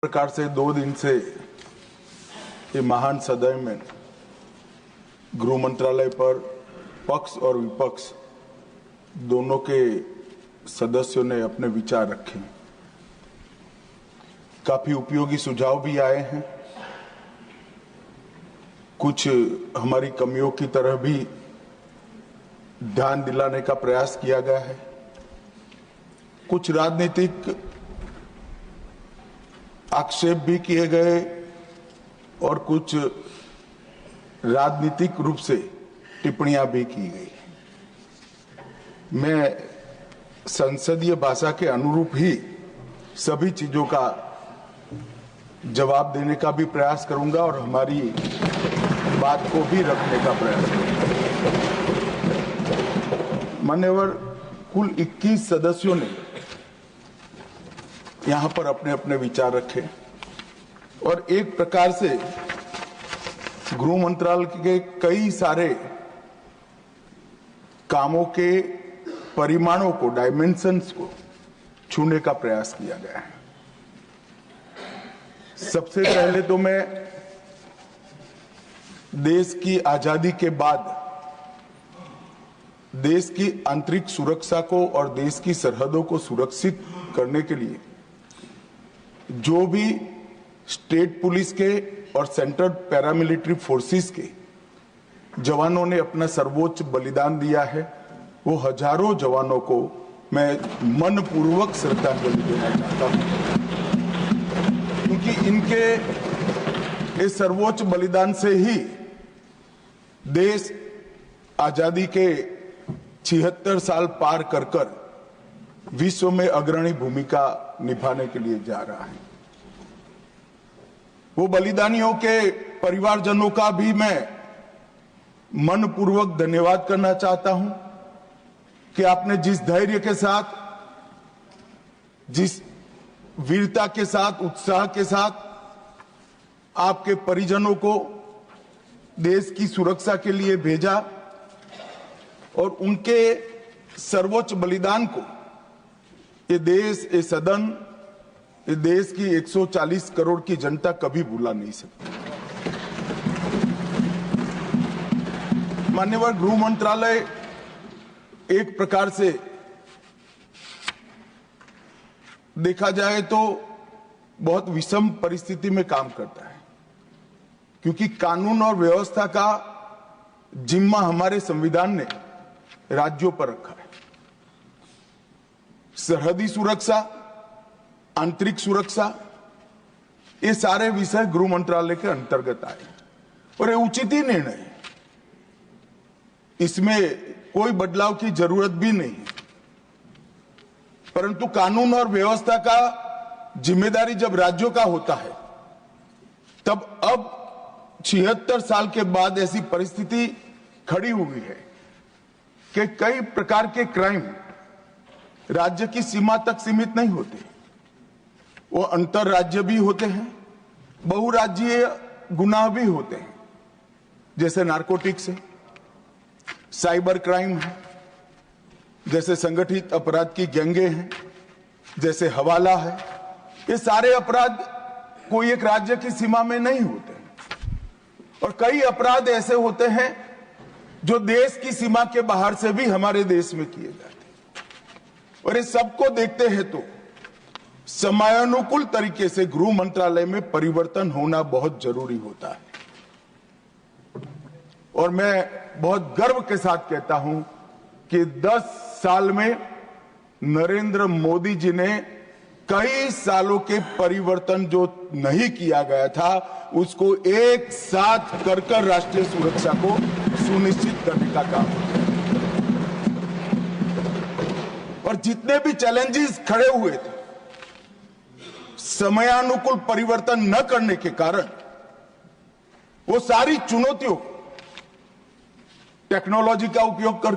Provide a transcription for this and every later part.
प्रकार से 2 दिन से ये महान सदन में गृह मंत्रालय पर पक्ष और विपक्ष दोनों के सदस्यों ने अपने विचार रखे। काफी उपयोगी सुझाव भी आए हैं। कुछ हमारी कमियों की तरह भी ध्यान दिलाने का प्रयास किया गया है। कुछ राजनीतिक आक्षेप भी किए गए और कुछ राजनीतिक रूप से टिप्पणियां भी की गई। मैं संसदीय भाषा के अनुरूप ही सभी चीजों का जवाब देने का भी प्रयास करूंगा और हमारी बात को भी रखने का प्रयास करूंगा। मान्यवर, कुल 21 सदस्यों ने यहां पर अपने अपने विचार रखे और एक प्रकार से गृह मंत्रालय के कई सारे कामों के परिमाणों को, डायमेंशंस को छूने का प्रयास किया गया है। सबसे पहले तो मैं देश की आजादी के बाद देश की आंतरिक सुरक्षा को और देश की सरहदों को सुरक्षित करने के लिए जो भी स्टेट पुलिस के और सेंट्रल पैरामिलिट्री फोर्सेस के जवानों ने अपना सर्वोच्च बलिदान दिया है, वो हजारों जवानों को मैं मनपूर्वक श्रद्धांजलि देना चाहता हूं, क्योंकि इनके इस सर्वोच्च बलिदान से ही देश आजादी के 76 साल पार कर विश्व में अग्रणी भूमिका निभाने के लिए जा रहा है। वो बलिदानियों के परिवारजनों का भी मैं मनपूर्वक धन्यवाद करना चाहता हूं कि आपने जिस धैर्य के साथ, जिस वीरता के साथ, उत्साह के साथ आपके परिजनों को देश की सुरक्षा के लिए भेजा और उनके सर्वोच्च बलिदान को ये देश, ये सदन, ये देश की 140 करोड़ की जनता कभी भुला नहीं सकती। मान्यवर, गृह मंत्रालय एक प्रकार से देखा जाए तो बहुत विषम परिस्थिति में काम करता है, क्योंकि कानून और व्यवस्था का जिम्मा हमारे संविधान ने राज्यों पर रखा है। सरहदी सुरक्षा, आंतरिक सुरक्षा, ये सारे विषय गृह मंत्रालय के अंतर्गत आए और ये उचित ही निर्णय है। इसमें कोई बदलाव की जरूरत भी नहीं है। परंतु कानून और व्यवस्था का जिम्मेदारी जब राज्यों का होता है, तब अब 76 साल के बाद ऐसी परिस्थिति खड़ी हुई है कि कई प्रकार के क्राइम राज्य की सीमा तक सीमित नहीं होते, वो अंतर राज्य भी होते हैं, बहुराज्यीय गुनाह भी होते हैं, जैसे नारकोटिक्स है, साइबर क्राइम है, जैसे संगठित अपराध की गैंगे हैं, जैसे हवाला है। ये सारे अपराध कोई एक राज्य की सीमा में नहीं होते और कई अपराध ऐसे होते हैं जो देश की सीमा के बाहर से भी हमारे देश में किए जाते हैं। और इस सबको देखते हैं तो समयानुकूल तरीके से गृह मंत्रालय में परिवर्तन होना बहुत जरूरी होता है। और मैं बहुत गर्व के साथ कहता हूं कि 10 साल में नरेंद्र मोदी जी ने कई सालों के परिवर्तन जो नहीं किया गया था, उसको एक साथ कर राष्ट्रीय सुरक्षा को सुनिश्चित करने का काम किया। और जितने भी चैलेंजेस खड़े हुए थे, समयानुकूल परिवर्तन न करने के कारण वो सारी चुनौतियों को टेक्नोलॉजी का उपयोग कर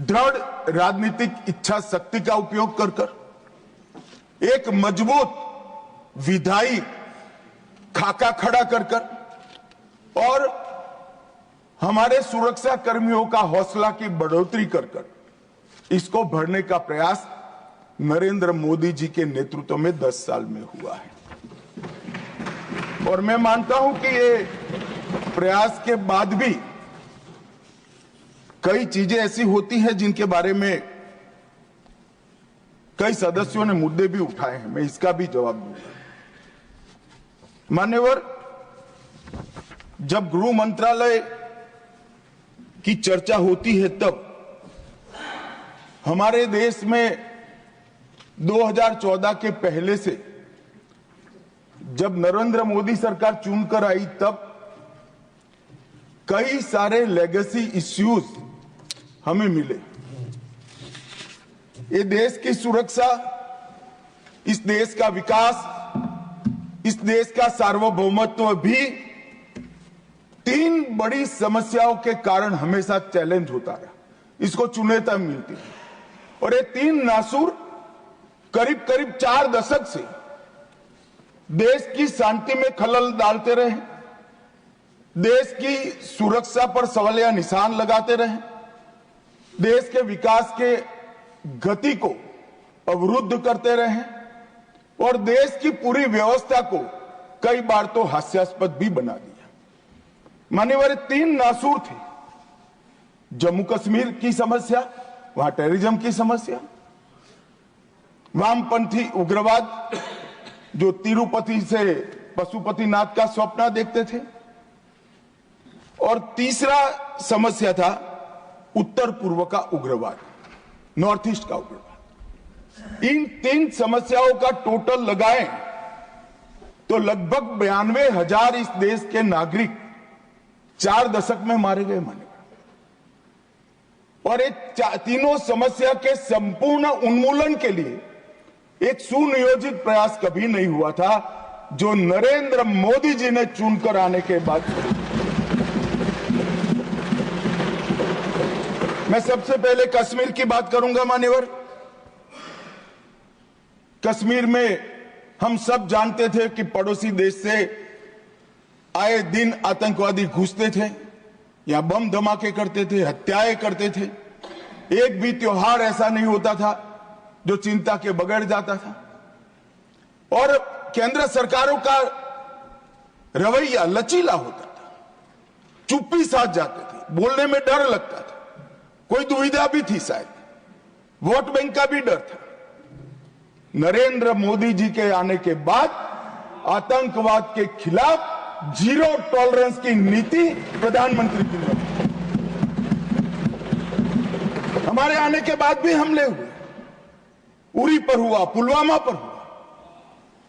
दृढ़ राजनीतिक इच्छा शक्ति का उपयोग कर एक मजबूत विधायी खाका खड़ा कर और हमारे सुरक्षा कर्मियों का हौसला की बढ़ोतरी कर इसको भरने का प्रयास नरेंद्र मोदी जी के नेतृत्व में 10 साल में हुआ है। और मैं मानता हूं कि ये प्रयास के बाद भी कई चीजें ऐसी होती हैं जिनके बारे में कई सदस्यों ने मुद्दे भी उठाए हैं, मैं इसका भी जवाब दूंगा। मान्यवर, जब गृह मंत्रालय की चर्चा होती है तब हमारे देश में 2014 के पहले से जब नरेंद्र मोदी सरकार चुनकर आई तब कई सारे लेगेसी इश्यूज हमें मिले। ये देश की सुरक्षा, इस देश का विकास, इस देश का सार्वभौमत्व भी 3 बड़ी समस्याओं के कारण हमेशा चैलेंज होता रहा, इसको चुनौतियां मिलती। और ये 3 नासूर करीब करीब 4 दशक से देश की शांति में खलल डालते रहे, देश की सुरक्षा पर सवालिया निशान लगाते रहे, देश के विकास के गति को अवरुद्ध करते रहे और देश की पूरी व्यवस्था को कई बार तो हास्यास्पद भी बना दिया। मान्यवर, 3 नासूर थे। जम्मू कश्मीर की समस्या, वहां टेररिज्म की समस्या, वामपंथी उग्रवाद जो तिरुपति से पशुपतिनाथ का सपना देखते थे, और तीसरा समस्या था उत्तर पूर्व का उग्रवाद, नॉर्थ ईस्ट का उग्रवाद। इन 3 समस्याओं का टोटल लगाएं तो लगभग 92,000 इस देश के नागरिक 4 दशक में मारे गए। माने और एक तीनों समस्या के संपूर्ण उन्मूलन के लिए एक सुनियोजित प्रयास कभी नहीं हुआ था जो नरेंद्र मोदी जी ने चुनकर आने के बाद। मैं सबसे पहले कश्मीर की बात करूंगा। मान्यवर, कश्मीर में हम सब जानते थे कि पड़ोसी देश से आए दिन आतंकवादी घुसते थे, यहां बम धमाके करते थे, हत्याएं करते थे। एक भी त्योहार ऐसा नहीं होता था जो चिंता के बगैर जाता था। और केंद्र सरकारों का रवैया लचीला होता था, चुप्पी साध जाते थे, बोलने में डर लगता था, कोई दुविधा भी थी, शायद वोट बैंक का भी डर था। नरेंद्र मोदी जी के आने के बाद आतंकवाद के खिलाफ 0 टॉलरेंस की नीति प्रधानमंत्री की ने। हमारे आने के बाद भी हमले हुए, उरी पर हुआ, पुलवामा पर हुआ।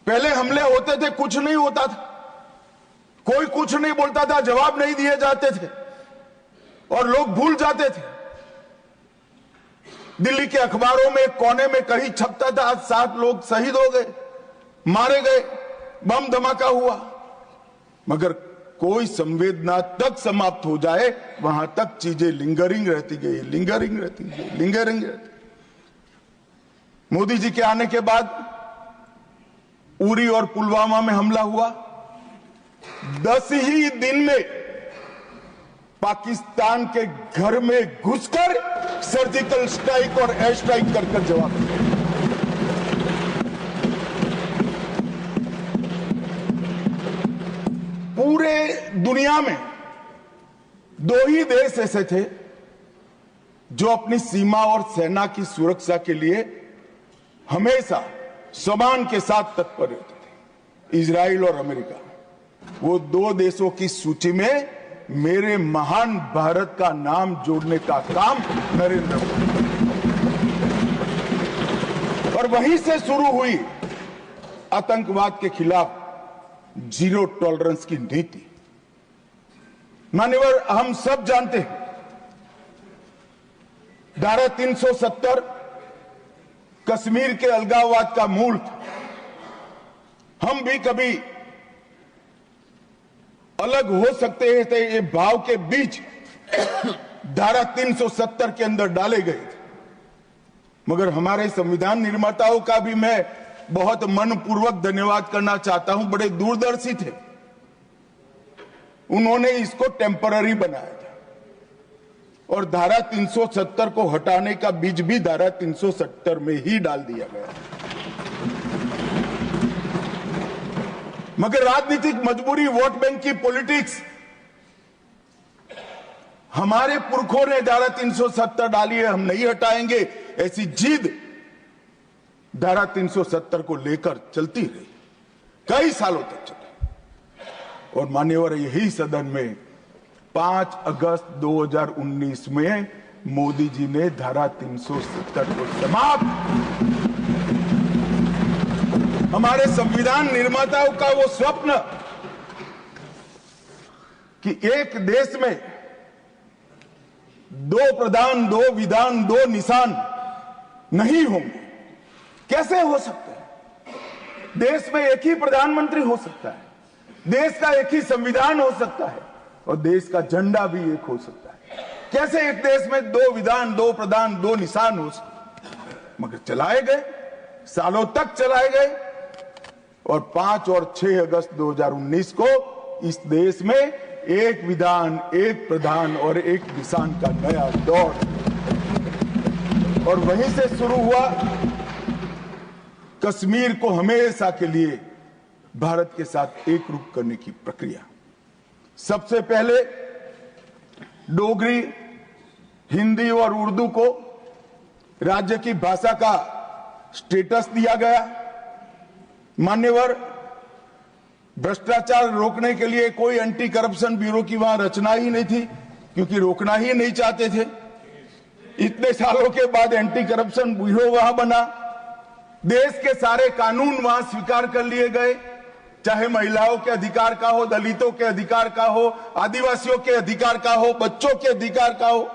पहले हमले होते थे, कुछ नहीं होता था, कोई कुछ नहीं बोलता था, जवाब नहीं दिए जाते थे और लोग भूल जाते थे। दिल्ली के अखबारों में कोने में कहीं छपता था, आज 7 लोग शहीद हो गए, मारे गए, बम धमाका हुआ, मगर कोई संवेदना तक समाप्त हो जाए वहां तक चीजें लिंगरिंग रहती गई, लिंगरिंग रहती गई, लिंगरिंग रहती। मोदी जी के आने के बाद उरी और पुलवामा में हमला हुआ। 10 ही दिन में पाकिस्तान के घर में घुसकर सर्जिकल स्ट्राइक और एयर स्ट्राइक कर जवाब दिया। पूरे दुनिया में 2 ही देश ऐसे थे जो अपनी सीमा और सेना की सुरक्षा के लिए हमेशा सम्मान के साथ तत्पर रहते थे, इजराइल और अमेरिका। वो 2 देशों की सूची में मेरे महान भारत का नाम जोड़ने का काम नरेंद्र मोदी, और वहीं से शुरू हुई आतंकवाद के खिलाफ 0 टॉलरेंस की नीति। मान्यवर, हम सब जानते हैं धारा 370 कश्मीर के अलगाववाद का मूल था। हम भी कभी अलग हो सकते थे, ये भाव के बीच धारा 370 के अंदर डाले गए थे, मगर हमारे संविधान निर्माताओं का भी मैं बहुत मनपूर्वक धन्यवाद करना चाहता हूं। बड़े दूरदर्शी थे, उन्होंने इसको टेम्पररी बनाया था। और धारा 370 को हटाने का बीज भी धारा 370 में ही डाल दिया गया। मगर राजनीतिक मजबूरी, वोट बैंक की पॉलिटिक्स, हमारे पुरखों ने धारा 370 डाली है, हम नहीं हटाएंगे, ऐसी जिद धारा 370 को लेकर चलती रही, कई सालों तक चली। और मान्यवर यही सदन में 5 अगस्त 2019 में मोदी जी ने धारा 370 को समाप्त, हमारे संविधान निर्माताओं का वो स्वप्न कि एक देश में 2 प्रधान, 2 विधान, 2 निशान नहीं होंगे, कैसे हो सकते हैं? देश में एक ही प्रधानमंत्री हो सकता है, देश का एक ही संविधान हो सकता है और देश का झंडा भी एक हो सकता है। कैसे एक देश में 2 विधान, 2 प्रधान, 2 निशान हो सकते? मगर चलाए गए, सालों तक चलाए गए और 5 और 6 अगस्त 2019 को इस देश में एक विधान, एक प्रधान और एक निशान का नया दौर, और वहीं से शुरू हुआ कश्मीर को हमेशा के लिए भारत के साथ एकरूप करने की प्रक्रिया। सबसे पहले डोगरी, हिंदी और उर्दू को राज्य की भाषा का स्टेटस दिया गया। मान्यवर, भ्रष्टाचार रोकने के लिए कोई एंटी करप्शन ब्यूरो की वहां रचना ही नहीं थी, क्योंकि रोकना ही नहीं चाहते थे। इतने सालों के बाद एंटी करप्शन ब्यूरो वहां बना। देश के सारे कानून वहां स्वीकार कर लिए गए, चाहे महिलाओं के अधिकार का हो, दलितों के अधिकार का हो, आदिवासियों के अधिकार का हो, बच्चों के अधिकार का हो,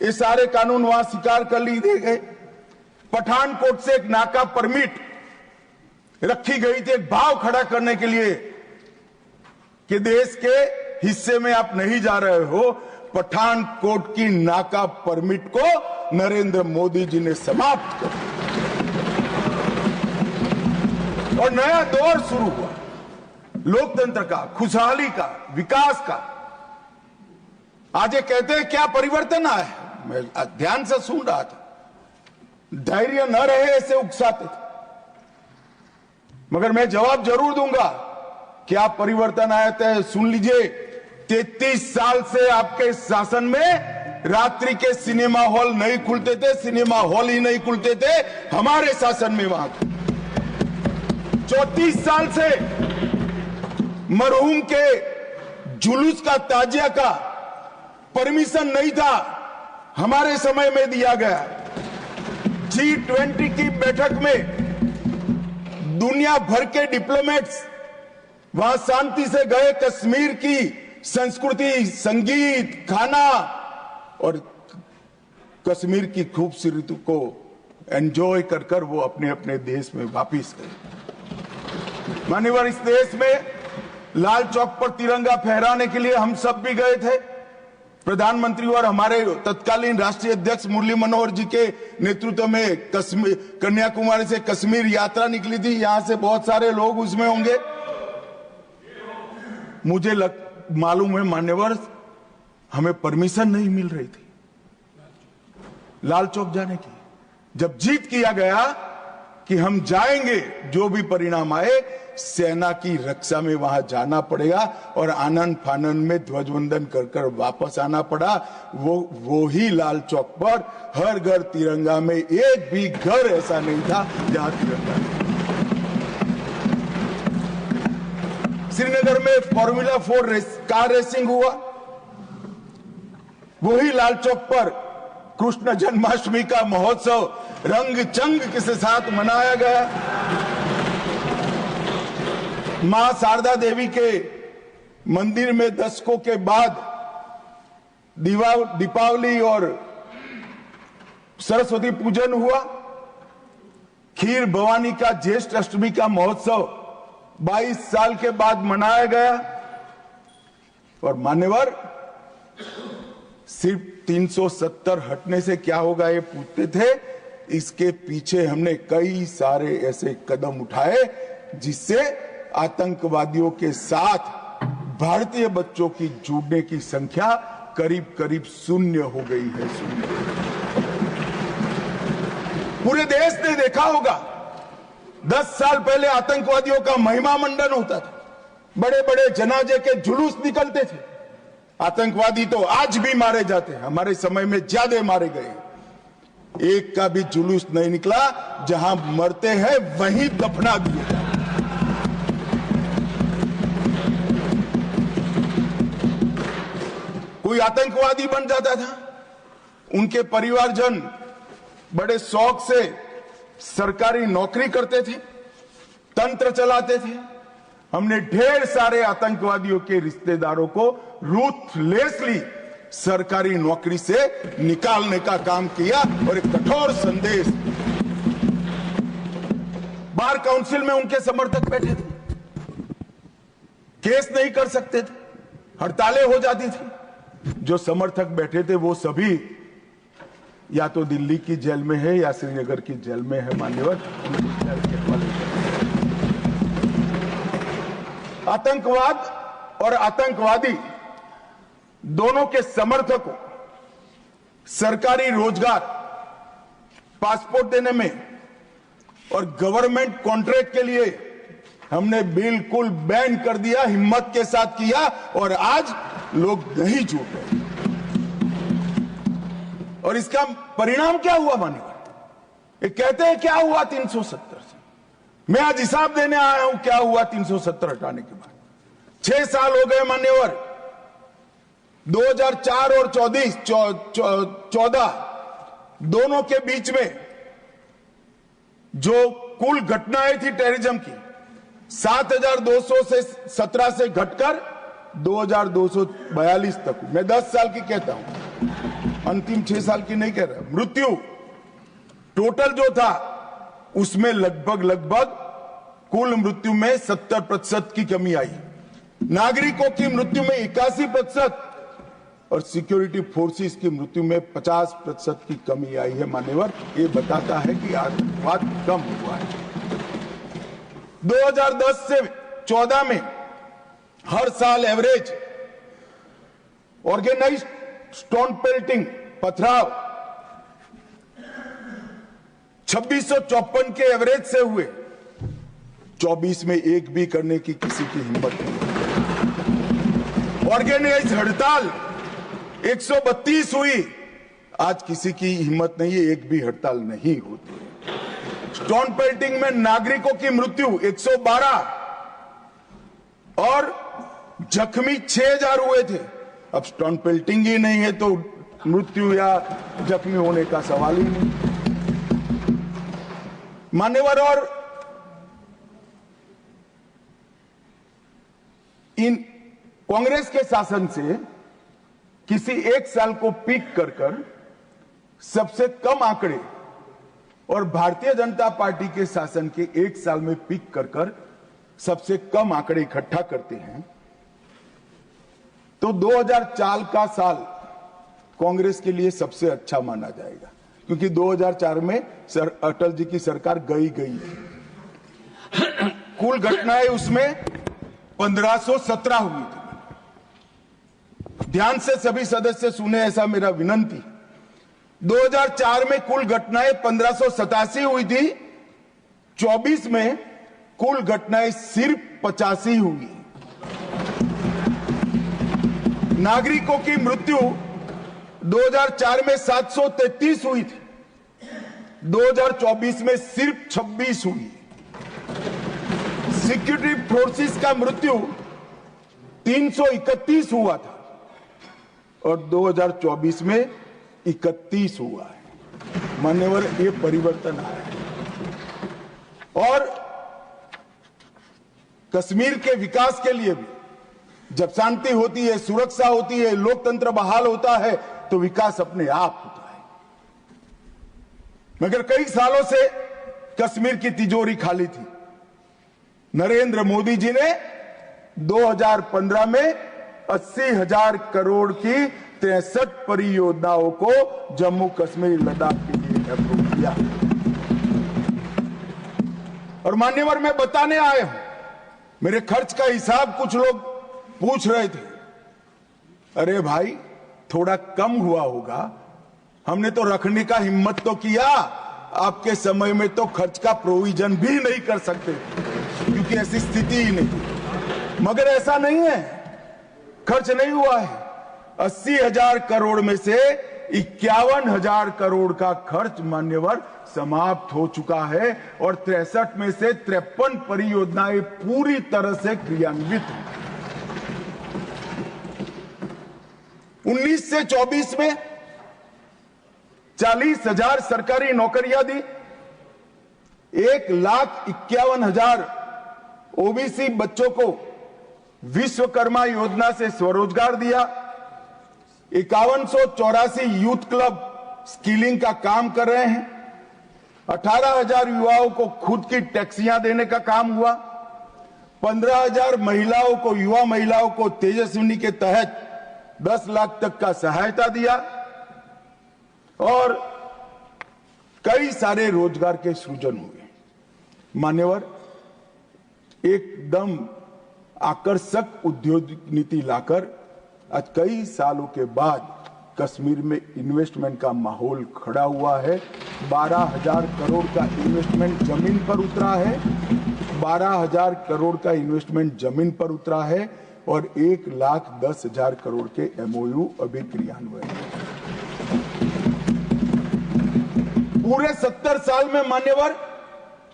ये सारे कानून वहां स्वीकार कर लिए गए। पठानकोट से एक नाका परमिट रखी गई थी, एक भाव खड़ा करने के लिए कि देश के हिस्से में आप नहीं जा रहे हो। पठानकोट की नाका परमिट को नरेंद्र मोदी जी ने समाप्त कर दिया और नया दौर शुरू हुआ, लोकतंत्र का, खुशहाली का, विकास का। आज ये कहते हैं क्या परिवर्तन आया है? मैं ध्यान से सुन रहा था, धैर्य न रहे ऐसे उकसाते थे, मगर मैं जवाब जरूर दूंगा। क्या परिवर्तन आया था? सुन लीजिए, 33 साल से आपके शासन में रात्रि के सिनेमा हॉल नहीं खुलते थे, सिनेमा हॉल ही नहीं खुलते थे हमारे शासन में। वहां 34 साल से मरहूम के जुलूस का, ताजिया का परमिशन नहीं था, हमारे समय में दिया गया। G20 की बैठक में दुनिया भर के डिप्लोमेट्स वहां शांति से गए, कश्मीर की संस्कृति, संगीत, खाना और कश्मीर की खूबसूरती को एंजॉय कर कर वो अपने अपने देश में वापिस गए। मान्यवर, इस देश में लाल चौक पर तिरंगा फहराने के लिए हम सब भी गए थे। प्रधानमंत्री और हमारे तत्कालीन राष्ट्रीय अध्यक्ष मुरली मनोहर जी के नेतृत्व में कन्याकुमारी से कश्मीर यात्रा निकली थी। यहां से बहुत सारे लोग उसमें होंगे। मुझे मालूम है मान्यवर, हमें परमिशन नहीं मिल रही थी लाल चौक जाने की। जब जीत किया गया कि हम जाएंगे, जो भी परिणाम आए, सेना की रक्षा में वहां जाना पड़ेगा और आनंद फानन में ध्वजवंदन कर कर वापस आना पड़ा। वो ही लाल चौक पर हर घर तिरंगा में, एक भी घर ऐसा नहीं था जहां तिरंगा नहीं। श्रीनगर में फॉर्मूला 4 कार रेसिंग हुआ, वही लाल चौक पर कृष्ण जन्माष्टमी का महोत्सव रंग चंग के साथ मनाया गया। मां शारदा देवी के मंदिर में दशकों के बाद दीपावली और सरस्वती पूजन हुआ। खीर भवानी का ज्येष्ठ अष्टमी का महोत्सव 22 साल के बाद मनाया गया। और मान्यवर, सिर्फ 370 हटने से क्या होगा ये पूछते थे। इसके पीछे हमने कई सारे ऐसे कदम उठाए जिससे आतंकवादियों के साथ भारतीय बच्चों की जुड़ने की संख्या करीब करीब शून्य हो गई है। शून्य। पूरे देश ने देखा होगा 10 साल पहले आतंकवादियों का महिमा मंडन होता था, बड़े बड़े जनाजे के जुलूस निकलते थे। आतंकवादी तो आज भी मारे जाते हैं, हमारे समय में ज्यादा मारे गए। एक का भी जुलूस नहीं निकला, जहां मरते हैं वहीं दफना दिए जाते। कोई आतंकवादी बन जाता था, उनके परिवारजन बड़े शौक से सरकारी नौकरी करते थे, तंत्र चलाते थे। हमने ढेर सारे आतंकवादियों के रिश्तेदारों को रूथलेसली सरकारी नौकरी से निकालने का काम किया और एक कठोर संदेश। बार काउंसिल में उनके समर्थक बैठे थे, केस नहीं कर सकते थे, हड़तालें हो जाती थी। जो समर्थक बैठे थे वो सभी या तो दिल्ली की जेल में है या श्रीनगर की जेल में है। मान्यवर, आतंकवाद और आतंकवादी दोनों के समर्थकों सरकारी रोजगार, पासपोर्ट देने में और गवर्नमेंट कॉन्ट्रैक्ट के लिए हमने बिल्कुल बैन कर दिया, हिम्मत के साथ किया और आज लोग नहीं जुड़ रहे। और इसका परिणाम क्या हुआ मान्यवर? ये कहते हैं क्या हुआ 370 से। मैं आज हिसाब देने आया हूं क्या हुआ 370 हटाने के बाद। 6 साल हो गए मान्यवर। 2004 और 14 दोनों के बीच में जो कुल घटनाएं थी टेररिज्म की 7,200 से 17 से घटकर 2,242 तक। मैं 10 साल की कहता हूं, अंतिम 6 साल की नहीं कह रहा। मृत्यु टोटल जो था उसमें लगभग कुल मृत्यु में 70% की कमी आई। नागरिकों की मृत्यु में 81% और सिक्योरिटी फोर्सेस की मृत्यु में 50% की कमी आई है। मान्यवर, ये बताता है कि आतंकवाद कम हुआ है। 2010 से 14 में हर साल एवरेज ऑर्गेनाइज्ड स्टोन पेल्टिंग, पथराव 2654 के एवरेज से हुए। 24 में एक भी करने की किसी की हिम्मत नहीं। ऑर्गेनाइज्ड हड़ताल 132 हुई, आज किसी की हिम्मत नहीं है, एक भी हड़ताल नहीं होती। स्टोन पेल्टिंग में नागरिकों की मृत्यु 112 और जख्मी 6000 हुए थे। अब स्टोन पेल्टिंग ही नहीं है तो मृत्यु या जख्मी होने का सवाल ही नहीं। मान्यवर, और इन कांग्रेस के शासन से किसी एक साल को पीक कर सबसे कम आंकड़े और भारतीय जनता पार्टी के शासन के एक साल में पीक कर सबसे कम आंकड़े इकट्ठा करते हैं तो 2004 का साल कांग्रेस के लिए सबसे अच्छा माना जाएगा, क्योंकि 2004 में अटल जी की सरकार गई कुल घटनाएं उसमें 1517 हुई थी। ध्यान से सभी सदस्य सुने, ऐसा मेरा विनंती। 2004 में कुल घटनाएं 1587 हुई थी, 24 में कुल घटनाएं सिर्फ 85 हुई। नागरिकों की मृत्यु 2004 में 733 हुई थी, 2024 में सिर्फ 26 हुई। सिक्योरिटी फोर्सेस का मृत्यु 331 हुआ था और 2024 में 31 हुआ है। मान्यवर, ये परिवर्तन आया है। और कश्मीर के विकास के लिए भी जब शांति होती है, सुरक्षा होती है, लोकतंत्र बहाल होता है तो विकास अपने आप होता है। मगर कई सालों से कश्मीर की तिजोरी खाली थी। नरेंद्र मोदी जी ने 2015 में 80,000 करोड़ की 63 परियोजनाओं को जम्मू कश्मीर लद्दाख के लिए अप्रूव किया। और मान्यवर, मैं बताने आया हूं, मेरे खर्च का हिसाब कुछ लोग पूछ रहे थे। अरे भाई, थोड़ा कम हुआ होगा। हमने तो रखने का हिम्मत तो किया, आपके समय में तो खर्च का प्रोविजन भी नहीं कर सकते क्योंकि ऐसी स्थिति ही नहीं। मगर ऐसा नहीं है, खर्च नहीं हुआ है। 80,000 करोड़ में से 51,000 करोड़ का खर्च मान्यवर समाप्त हो चुका है और 63 में से 53 परियोजनाएं पूरी तरह से क्रियान्वित हैं। 19 से 24 में 40,000 सरकारी नौकरियां दी, 1,51,000 ओबीसी बच्चों को विश्वकर्मा योजना से स्वरोजगार दिया, 5184 यूथ क्लब स्किलिंग का काम कर रहे हैं, 18,000 युवाओं को खुद की टैक्सियां देने का काम हुआ, 15,000 महिलाओं को, युवा महिलाओं को तेजस्विनी के तहत 10 लाख तक का सहायता दिया और कई सारे रोजगार के सृजन हुए। मान्यवर, एकदम आकर्षक उद्योग नीति लाकर आज कई सालों के बाद कश्मीर में इन्वेस्टमेंट का माहौल खड़ा हुआ है। 12,000 करोड़ का इन्वेस्टमेंट जमीन पर उतरा है, 12,000 करोड़ का इन्वेस्टमेंट जमीन पर उतरा है और 1,10,000 करोड़ के एमओयू अभी क्रियान्वयन है। पूरे 70 साल में मान्यवर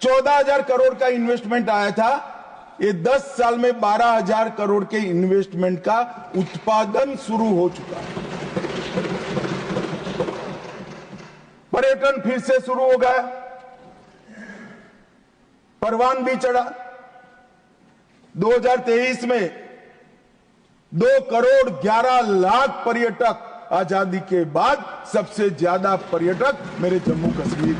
14,000 करोड़ का इन्वेस्टमेंट आया था, ये 10 साल में 12,000 करोड़ के इन्वेस्टमेंट का उत्पादन शुरू हो चुका है। पर्यटन फिर से शुरू हो गया, परवान भी चढ़ा। 2023 में 2 करोड़ 11 लाख पर्यटक, आजादी के बाद सबसे ज्यादा पर्यटक मेरे जम्मू कश्मीर।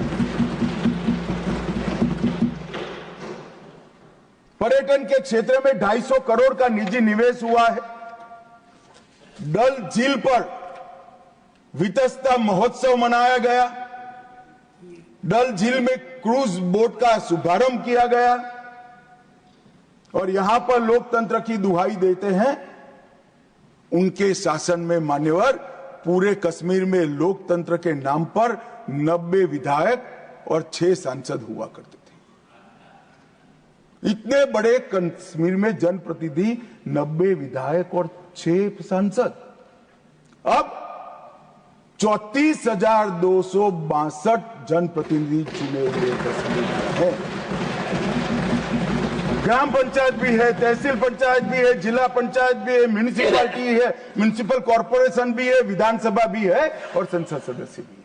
पर्यटन के क्षेत्र में 250 करोड़ का निजी निवेश हुआ है। डल झील पर वितस्ता महोत्सव मनाया गया, डल झील में क्रूज बोट का शुभारंभ किया गया और यहां पर लोकतंत्र की दुहाई देते हैं। उनके शासन में मान्यवर पूरे कश्मीर में लोकतंत्र के नाम पर 90 विधायक और 6 सांसद हुआ करते थे। इतने बड़े कश्मीर में जनप्रतिनिधि, 90 विधायक और 6 सांसद। अब 34,262 जनप्रतिनिधि चुने हुए कश्मीर में है। ग्राम पंचायत भी है, तहसील पंचायत भी है, जिला पंचायत भी है, म्यूनिसिपैलिटी है, म्यूनिसिपल कॉर्पोरेशन भी है, विधानसभा भी है और संसद सदस्य भी है।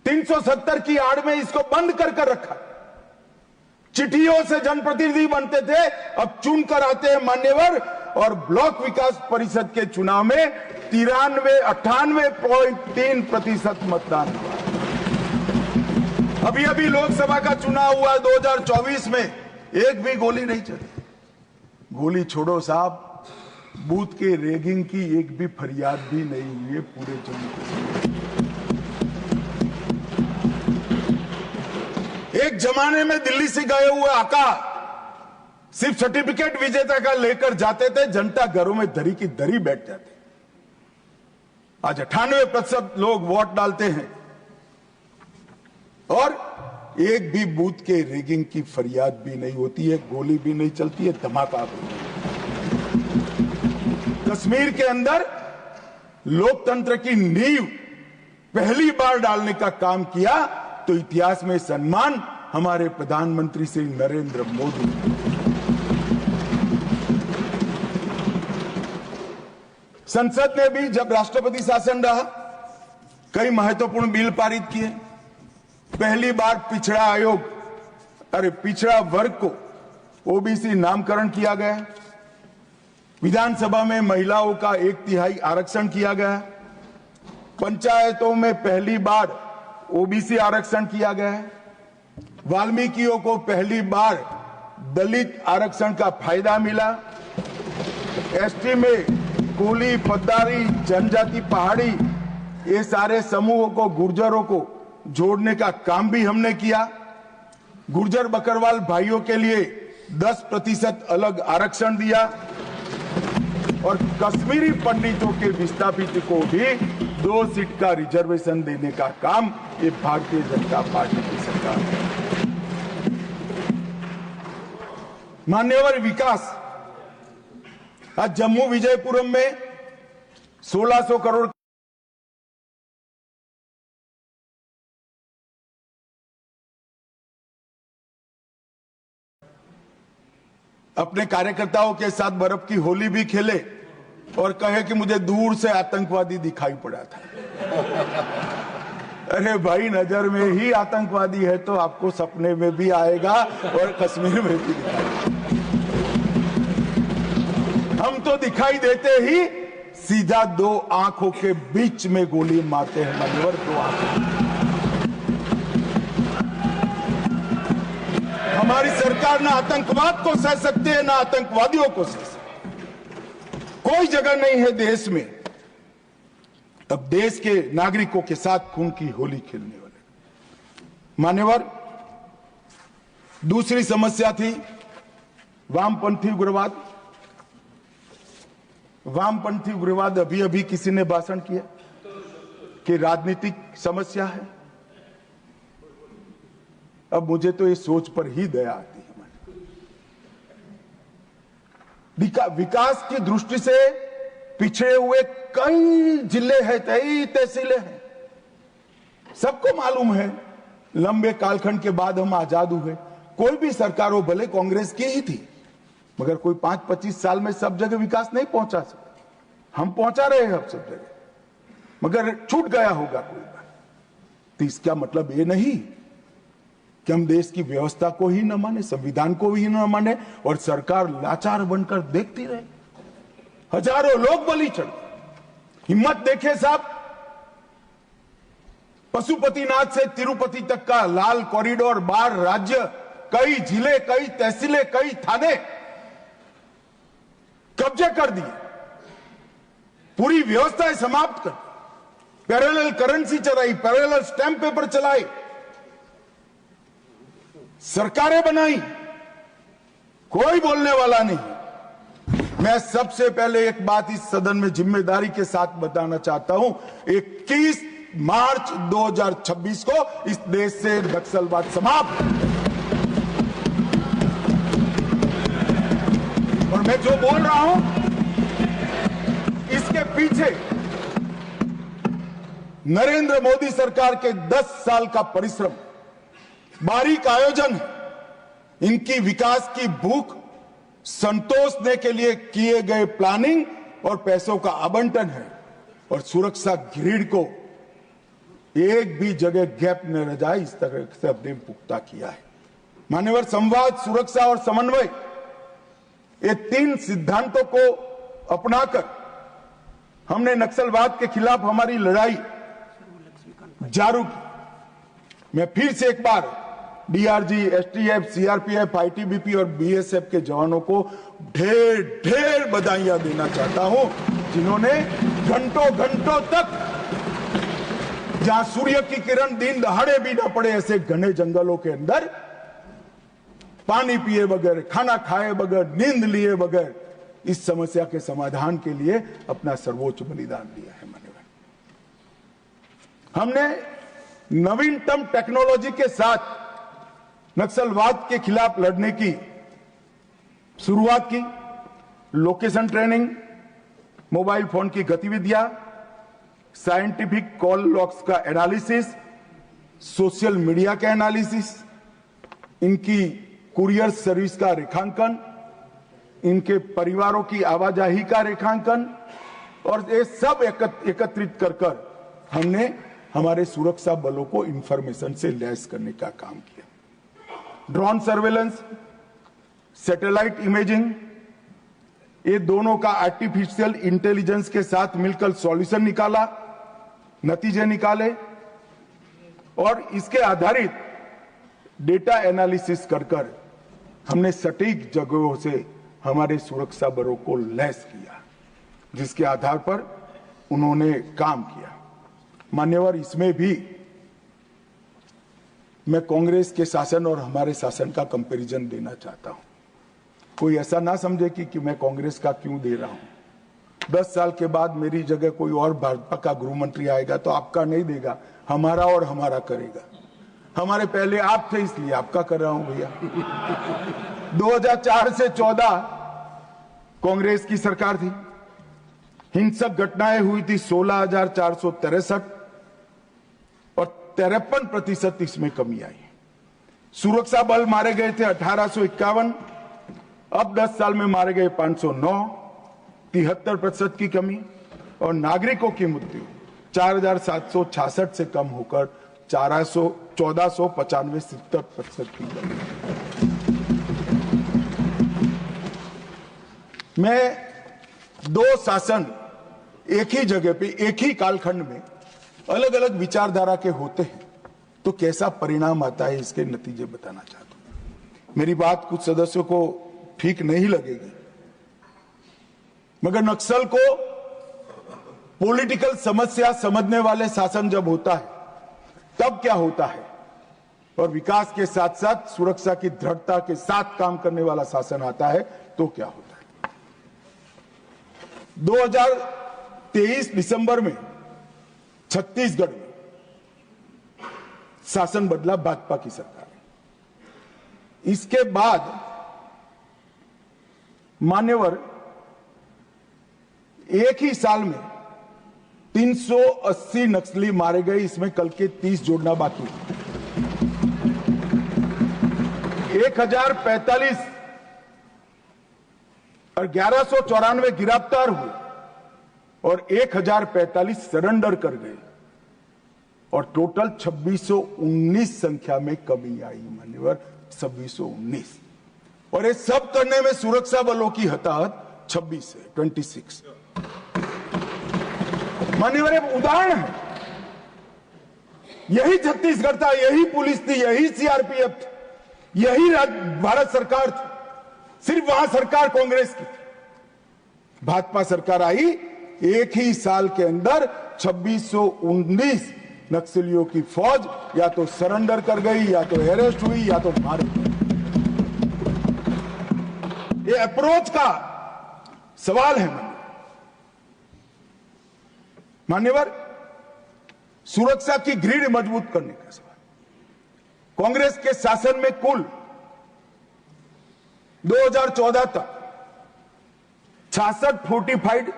370 की आड़ में इसको बंद कर रखा। चिट्ठियों से जनप्रतिनिधि बनते थे, अब चुन कर आते हैं मान्यवर। और ब्लॉक विकास परिषद के चुनाव में 98.3% मतदान हुआ। अभी अभी लोकसभा का चुनाव हुआ 2024 में, एक भी गोली नहीं चली। गोली छोड़ो साहब, बूथ के रैगिंग की एक भी फरियाद भी नहीं हुई है पूरे जम्मू कश्मीर। एक जमाने में दिल्ली से गए हुए आका सिर्फ सर्टिफिकेट विजेता का लेकर जाते थे, जनता घरों में दरी की दरी बैठ जाते। आज 98% लोग वोट डालते हैं और एक भी बूथ के रैगिंग की फरियाद भी नहीं होती है, गोली भी नहीं चलती है, धमाका भी नहीं। कश्मीर के अंदर लोकतंत्र की नींव पहली बार डालने का काम किया तो इतिहास में सम्मान हमारे प्रधानमंत्री श्री नरेंद्र मोदी। संसद ने भी जब राष्ट्रपति शासन रहा कई महत्वपूर्ण बिल पारित किए। पहली बार पिछड़ा आयोग, पिछड़ा वर्ग को ओबीसी नामकरण किया गया। विधानसभा में महिलाओं का 1/3 आरक्षण किया गया। पंचायतों में पहली बार ओबीसी आरक्षण किया गया है। वाल्मीकियों को पहली बार दलित आरक्षण का फायदा मिला। एसटी में कुली, पद्दारी, जनजाति, पहाड़ी, ये सारे समूहों को, गुर्जरों को जोड़ने का काम भी हमने किया। गुर्जर बकरवाल भाइयों के लिए 10% अलग आरक्षण दिया। और कश्मीरी पंडितों के विस्थापित को भी 2 सीट का रिजर्वेशन देने का काम ये भारतीय जनता पार्टी की सरकार है। मान्यवर विकास, आज जम्मू विजयपुरम में 1600 करोड़ अपने कार्यकर्ताओं के साथ बर्फ की होली भी खेले और कहे कि मुझे दूर से आतंकवादी दिखाई पड़ा था। अरे भाई, नजर में ही आतंकवादी है तो आपको सपने में भी आएगा और कश्मीर में भी दिखाई। हम तो दिखाई देते ही सीधा 2 आंखों के बीच में गोली मारते हैं। मान्यवर, 2 आंखों। हमारी सरकार ना आतंकवाद को सह सकती है, ना आतंकवादियों को सह सकती। कोई जगह नहीं है देश में तब देश के नागरिकों के साथ खून की होली खेलने वाले। मान्यवर, दूसरी समस्या थी वामपंथी उग्रवाद। वामपंथी उग्रवाद, अभी अभी किसी ने भाषण किया कि राजनीतिक समस्या है। अब मुझे तो ये सोच पर ही दया आती है। विकास की दृष्टि से पिछड़े हुए कई जिले हैं, कई तहसीलें हैं। सबको मालूम है लंबे कालखंड के बाद हम आजाद हुए। कोई भी सरकार हो, भले कांग्रेस की ही थी, मगर कोई 5-25 साल में सब जगह विकास नहीं पहुंचा सकता। हम पहुंचा रहे हैं अब सब जगह, मगर छूट गया होगा कोई बार। तो इसका मतलब ये नहीं कि हम देश की व्यवस्था को ही न माने, संविधान को ही न माने और सरकार लाचार बनकर देखती रहे। हजारों लोग बलि चढ़े। हिम्मत देखे साहब, पशुपतिनाथ से तिरुपति तक का लाल कॉरिडोर, 12 राज्य, कई जिले, कई तहसीलें, कई थाने कब्जे कर दिए, पूरी व्यवस्थाएं समाप्त कर, पैरेलल करेंसी चलाई, पैरेलल स्टैंप पेपर चलाए, सरकारें बनाई, कोई बोलने वाला नहीं। मैं सबसे पहले एक बात इस सदन में जिम्मेदारी के साथ बताना चाहता हूं, 21 मार्च 2026 को इस देश से नक्सलवाद समाप्त। और मैं जो बोल रहा हूं इसके पीछे नरेंद्र मोदी सरकार के 10 साल का परिश्रम, बारीक आयोजन, इनकी विकास की भूख संतोषने के लिए किए गए प्लानिंग और पैसों का आवंटन है। और सुरक्षा ग्रिड को एक भी जगह गैप न रह जाए, इस तरह से हमने पुख्ता किया है। मान्यवर, संवाद, सुरक्षा और समन्वय, ये 3 सिद्धांतों को अपनाकर हमने नक्सलवाद के खिलाफ हमारी लड़ाई जारी की। मैं फिर से एक बार डीआरजी, एसटीएफ, सीआरपीएफ, आईटीबीपी और बीएसएफ के जवानों को ढेर ढेर बधाइयां देना चाहता हूं, जिन्होंने घंटों घंटों तक, जहां सूर्य की किरण दिन दहाड़े भी ना पड़े, ऐसे घने जंगलों के अंदर पानी पिए बगैर, खाना खाए बगैर, नींद लिए बगैर इस समस्या के समाधान के लिए अपना सर्वोच्च बलिदान दिया है। मान्यवर, हमने नवीनतम टेक्नोलॉजी के साथ नक्सलवाद के खिलाफ लड़ने की शुरुआत की। लोकेशन ट्रेनिंग, मोबाइल फोन की गतिविधियां, साइंटिफिक कॉल लॉग्स का एनालिसिस, सोशल मीडिया का एनालिसिस, इनकी कुरियर सर्विस का रेखांकन, इनके परिवारों की आवाजाही का रेखांकन, और ये सब एकत्रित कर हमने हमारे सुरक्षा बलों को इंफॉर्मेशन से लैस करने का काम किया। ड्रोन सर्वेलेंस, सैटेलाइट इमेजिंग, ये दोनों का आर्टिफिशियल इंटेलिजेंस के साथ मिलकर सॉल्यूशन निकाला, नतीजे निकाले, और इसके आधारित डेटा एनालिसिस कर हमने सटीक जगहों से हमारे सुरक्षा बलों को लैस किया, जिसके आधार पर उन्होंने काम किया। मान्यवर, इसमें भी मैं कांग्रेस के शासन और हमारे शासन का कंपैरिजन देना चाहता हूं। कोई ऐसा ना समझे कि मैं कांग्रेस का क्यों दे रहा हूं। 10 साल के बाद मेरी जगह कोई और भाजपा का गृह मंत्री आएगा तो आपका नहीं देगा, हमारा और हमारा करेगा। हमारे पहले आप थे इसलिए आपका कर रहा हूं भैया। 2004 से 14 कांग्रेस की सरकार थी, हिंसक घटनाएं हुई थी 16,463 और 53% इसमें कमी आई। सुरक्षा बल मारे गए थे 1851, अब 10 साल में मारे गए 509, 73% की कमी। और नागरिकों की मृत्यु 4,766 से कम होकर 1495 70% की कमी। मैं दो शासन एक ही जगह पे एक ही कालखंड में अलग अलग विचारधारा के होते हैं तो कैसा परिणाम आता है इसके नतीजे बताना चाहता हूं। मेरी बात कुछ सदस्यों को ठीक नहीं लगेगी, मगर नक्सल को पॉलिटिकल समस्या समझने वाले शासन जब होता है तब क्या होता है, और विकास के साथ साथ सुरक्षा की दृढ़ता के साथ काम करने वाला शासन आता है तो क्या होता है। 2023 दिसंबर में छत्तीसगढ़ में शासन बदला, भाजपा की सरकार। इसके बाद मान्यवर एक ही साल में 380 नक्सली मारे गए, इसमें कल के 30 जोड़ना बाकी। 1045 और 1194 गिरफ्तार हुए और 1045 सरेंडर कर गए और टोटल 2619 संख्या में कमी आई। मान्यवर 2619, और ये सब करने में सुरक्षा बलों की हताहत 26 है, 26। मान्यवर एक उदाहरण है, यही छत्तीसगढ़ था, यही पुलिस थी, यही सीआरपीएफ थी, यही भारत सरकार थी, सिर्फ वहां सरकार कांग्रेस की थी। भाजपा सरकार आई, एक ही साल के अंदर 2619 नक्सलियों की फौज या तो सरेंडर कर गई, या तो अरेस्ट हुई, या तो मार गई। ये अप्रोच का सवाल है मान्यवर, सुरक्षा की ग्रिड मजबूत करने का सवाल। कांग्रेस के शासन में कुल 2014 तक 66 फोर्टिफाइड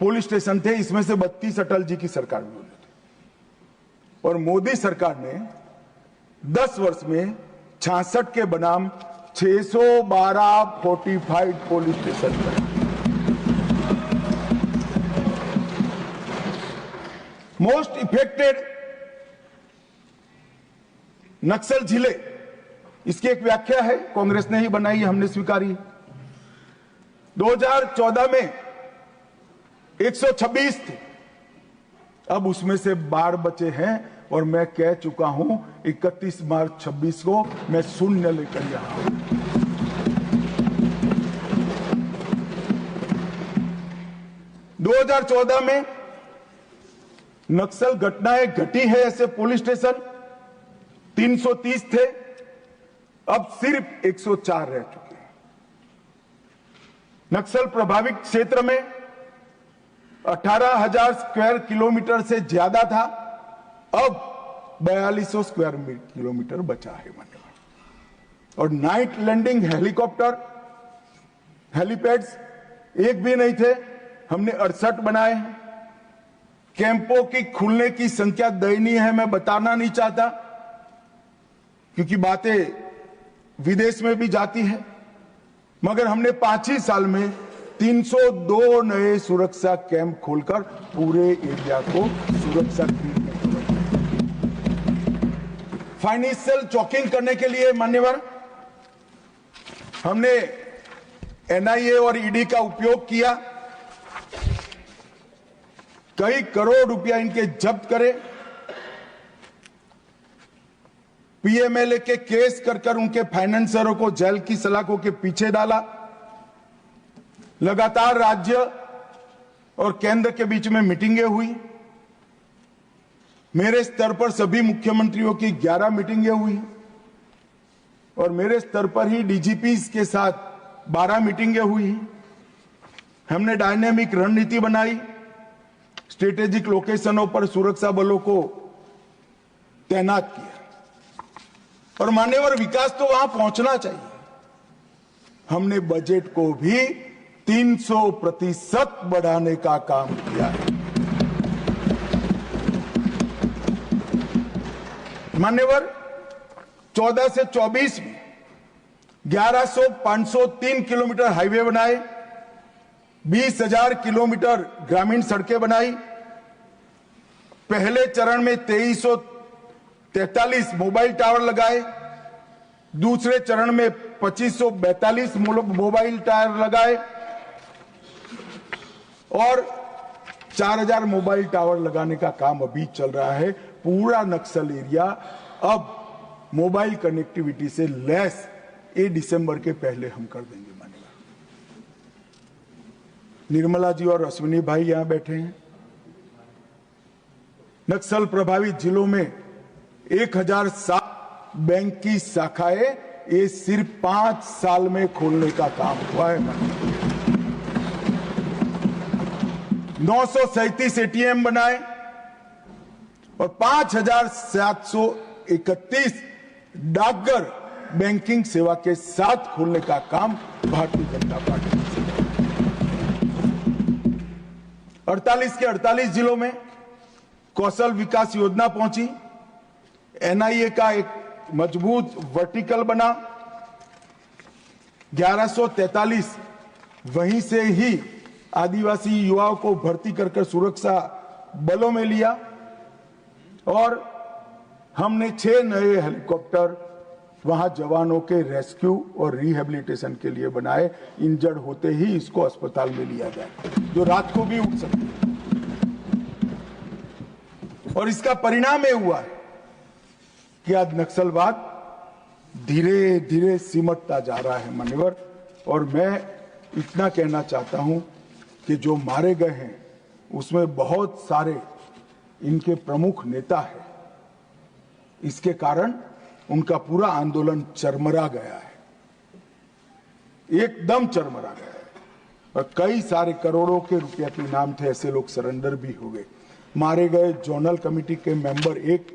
पुलिस स्टेशन थे, इसमें से 32 अटल जी की सरकार में बने थे, और मोदी सरकार ने 10 वर्ष में 66 के बनाम 612 फोर्टिफाइड पुलिस स्टेशन बनाए। मोस्ट इफेक्टेड नक्सल जिले, इसकी एक व्याख्या है, कांग्रेस ने ही बनाई है, हमने स्वीकारी। 2014 में 126 थे, अब उसमें से 12 बचे हैं, और मैं कह चुका हूं 31 मार्च 26 को मैं शून्य लेकर यहां हूं। दो 2014 में नक्सल घटनाएं घटी है ऐसे पुलिस स्टेशन 330 थे, अब सिर्फ 104 रह चुके हैं। नक्सल प्रभावित क्षेत्र में 18,000 स्क्वायर किलोमीटर से ज्यादा था, अब 4200 स्क्वायर किलोमीटर बचा है। और नाइट लैंडिंग हेलीकॉप्टर, हेलीपैड्स एक भी नहीं थे, हमने 68 बनाए हैं। कैंपों की खुलने की संख्या दयनीय है, मैं बताना नहीं चाहता क्योंकि बातें विदेश में भी जाती है, मगर हमने 5 ही साल में 302 नए सुरक्षा कैंप खोलकर पूरे एरिया को सुरक्षा फाइनेंशियल चॉकिंग करने के लिए मान्यवर हमने एनआईए और ईडी का उपयोग किया, कई करोड़ रुपया इनके जब्त करे, पीएमएलए के केस कर उनके फाइनेंसरों को जेल की सलाखों के पीछे डाला। लगातार राज्य और केंद्र के बीच में मीटिंगें हुई, मेरे स्तर पर सभी मुख्यमंत्रियों की 11 मीटिंगें हुई, और मेरे स्तर पर ही डीजीपी के साथ 12 मीटिंगें हुई। हमने डायनेमिक रणनीति बनाई, स्ट्रेटेजिक लोकेशनों पर सुरक्षा बलों को तैनात किया और मान्यवर विकास तो वहां पहुंचना चाहिए। हमने बजट को भी 300% बढ़ाने का काम किया है। मान्यवर 14 से 24 में 11,503 किलोमीटर हाईवे बनाए, 20,000 किलोमीटर ग्रामीण सड़कें बनाई। पहले चरण में 2343 मोबाइल टावर लगाए, दूसरे चरण में 2542 मोबाइल टावर लगाए और 4,000 मोबाइल टावर लगाने का काम अभी चल रहा है। पूरा नक्सल एरिया अब मोबाइल कनेक्टिविटी से लैस ये दिसंबर के पहले हम कर देंगे। मानेगा निर्मला जी और अश्विनी भाई यहां बैठे हैं। नक्सल प्रभावित जिलों में 1007 बैंक की शाखाएं ये सिर्फ 5 साल में खोलने का काम हुआ है। 937 एटीएम बनाए और 5,731 डाकघर बैंकिंग सेवा के साथ खोलने का काम भारतीय जनता पार्टी ने किया। 48 के 48 जिलों में कौशल विकास योजना पहुंची। एनआईए का एक मजबूत वर्टिकल बना। 1143 वहीं से ही आदिवासी युवाओं को भर्ती कर सुरक्षा बलों में लिया और हमने 6 नए हेलीकॉप्टर वहां जवानों के रेस्क्यू और रिहेबिलिटेशन के लिए बनाए। इंजर्ड होते ही इसको अस्पताल में लिया जाए, जो रात को भी उठ सकते हैं। और इसका परिणाम यह हुआ है कि आज नक्सलवाद धीरे धीरे सिमटता जा रहा है। मान्यवर, और मैं इतना कहना चाहता हूं कि जो मारे गए हैं उसमें बहुत सारे इनके प्रमुख नेता हैं। इसके कारण उनका पूरा आंदोलन चरमरा गया है, एकदम चरमरा गया है और कई सारे करोड़ों के रुपया के इनाम थे, ऐसे लोग सरेंडर भी हो गए। मारे गए जोनल कमेटी के मेंबर 1,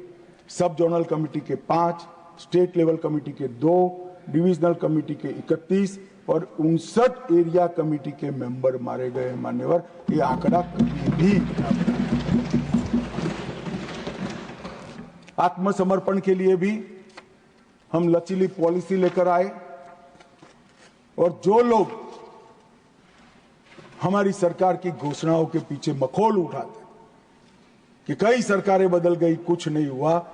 सब जोनल कमेटी के 5, स्टेट लेवल कमेटी के 2, डिविजनल कमेटी के 31 और 59 एरिया कमेटी के मेंबर मारे गए। मान्यवर, ये आंकड़ा कभी भी आत्मसमर्पण के लिए भी हम लचीली पॉलिसी लेकर आए और जो लोग हमारी सरकार की घोषणाओं के पीछे मखौल उठाते कि कई सरकारें बदल गई, कुछ नहीं हुआ,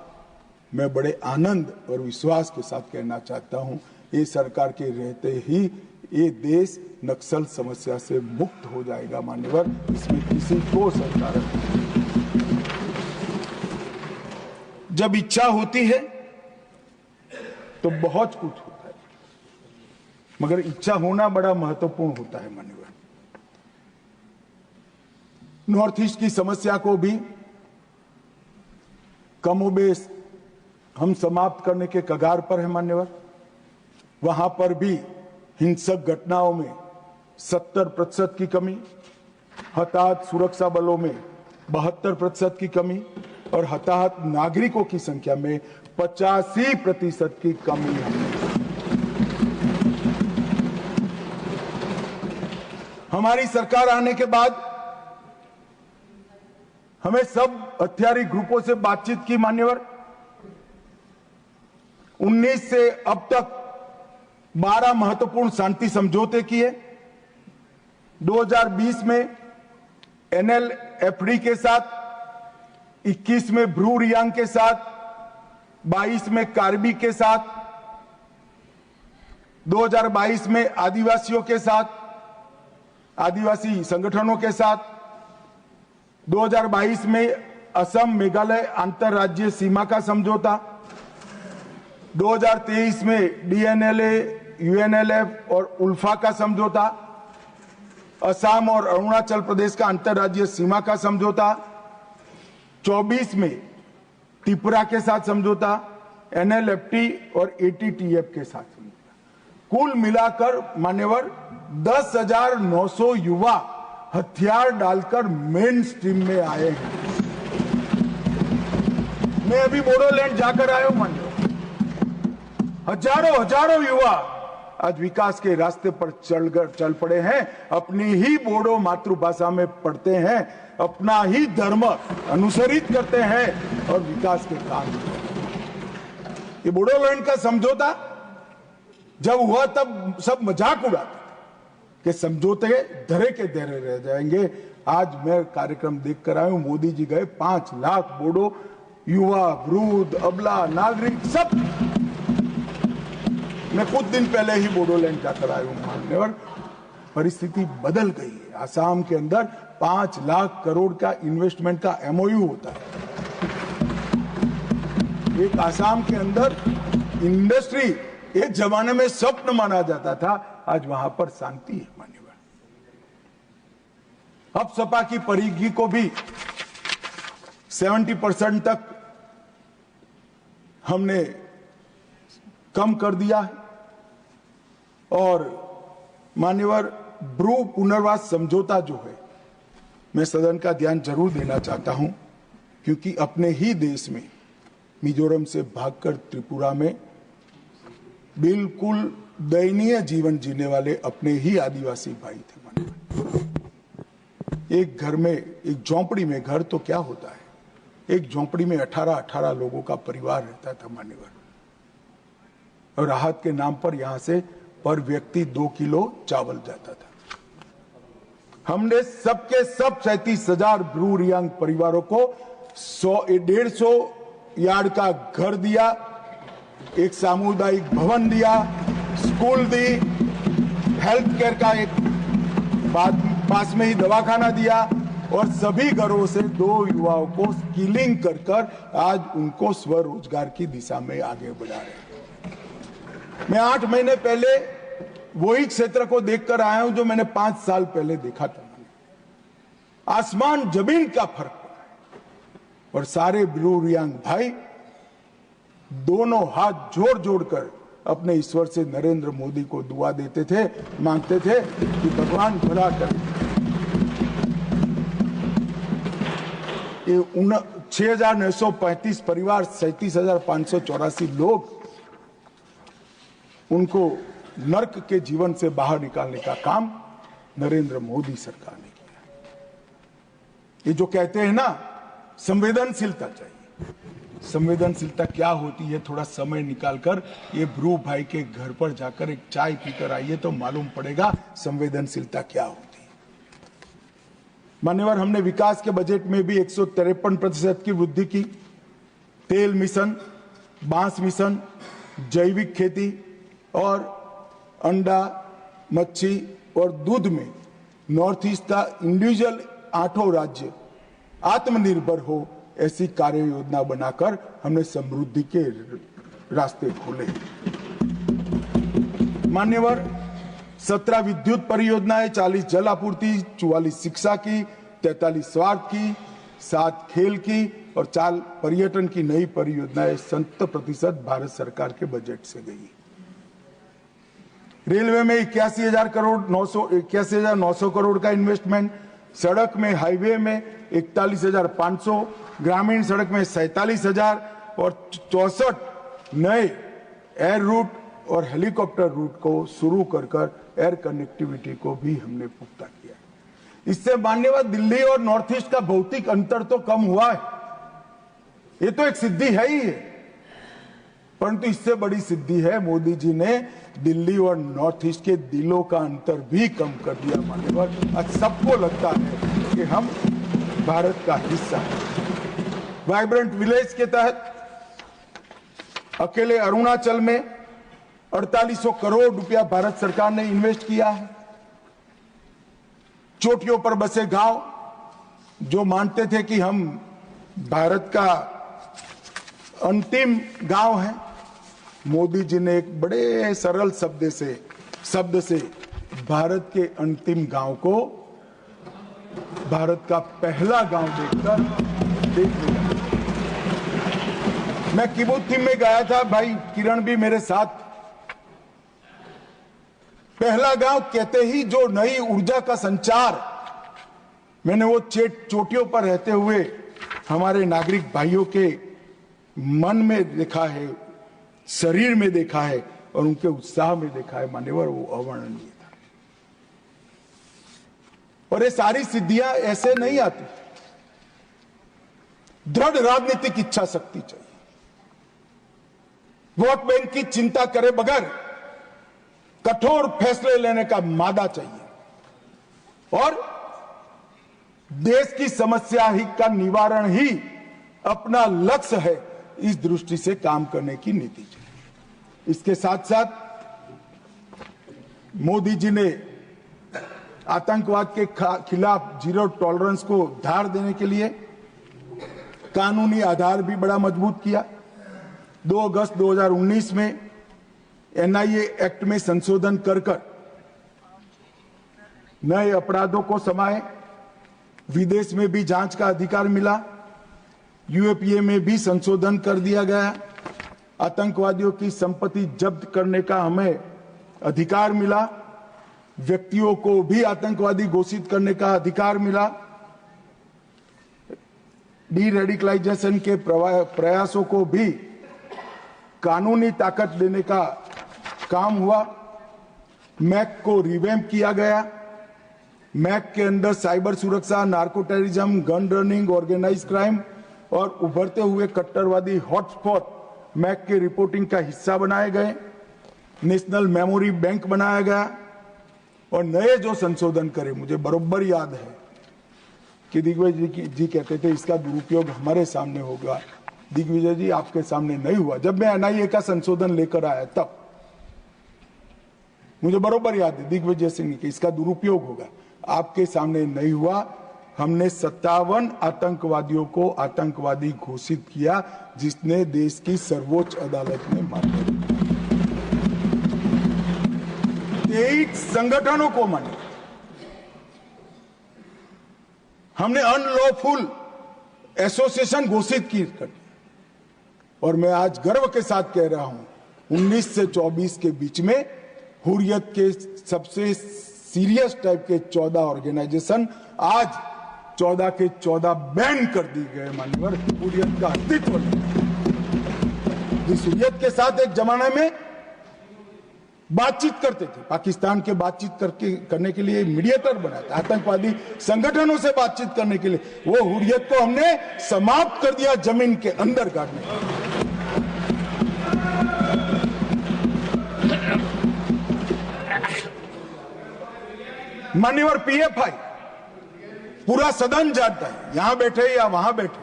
मैं बड़े आनंद और विश्वास के साथ कहना चाहता हूं, ये सरकार के रहते ही ये देश नक्सल समस्या से मुक्त हो जाएगा। मान्यवर, इसमें किसी को सरकार जब इच्छा होती है तो बहुत कुछ होता है, मगर इच्छा होना बड़ा महत्वपूर्ण होता है। मान्यवर, नॉर्थ ईस्ट की समस्या को भी कमोबेश हम समाप्त करने के कगार पर है। मान्यवर, वहां पर भी हिंसक घटनाओं में 70% की कमी, हताहत सुरक्षा बलों में 72% की कमी और हताहत नागरिकों की संख्या में 85% की कमी हमने। हमारी सरकार आने के बाद हमें सब हथियारी ग्रुपों से बातचीत की। मान्यवर, 19 से अब तक 12 महत्वपूर्ण शांति समझौते किए। 2020 में NLFD के साथ, 21 में ब्रू रियांग के साथ, 22 में कार्बी के साथ, 2022 में आदिवासियों के साथ, आदिवासी संगठनों के साथ, 2022 में असम मेघालय अंतरराज्यीय सीमा का समझौता, 2023 में DNLA, UNLF और उल्फा का समझौता, असम और अरुणाचल प्रदेश का अंतरराज्यीय सीमा का समझौता, 24 में त्रिपुरा के साथ समझौता, NLFT और ATTF के साथ समझौता। कुल मिलाकर मान्यवर 10,900 युवा हथियार डालकर मेन स्ट्रीम में आए हैं। मैं अभी बोडोलैंड जाकर आया हूं, मान लो हजारों युवा आज विकास के रास्ते पर चल पड़े हैं, अपनी ही बोडो मातृभाषा में पढ़ते हैं, अपना ही धर्म अनुसरित करते हैं और विकास के काम करते हैं। ये बोडोलैंड का समझौता जब हुआ तब सब मजाक उड़ाते कि समझौते धरे के धरे रह जाएंगे। आज मैं कार्यक्रम देखकर आया हूं, मोदी जी गए, 5 लाख बोडो युवा, वृद्ध, अबला, नागरिक सब। मैं कुछ दिन पहले ही बोडोलैंड जाकर आया हूं मानने, और परिस्थिति बदल गई है। आसाम के अंदर 5 लाख करोड़ का इन्वेस्टमेंट का एमओयू होता है। एक आसाम के अंदर इंडस्ट्री एक जमाने में स्वप्न माना जाता था, आज वहां पर शांति है मान्यवर। अब सपा की परिधि को भी 70% तक हमने कम कर दिया है। और मान्यवर, ब्रू पुनर्वास समझौता जो है, मैं सदन का ध्यान जरूर देना चाहता हूं, क्योंकि अपने ही देश में मिजोरम से भागकर त्रिपुरा में बिल्कुल दयनीय जीवन जीने वाले अपने ही आदिवासी भाई थे मान्यवर। एक घर में, एक झोंपड़ी में, घर तो क्या होता है, एक झोंपड़ी में 18 लोगों का परिवार रहता था मान्यवर। और राहत के नाम पर यहां से पर व्यक्ति 2 किलो चावल जाता था। हमने सबके सब 37,000 ब्रू रियांग परिवारों को 150 यार्ड का घर दिया, एक सामुदायिक भवन दिया, स्कूल दी, हेल्थ केयर का एक पास में ही दवाखाना दिया, और सभी घरों से 2 युवाओं को स्किलिंग कर आज उनको स्वरोजगार की दिशा में आगे बढ़ा रहे हैं। मैं 8 महीने पहले वही क्षेत्र को देखकर आया हूं जो मैंने 5 साल पहले देखा था। आसमान जमीन का फर्क पड़ा है। और सारे ब्रू रियांग भाई दोनों हाथ जोड़-जोड़कर अपने ईश्वर से नरेंद्र मोदी को दुआ देते थे, मांगते थे कि भगवान भला करे। ये 6,935 परिवार, 37,584 लोग, उनको नर्क के जीवन से बाहर निकालने का काम नरेंद्र मोदी सरकार ने किया। ये जो कहते हैं ना, संवेदनशीलता चाहिए। संवेदनशीलता क्या होती है, थोड़ा समय निकालकर ये ब्रू भाई के घर पर जाकर एक चाय पीकर आइए तो मालूम पड़ेगा संवेदनशीलता क्या होती है। मान्यवर, हमने विकास के बजट में भी 153% की वृद्धि की। तेल मिशन, बांस मिशन, जैविक खेती और अंडा, मच्छी और दूध में नॉर्थ ईस्ट का इंडिविजुअल 8 राज्य आत्मनिर्भर हो, ऐसी कार्य योजना बनाकर हमने समृद्धि के रास्ते खोले। मान्यवर, 17 विद्युत परियोजनाएं, 40 जल आपूर्ति, 44 शिक्षा की, 43 स्वास्थ्य की, 7 खेल की और 4 पर्यटन की नई परियोजनाएं 70% भारत सरकार के बजट से गई। रेलवे में 81,900 करोड़ का इन्वेस्टमेंट, सड़क में, हाईवे में 41,500, ग्रामीण सड़क में 47,000 और 64 नए एयर रूट और हेलीकॉप्टर रूट को शुरू कर एयर कनेक्टिविटी को भी हमने पुख्ता किया। इससे मान्यवर, दिल्ली और नॉर्थ ईस्ट का भौतिक अंतर तो कम हुआ है, ये तो एक सिद्धि है ही है, परंतु इससे बड़ी सिद्धि है मोदी जी ने दिल्ली और नॉर्थ ईस्ट के दिलों का अंतर भी कम कर दिया। मान्यवर, आज सबको लगता है कि हम भारत का हिस्सा है। वाइब्रेंट विलेज के तहत अकेले अरुणाचल में 4800 करोड़ रुपया भारत सरकार ने इन्वेस्ट किया है। चोटियों पर बसे गांव जो मानते थे कि हम भारत का अंतिम गांव है, मोदी जी ने एक बड़े सरल शब्द से भारत के अंतिम गांव को भारत का पहला गांव देख लिया। मैं किबुत्ज में गया था, भाई किरण भी मेरे साथ। पहला गांव कहते ही जो नई ऊर्जा का संचार मैंने वो चोटियों पर रहते हुए हमारे नागरिक भाइयों के मन में देखा है, शरीर में देखा है और उनके उत्साह में देखा है मान्यवर, वो अवर्णनीय था। और ये सारी सिद्धियां ऐसे नहीं आती, दृढ़ राजनीतिक इच्छा शक्ति चाहिए, वोट बैंक की चिंता करे बगैर कठोर फैसले लेने का मादा चाहिए और देश की समस्या ही का निवारण ही अपना लक्ष्य है, इस दृष्टि से काम करने की नीति चाहिए। इसके साथ साथ मोदी जी ने आतंकवाद के खिलाफ जीरो टॉलरेंस को धार देने के लिए कानूनी आधार भी बड़ा मजबूत किया। 2 अगस्त 2019 में एनआईए एक्ट में संशोधन कर नए अपराधों को समाये, विदेश में भी जांच का अधिकार मिला, यूएपीए में भी संशोधन कर दिया गया, आतंकवादियों की संपत्ति जब्त करने का हमें अधिकार मिला, व्यक्तियों को भी आतंकवादी घोषित करने का अधिकार मिला, डी रेडिकलाइजेशन के प्रयासों को भी कानूनी ताकत देने का काम हुआ, मैक को रिवैम्प किया गया, मैक के अंदर साइबर सुरक्षा, narco terrorism, gun running, organise crime और उभरते हुए कट्टरवादी हॉटस्पॉट मैक के रिपोर्टिंग का हिस्सा बनाए गए, नेशनल मेमोरी बैंक बनाया गया और नए जो संशोधन करे, मुझे बरोबर याद है कि दिग्विजय जी कहते थे इसका दुरुपयोग हमारे सामने होगा। दिग्विजय जी आपके सामने नहीं हुआ, जब मैं एनआईए का संशोधन लेकर आया तब मुझे बरोबर याद है दिग्विजय सिंह कि इसका दुरुपयोग होगा, आपके सामने नहीं हुआ। हमने 57 आतंकवादियों को आतंकवादी घोषित किया, जिसने देश की सर्वोच्च अदालत में मान्य 23 संगठनों को मान्य, हमने अनलॉफुल एसोसिएशन घोषित की और मैं आज गर्व के साथ कह रहा हूं 19 से 24 के बीच में हुर्रियत के सबसे सीरियस टाइप के 14 ऑर्गेनाइजेशन आज 14 के 14 बैन कर दी गए मान्यवर, हुर्रियत का अस्तित्व जिस हुर्रियत के साथ एक जमाने में बातचीत करते थे, पाकिस्तान के बातचीत करने के लिए मीडिएटर बनाया था, आतंकवादी संगठनों से बातचीत करने के लिए, वो हुर्रियत को हमने समाप्त कर दिया जमीन के अंदर गाड़ने। मान्यवर पीएफआई पूरा सदन जानता है, यहां बैठे या वहां बैठे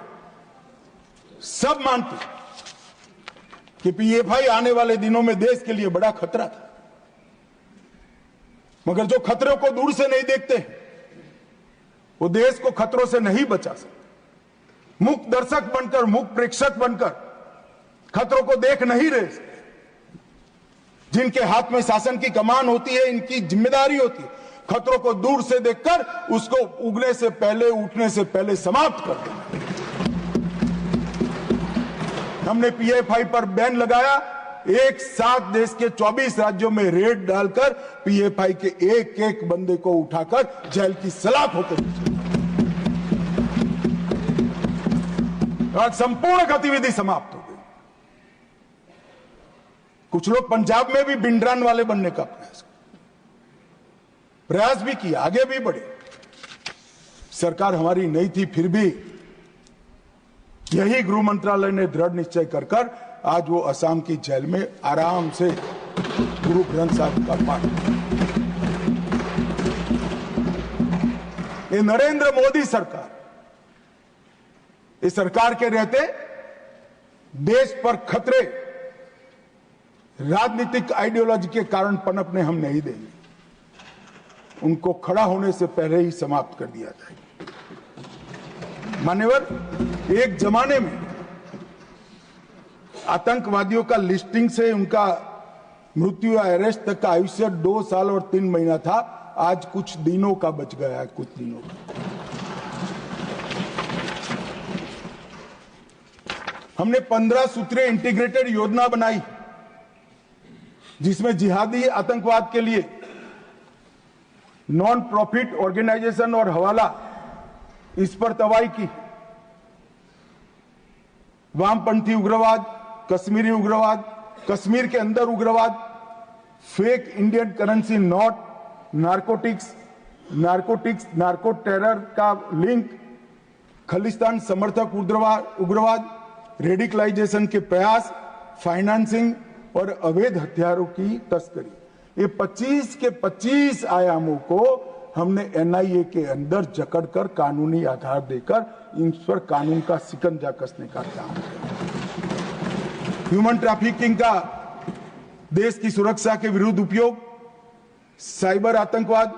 सब मानते कि पीएफआई आने वाले दिनों में देश के लिए बड़ा खतरा था, मगर जो खतरों को दूर से नहीं देखते वो देश को खतरों से नहीं बचा सकते। मुक्त दर्शक बनकर, मुक्त प्रेक्षक बनकर खतरों को देख नहीं रहे, जिनके हाथ में शासन की कमान होती है, इनकी जिम्मेदारी होती है खतरों को दूर से देखकर उसको उगने से पहले, उठने से पहले समाप्त कर देना। हमने पीएफआई पर बैन लगाया, एक साथ देश के 24 राज्यों में रेड डालकर पीएफआई के एक एक बंदे को उठाकर जेल की सलाख होते आज संपूर्ण गतिविधि समाप्त हो गई। कुछ लोग पंजाब में भी बिंडरान वाले बनने का प्रयास भी किया, आगे भी बढ़े। सरकार हमारी नहीं थी, फिर भी यही गृह मंत्रालय ने दृढ़ निश्चय कर आज वो असम की जेल में आराम से गुरु ग्रंथ साहिब का पाठ। ये नरेंद्र मोदी सरकार, इस सरकार के रहते देश पर खतरे राजनीतिक आइडियोलॉजी के कारण पनपने हम नहीं देंगे, उनको खड़ा होने से पहले ही समाप्त कर दिया जाए। मान्यवर, एक जमाने में आतंकवादियों का लिस्टिंग से उनका मृत्यु या अरेस्ट तक का आयुष्य 2 साल और 3 महीना था, आज कुछ दिनों का बच गया है, कुछ दिनों का। हमने 15 सूत्रीय इंटीग्रेटेड योजना बनाई, जिसमें जिहादी आतंकवाद के लिए नॉन प्रॉफिट ऑर्गेनाइजेशन और हवाला इस पर तवाई की। वामपंथी उग्रवाद, कश्मीरी उग्रवाद, कश्मीर के अंदर उग्रवाद, fake Indian currency note, narcotics, narco terror का लिंक, खालिस्तान समर्थक उग्रवाद, रेडिकलाइजेशन के प्रयास, फाइनेंसिंग और अवैध हथियारों की तस्करी। ये 25 के 25 आयामों को हमने एनआईए के अंदर जकड़कर कानूनी आधार देकर इन पर कानून का शिकंजा कसने का काम किया। ह्यूमन ट्रैफिकिंग का देश की सुरक्षा के विरुद्ध उपयोग, साइबर आतंकवाद,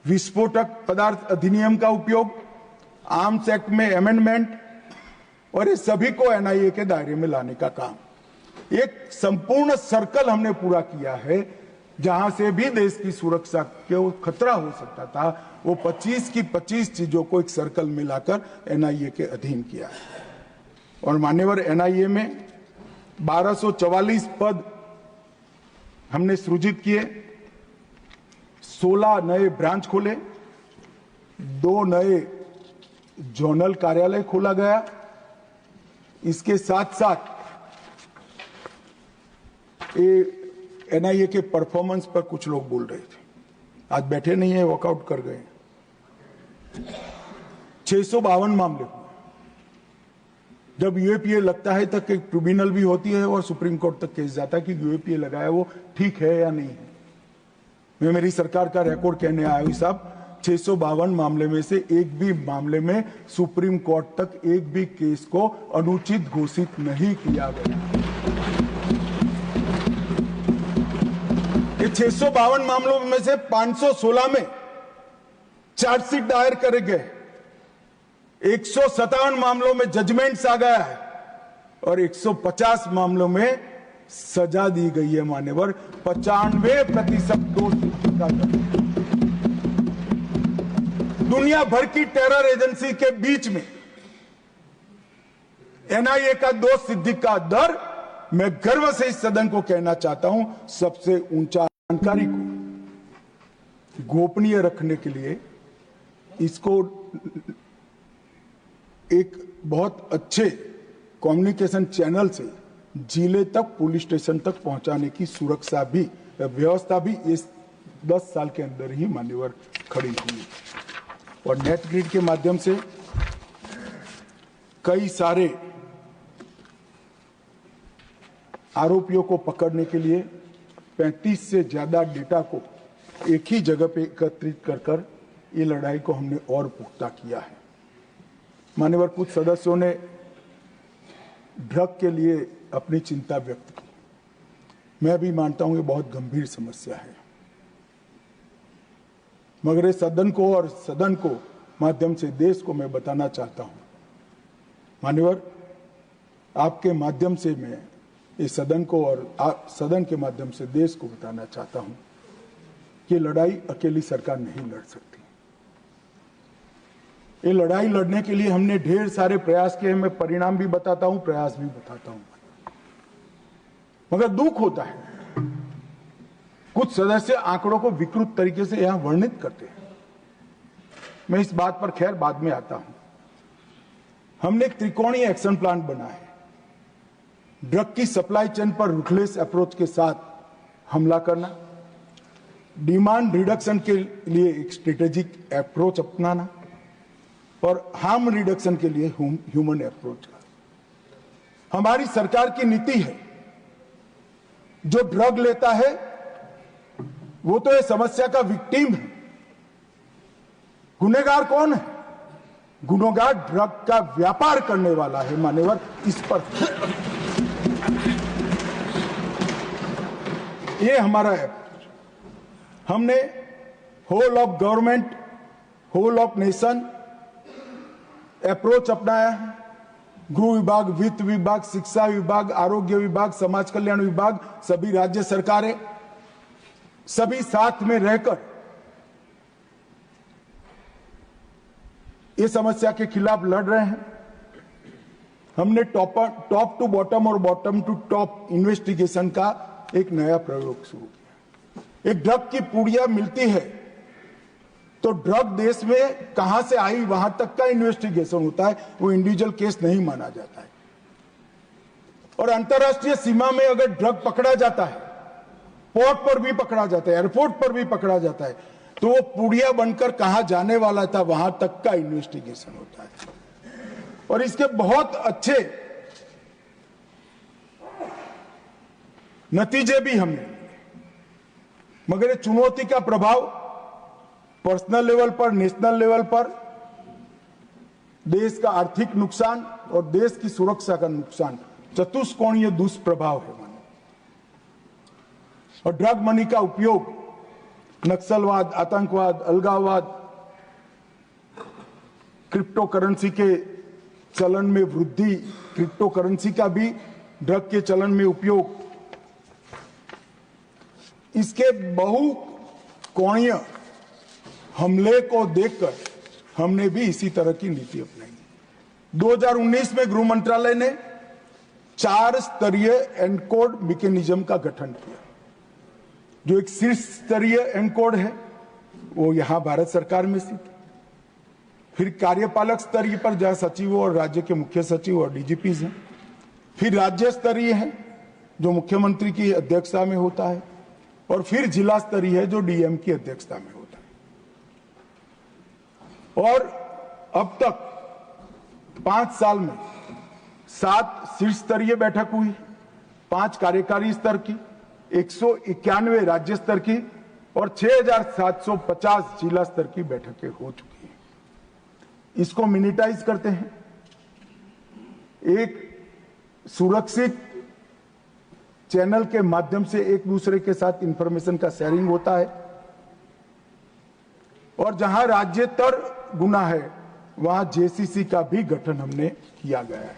विस्फोटक पदार्थ अधिनियम का उपयोग, आर्म्स एक्ट में अमेंडमेंट और ये सभी को एनआईए के दायरे में लाने का काम। एक संपूर्ण सर्कल हमने पूरा किया है। जहां से भी देश की सुरक्षा को खतरा हो सकता था, वो 25 की 25 चीजों को एक सर्कल में लाकर एनआईए के अधीन किया है। और मान्यवर, एनआईए में 1244 पद हमने सृजित किए, 16 नए ब्रांच खोले, 2 नए जोनल कार्यालय खोला गया। इसके साथ साथ एनआईए के परफॉर्मेंस पर कुछ लोग बोल रहे थे, आज बैठे नहीं है, वॉकआउट कर गए। 652 मामले हुए। जब यूएपीए लगता है तक एक ट्रिब्यूनल भी होती है और सुप्रीम कोर्ट तक केस जाता है कि यूएपीए लगाया वो ठीक है या नहीं है। मैं मेरी सरकार का रिकॉर्ड कहने आया हूं साहब, 652 मामले में से एक भी मामले में सुप्रीम कोर्ट तक एक भी केस को अनुचित घोषित नहीं किया गया। ये 652 मामलों में से 516 में चार्जशीट दायर करे गए, 157 मामलों में जजमेंट्स आ गया है और 150 मामलों में सजा दी गई है। मान्यवर, 95% दोष का दर। दुनिया भर की टेरर एजेंसी के बीच में एनआईए का दोष सिद्धि का दर, मैं गर्व से इस सदन को कहना चाहता हूं, सबसे ऊंचा। जानकारी को गोपनीय रखने के लिए इसको एक बहुत अच्छे कम्युनिकेशन चैनल से जिले तक, पुलिस स्टेशन तक पहुंचाने की सुरक्षा भी, व्यवस्था भी इस 10 साल के अंदर ही मान्यवर खड़ी हुई। और नेट ग्रिड के माध्यम से कई सारे आरोपियों को पकड़ने के लिए 35 से ज्यादा डेटा को एक ही जगह पे एकत्रित कर ये लड़ाई को हमने और पुख्ता किया है। मान्यवर, कुछ सदस्यों ने ड्रग के लिए अपनी चिंता व्यक्त की। मैं भी मानता हूं ये बहुत गंभीर समस्या है, मगर इस सदन को और सदन को माध्यम से देश को मैं बताना चाहता हूं। मान्यवर, आपके माध्यम से मैं इस सदन को और सदन के माध्यम से देश को बताना चाहता हूं कि लड़ाई अकेली सरकार नहीं लड़ सकती। ये लड़ाई लड़ने के लिए हमने ढेर सारे प्रयास किए। मैं परिणाम भी बताता हूं, प्रयास भी बताता हूं, मगर दुख होता है कुछ सदस्य आंकड़ों को विकृत तरीके से यहां वर्णित करते हैं। मैं इस बात पर खैर बाद में आता हूं। हमने एक त्रिकोणीय एक्शन प्लान बनाया है। ड्रग की सप्लाई चेन पर रुथलेस अप्रोच के साथ हमला करना, डिमांड रिडक्शन के लिए एक स्ट्रेटेजिक अप्रोच अपनाना और हार्म रिडक्शन के लिए ह्यूमन अप्रोच का। हमारी सरकार की नीति है, जो ड्रग लेता है वो तो ये समस्या का विक्टिम है। गुनहगार कौन है? गुनहगार ड्रग का व्यापार करने वाला है। मान्यवर, इस पर ये हमारा है। हमने whole of government, whole of nation approach अपनाया है। गृह विभाग, वित्त विभाग, शिक्षा विभाग, आरोग्य विभाग, समाज कल्याण विभाग, सभी राज्य सरकारें, सभी साथ में रहकर इस समस्या के खिलाफ लड़ रहे हैं। हमने टॉप टू बॉटम और बॉटम टू टॉप इन्वेस्टिगेशन का एक नया प्रयोग शुरू किया। एक ड्रग की पुड़िया मिलती है तो ड्रग देश में कहां से आई वहां तक का इन्वेस्टिगेशन होता है, वो इंडिविजुअल केस नहीं माना जाता है। और अंतर्राष्ट्रीय सीमा में अगर ड्रग पकड़ा जाता है, पोर्ट पर भी पकड़ा जाता है, एयरपोर्ट पर भी पकड़ा जाता है, तो वो पुड़िया बनकर कहां जाने वाला था वहां तक का इन्वेस्टिगेशन होता है। और इसके बहुत अच्छे नतीजे भी हमने, मगर ये चुनौती का प्रभाव पर्सनल लेवल पर, नेशनल लेवल पर देश का आर्थिक नुकसान और देश की सुरक्षा का नुकसान, चतुष्कोणीय दुष्प्रभाव है। और ड्रग मनी का उपयोग नक्सलवाद, आतंकवाद, अलगाववाद, क्रिप्टो करेंसी के चलन में वृद्धि, क्रिप्टो करेंसी का भी ड्रग के चलन में उपयोग, इसके बहुकोणीय हमले को देखकर हमने भी इसी तरह की नीति अपनाई। 2019 में गृह मंत्रालय ने 4 स्तरीय एनकोड मैकेनिज्म का गठन किया। जो एक शीर्ष स्तरीय एनकोड है वो यहां भारत सरकार में स्थित है, फिर कार्यपालक स्तरीय पर जहां सचिवों और राज्य के मुख्य सचिव और डीजीपी हैं, फिर राज्य स्तरीय है जो मुख्यमंत्री की अध्यक्षता में होता है, और फिर जिला स्तरीय है जो डीएम की अध्यक्षता में होता है। और अब तक 5 साल में 7 शीर्ष स्तरीय बैठक हुई, 5 कार्यकारी स्तर की, 191 राज्य स्तर की और 6750 जिला स्तर की बैठकें हो चुकी हैं। इसको मिनिटाइज करते हैं, एक सुरक्षित चैनल के माध्यम से एक दूसरे के साथ इंफॉर्मेशन का शेयरिंग होता है, और जहां राज्यतर गुना है वहां जेसीसी का भी गठन हमने किया गया है।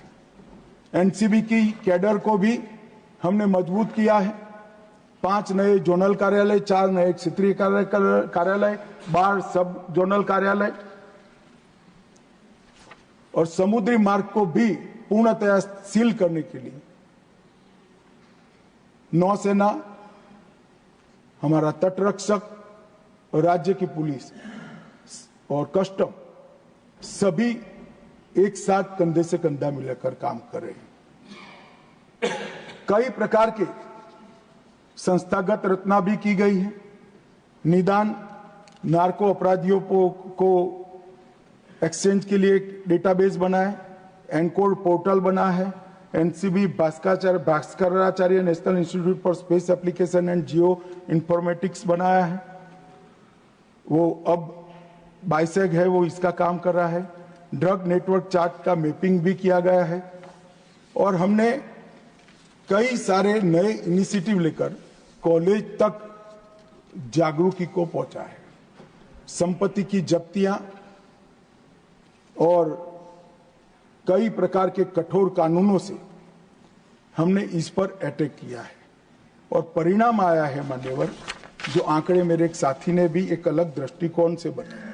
एनसीबी की कैडर को भी हमने मजबूत किया है। 5 नए जोनल कार्यालय, 4 नए क्षेत्रीय कार्यालय, 12 सब जोनल कार्यालय, और समुद्री मार्ग को भी पूर्णतया सील करने के लिए नौसेना, हमारा तटरक्षक, राज्य की पुलिस और कस्टम सभी एक साथ कंधे से कंधा मिलाकर काम कर रहे हैं। कई प्रकार के संस्थागत रचना भी की गई है। निदान नार्को अपराधियों को एक्सचेंज के लिए एक डेटाबेस बना है, एनकोड पोर्टल बना है, NCB Bhaskaracharya national institute for space application and Jio informatics बनाया है, वो अब बाइसेग है, वो इसका काम कर रहा है। ड्रग नेटवर्क चार्ट का मैपिंग भी किया गया है, और हमने कई सारे नए इनिशिएटिव लेकर कॉलेज तक जागरूकी को पहुंचा है। संपत्ति की जब्तियां और कई प्रकार के कठोर कानूनों से हमने इस पर अटैक किया है, और परिणाम आया है मान्यवर, जो आंकड़े मेरे एक साथी ने भी एक अलग दृष्टिकोण से बताया।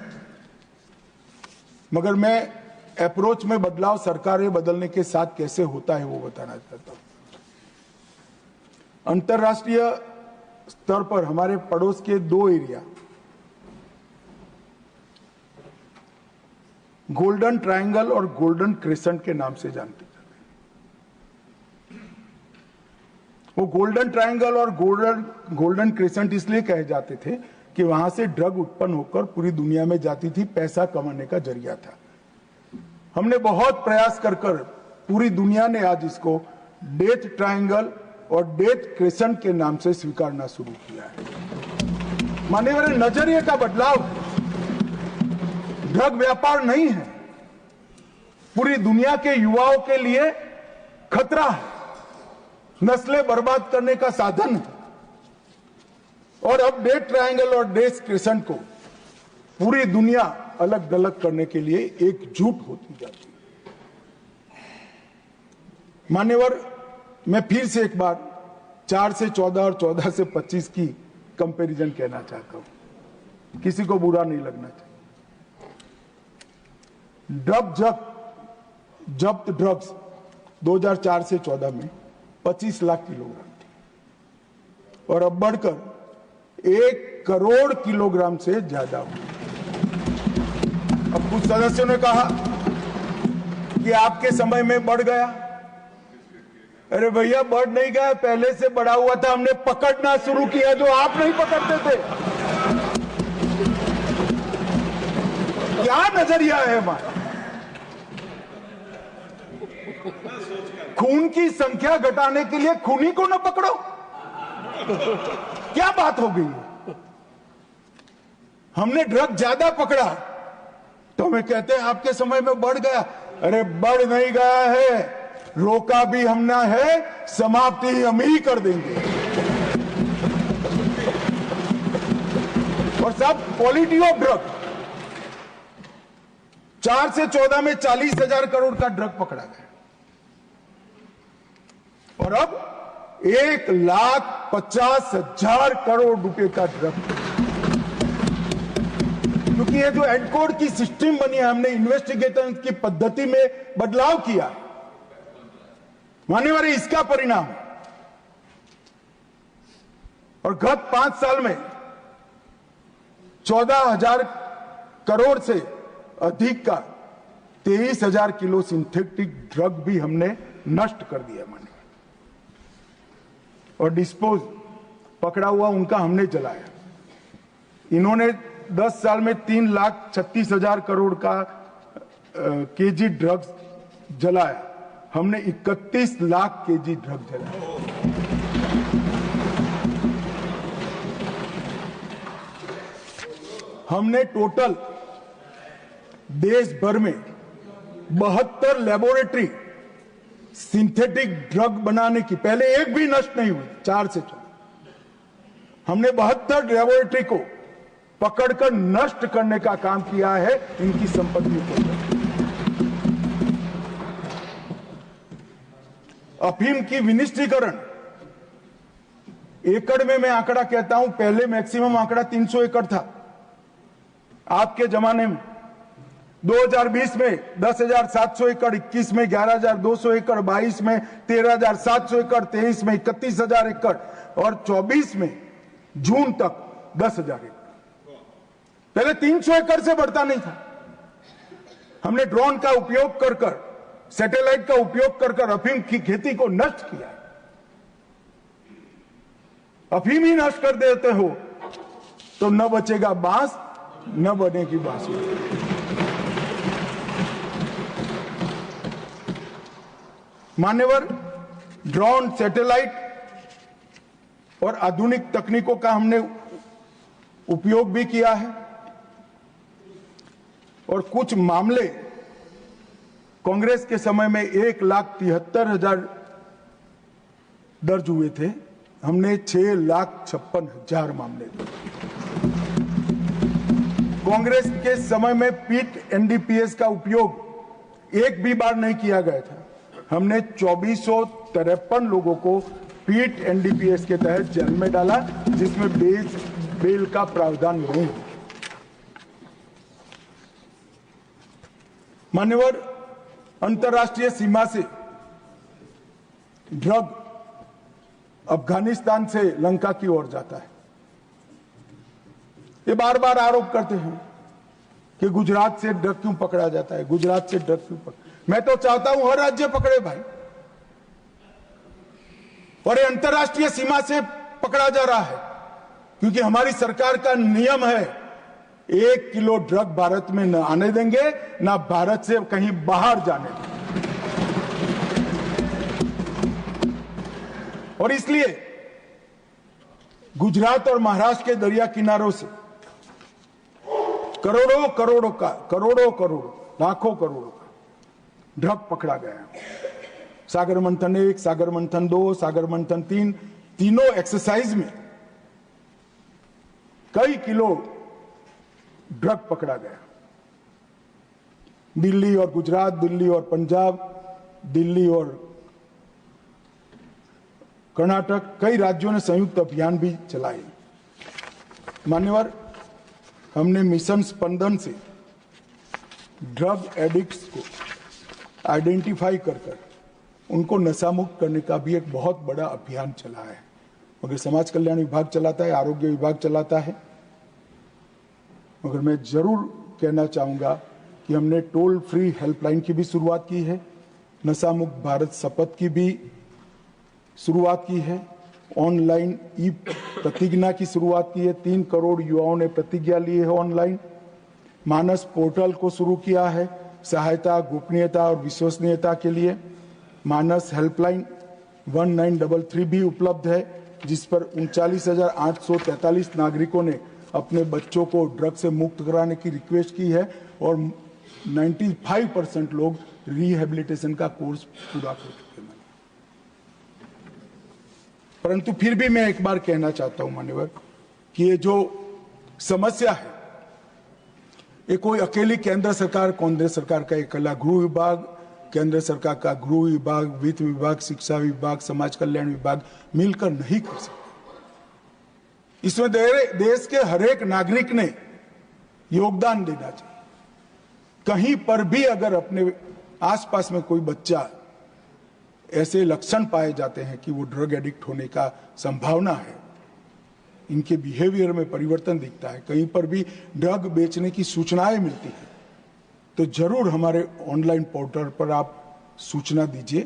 मगर मैं अप्रोच में बदलाव सरकारें बदलने के साथ कैसे होता है वो बताना चाहता हूं। अंतर्राष्ट्रीय स्तर पर हमारे पड़ोस के 2 एरिया, गोल्डन ट्रायंगल और गोल्डन क्रेसेंट के नाम से जानते जाते हैं। वो गोल्डन ट्रायंगल और गोल्डन क्रेसेंट इसलिए कहे जाते थे कि वहां से ड्रग उत्पन्न होकर पूरी दुनिया में जाती थी, पैसा कमाने का जरिया था। हमने बहुत प्रयास कर पूरी दुनिया ने आज इसको डेथ ट्रायंगल और डेथ क्रेसेंट के नाम से स्वीकारना शुरू किया है। मान्यवर, नजरिए का बदलाव है। ड्रग व्यापार नहीं है, पूरी दुनिया के युवाओं के लिए खतरा है, नस्लें बर्बाद करने का साधन है। और अब डेथ ट्रायंगल और डेथ क्रेसेंट को पूरी दुनिया अलग अलग करने के लिए एकजुट होती जाती है। मान्यवर, मैं फिर से एक बार 4 से 14 और 14 से 25 की कंपैरिजन कहना चाहता हूं, किसी को बुरा नहीं लगना चाहिए। जब्त ड्रग्स 2004 से 14 में 25 लाख किलोग्राम थी, और अब बढ़कर 1 करोड़ किलोग्राम से ज्यादा हुई। अब कुछ सदस्यों ने कहा कि आपके समय में बढ़ गया। अरे भैया, बढ़ नहीं गया, पहले से बढ़ा हुआ था, हमने पकड़ना शुरू किया जो आप नहीं पकड़ते थे। क्या नजरिया है हमारा? खून की संख्या घटाने के लिए खूनी को न पकड़ो, क्या बात हो गई? हमने ड्रग ज्यादा पकड़ा तो हमें कहते हैं आपके समय में बढ़ गया। अरे बढ़ नहीं गया है, रोका भी हमने है, समाप्ति हम ही कर देंगे। और सब क्वालिटी ऑफ ड्रग, 4 से 14 में 40,000 करोड़ का ड्रग पकड़ा गया और अब 1,50,000 करोड़ रुपए का ड्रग। क्योंकि ये जो एडकोड की सिस्टम बनी है, हमने इन्वेस्टिगेशन की पद्धति में बदलाव किया, मान्यवर, इसका परिणाम। और गत 5 साल में 14,000 करोड़ से अधिक का 23,000 किलो सिंथेटिक ड्रग भी हमने नष्ट कर दिया, मान्यवर। और डिस्पोज पकड़ा हुआ उनका हमने जलाया। इन्होंने 10 साल में 3,36,000 करोड़ का केजी ड्रग्स जलाया, हमने 31 लाख केजी ड्रग जलाया। हमने टोटल देश भर में 72 लेबोरेटरी सिंथेटिक ड्रग बनाने की, पहले एक भी नष्ट नहीं हुई, 4 से 4, हमने 72 लेबोरेटरी को पकड़कर नष्ट करने का काम किया है, इनकी संपत्ति को। अफीम की विनिष्टीकरण, एकड़ में मैं आंकड़ा कहता हूं, पहले मैक्सिमम आंकड़ा 300 एकड़ था आपके जमाने में। 2020 में 10,700 एकड़, 21 में 11,200 एकड़, 22 में 13,700 एकड़, 23 में 31,000 एकड़ और 24 में जून तक 10,000 एकड़। पहले 300 एकड़ से बढ़ता नहीं था। हमने ड्रोन का उपयोग कर सैटेलाइट का उपयोग कर अफीम की खेती को नष्ट किया। अफीम ही नष्ट कर देते हो तो न बचेगा बांस, न बनेगी बांसुरी। मान्यवर, ड्रोन, सैटेलाइट और आधुनिक तकनीकों का हमने उपयोग भी किया है और कुछ मामले कांग्रेस के समय में 1,73,000 दर्ज हुए थे, हमने 6,56,000 मामले थे। कांग्रेस के समय में पीट एनडीपीएस का उपयोग एक भी बार नहीं किया गया था, हमने 2,453 लोगों को पीट एनडीपीएस के तहत जेल में डाला, जिसमें बेल का प्रावधान नहीं। मान्यवर, अंतर्राष्ट्रीय सीमा से ड्रग अफगानिस्तान से लंका की ओर जाता है। ये बार बार आरोप करते हैं कि गुजरात से ड्रग क्यों पकड़ा जाता है, गुजरात से ड्रग क्यों पकड़ा। मैं तो चाहता हूं हर राज्य पकड़े भाई, और ये अंतर्राष्ट्रीय सीमा से पकड़ा जा रहा है क्योंकि हमारी सरकार का नियम है 1 किलो ड्रग भारत में न आने देंगे, ना भारत से कहीं बाहर जाने देंगे। और इसलिए गुजरात और महाराष्ट्र के दरिया किनारों से करोड़ों करोड़, लाखों करोड़ों का ड्रग पकड़ा गया। सागर मंथन 1, सागर मंथन 2, सागर मंथन 3, तीनों एक्सरसाइज में कई किलो ड्रग पकड़ा गया। दिल्ली और गुजरात, दिल्ली और पंजाब, दिल्ली और कर्नाटक, कई राज्यों ने संयुक्त अभियान भी चलाए। मान्यवर, हमने मिशन स्पंदन से ड्रग एडिक्ट्स को आइडेंटिफाई कर उनको नशा मुक्त करने का भी एक बहुत बड़ा अभियान चला है। मगर समाज कल्याण विभाग चलाता है, आरोग्य विभाग चलाता है। मगर मैं जरूर कहना चाहूंगा कि हमने टोल फ्री हेल्पलाइन की भी शुरुआत की है, नशा मुक्त भारत शपथ की भी शुरुआत की है, ऑनलाइन ई प्रतिज्ञा की शुरुआत की है, 3 करोड़ युवाओं ने प्रतिज्ञा ली है ऑनलाइन, मानस पोर्टल को शुरू किया है सहायता, गोपनीयता और विश्वसनीयता के लिए, मानस हेल्पलाइन 1933 भी उपलब्ध है जिस पर 39,843 नागरिकों ने अपने बच्चों को ड्रग से मुक्त कराने की रिक्वेस्ट की है और 95% लोग रिहेबिलिटेशन का कोर्स पूरा कर चुके हैं। परंतु फिर भी मैं एक बार कहना चाहता हूं मान्यवर कि ये जो समस्या है ये कोई अकेली केंद्र सरकार, कांग्रेस सरकार का अकेला गृह विभाग, केंद्र सरकार का गृह विभाग, वित्त विभाग, शिक्षा विभाग, समाज कल्याण विभाग मिलकर नहीं कर सकते। इसमें देश के हर एक नागरिक ने योगदान देना चाहिए। कहीं पर भी अगर अपने आसपास में कोई बच्चा ऐसे लक्षण पाए जाते हैं कि वो ड्रग एडिक्ट होने का संभावना है, इनके बिहेवियर में परिवर्तन दिखता है, कहीं पर भी ड्रग बेचने की सूचनाएं मिलती है, तो जरूर हमारे ऑनलाइन पोर्टल पर आप सूचना दीजिए।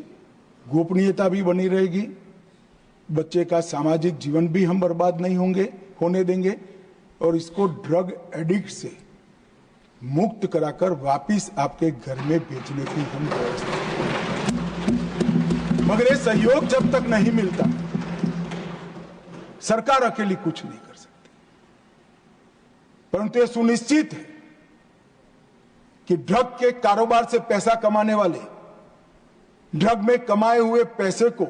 गोपनीयता भी बनी रहेगी, बच्चे का सामाजिक जीवन भी हम बर्बाद नहीं होने देंगे और इसको ड्रग एडिक्ट से मुक्त कराकर वापिस आपके घर में भेजने की हम व्यवस्था। मगर ये सहयोग जब तक नहीं मिलता सरकार अकेली कुछ नहीं कर सकती। परंतु यह सुनिश्चित है कि ड्रग के कारोबार से पैसा कमाने वाले, ड्रग में कमाए हुए पैसे को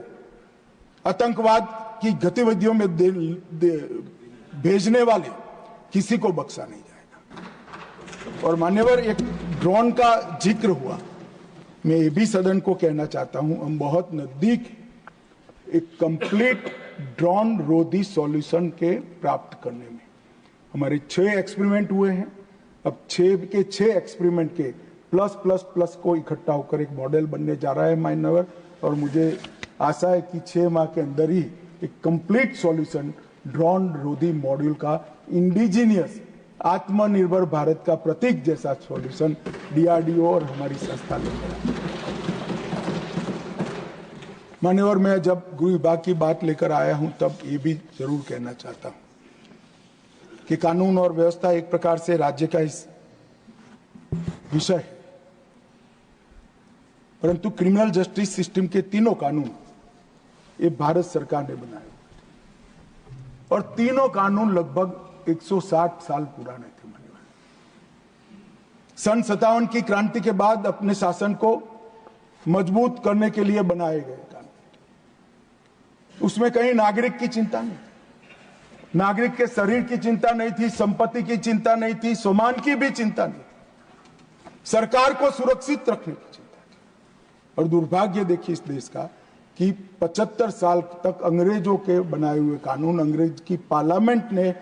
आतंकवाद की गतिविधियों में भेजने वाले किसी को बख्शा नहीं जाएगा। और मान्यवर, एक ड्रोन का जिक्र हुआ, मैं ये भी सदन को कहना चाहता हूं, हम बहुत नजदीक एक कंप्लीट ड्रोन रोधी सॉल्यूशन के प्राप्त करने में। हमारे 6 एक्सपेरिमेंट हुए हैं, अब 6 के 6 एक्सपेरिमेंट के प्लस प्लस प्लस को इकट्ठा होकर एक मॉडल बनने जा रहा है मान्यवर, और मुझे आशा है कि 6 माह के अंदर ही एक कंप्लीट सॉल्यूशन ड्रोन रोधी मॉड्यूल का इंडिजीनियस आत्मनिर्भर भारत का प्रतीक जैसा सॉल्यूशन डीआरडीओ और हमारी संस्था लेकर मान्यवर। मैं जब गृह विभाग की बात लेकर आया हूं तब ये भी जरूर कहना चाहता हूं कि कानून और व्यवस्था एक प्रकार से राज्य का इस विषय है, परंतु क्रिमिनल जस्टिस सिस्टम के तीनों कानून ये भारत सरकार ने बनाए और तीनों कानून लगभग 160 साल पुराने थे। सन 57 की क्रांति के बाद अपने शासन को मजबूत करने के लिए बनाए गए कानून, उसमें कहीं नागरिक की चिंता नहीं थी, नागरिक के शरीर की चिंता नहीं थी, संपत्ति की चिंता नहीं थी, सम्मान की भी चिंता नहीं, सरकार को सुरक्षित रखने की चिंता थी। और दुर्भाग्य देखिए इस देश का कि 75 साल तक अंग्रेजों के बनाए हुए कानून, अंग्रेज की पार्लियामेंट ने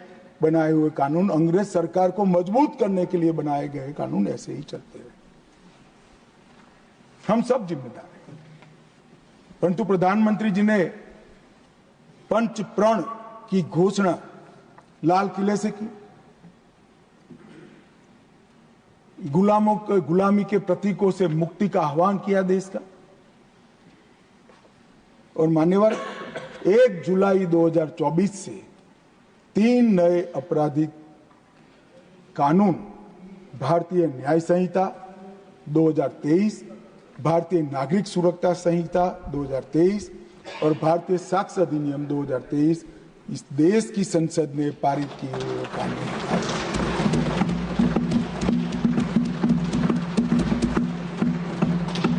बनाए हुए कानून, अंग्रेज सरकार को मजबूत करने के लिए बनाए गए कानून ऐसे ही चलते रहे। हम सब जिम्मेदार हैं, परंतु प्रधानमंत्री जी ने पंच प्रण की घोषणा लाल किले से की, गुलामी के प्रतीकों से मुक्ति का आह्वान किया देश का, और मान्यवर 1 जुलाई 2024 से 3 नए आपराधिक कानून, भारतीय न्याय संहिता 2023, भारतीय नागरिक सुरक्षा संहिता 2023 और भारतीय साक्ष्य अधिनियम 2023 इस देश की संसद ने पारित किए हुए कानून।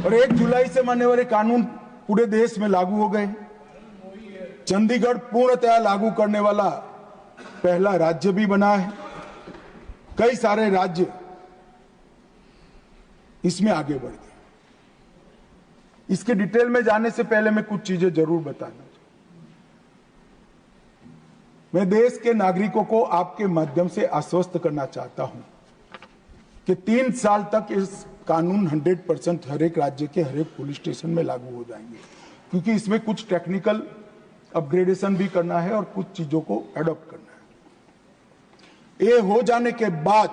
और 1 जुलाई से मान्यवर कानून पूरे देश में लागू हो गए। चंडीगढ़ पूर्णतः लागू करने वाला पहला राज्य भी बना है। कई सारे राज्य इसमें आगे बढ़ गए। इसके डिटेल में जाने से पहले मैं कुछ चीजें जरूर बताना। मैं देश के नागरिकों को आपके माध्यम से आश्वस्त करना चाहता हूं कि 3 साल तक इस कानून 100% हर एक राज्य के हर एक पुलिस स्टेशन में लागू हो जाएंगे, क्योंकि इसमें कुछ टेक्निकल अपग्रेडेशन भी करना है और कुछ चीजों को एडॉप्ट करना है। ये हो जाने के बाद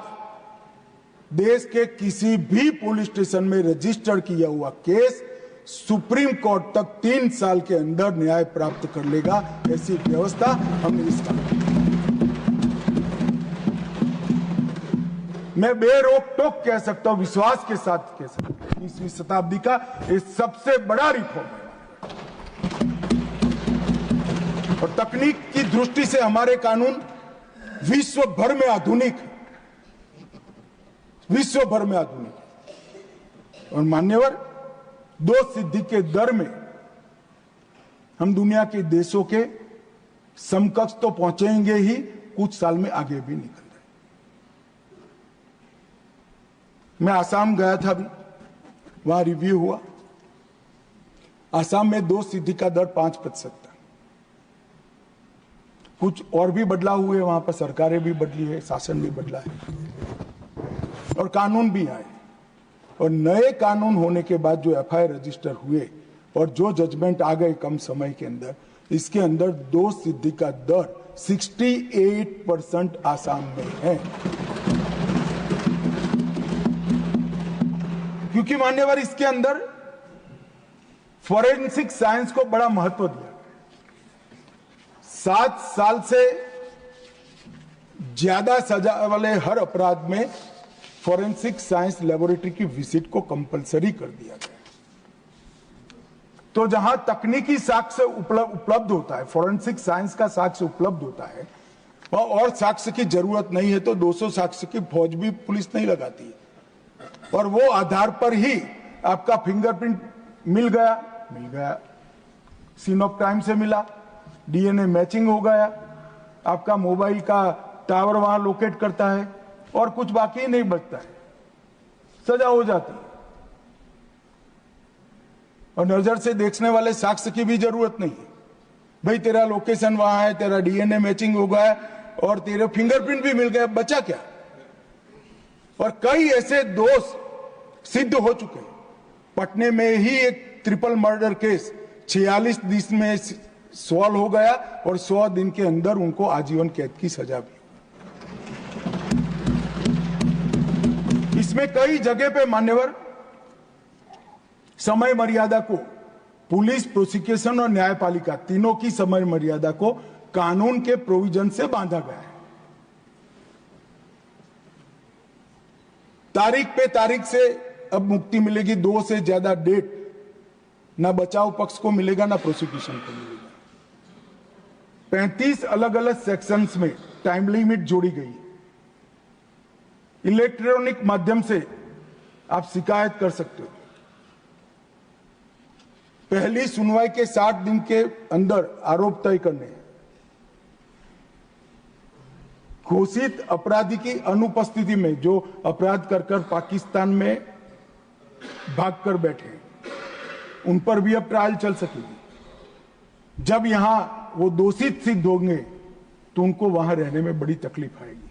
देश के किसी भी पुलिस स्टेशन में रजिस्टर किया हुआ केस सुप्रीम कोर्ट तक 3 साल के अंदर न्याय प्राप्त कर लेगा, ऐसी व्यवस्था हमने इसका। मैं बेरोक टोक कह सकता हूं, विश्वास के साथ कह सकता हूं, 20वीं शताब्दी का ये सबसे बड़ा रिफॉर्म है और तकनीक की दृष्टि से हमारे कानून विश्व भर में आधुनिक है, विश्व भर में आधुनिक। और मान्यवर, 2 सिद्धि के दर में हम दुनिया के देशों के समकक्ष तो पहुंचेंगे ही, कुछ साल में आगे भी निकल रहे। मैं आसाम गया था अभी, वहां रिव्यू हुआ। आसाम में 2 सिद्धि का दर 5% था। कुछ और भी बदलाव हुए वहां पर, सरकारें भी बदली है, शासन भी बदला है और कानून भी आए। और नए कानून होने के बाद जो एफआईआर रजिस्टर हुए और जो जजमेंट आ गए कम समय के अंदर, इसके अंदर 2 सिद्धि का दर 68% आसाम में है। क्योंकि मान्यवर, इसके अंदर फॉरेंसिक साइंस को बड़ा महत्व दिया। 7 साल से ज्यादा सजा वाले हर अपराध में फॉरेंसिक साइंस लेबोरेटरी की विजिट को कंपलसरी कर दिया गया। तो जहां तकनीकी साक्ष्य उपलब्ध होता है, फॉरेंसिक साइंस का साक्ष्य उपलब्ध होता है, और साक्ष्य की जरूरत नहीं है तो 200 साक्ष्य की फौज भी पुलिस नहीं लगाती है, और वो आधार पर ही आपका फिंगरप्रिंट मिल गया, सीन ऑफ क्राइम से मिला, डीएनए मैचिंग हो गया, आपका मोबाइल का टावर वहां लोकेट करता है और कुछ बाकी नहीं बचता है, सजा हो जाती है। और नजर से देखने वाले साक्ष्य की भी जरूरत नहीं है। भाई तेरा लोकेशन वहां है, तेरा डीएनए मैचिंग हो गया और तेरे फिंगरप्रिंट भी मिल गया, बचा क्या? और कई ऐसे दोष सिद्ध हो चुके। पटने में ही एक ट्रिपल मर्डर केस 46 दिन में सॉल्व हो गया और 100 दिन के अंदर उनको आजीवन कैद की सजा भी। इसमें कई जगह पे मान्यवर समय मर्यादा को, पुलिस, प्रोसिक्यूशन और न्यायपालिका तीनों की समय मर्यादा को कानून के प्रोविजन से बांधा गया है। तारीख पे तारीख से अब मुक्ति मिलेगी, 2 से ज्यादा डेट ना बचाव पक्ष को मिलेगा ना प्रोसिक्यूशन को मिलेगा। 35 अलग अलग सेक्शंस में टाइम लिमिट जोड़ी गई। इलेक्ट्रॉनिक माध्यम से आप शिकायत कर सकते हो। पहली सुनवाई के 60 दिन के अंदर आरोप तय करने। घोषित अपराधी की अनुपस्थिति में जो अपराध कर पाकिस्तान में भागकर बैठे, उन पर भी अब ट्रायल चल सकेगी। जब यहां वो दोषित सिद्ध होंगे तो उनको वहां रहने में बड़ी तकलीफ आएगी।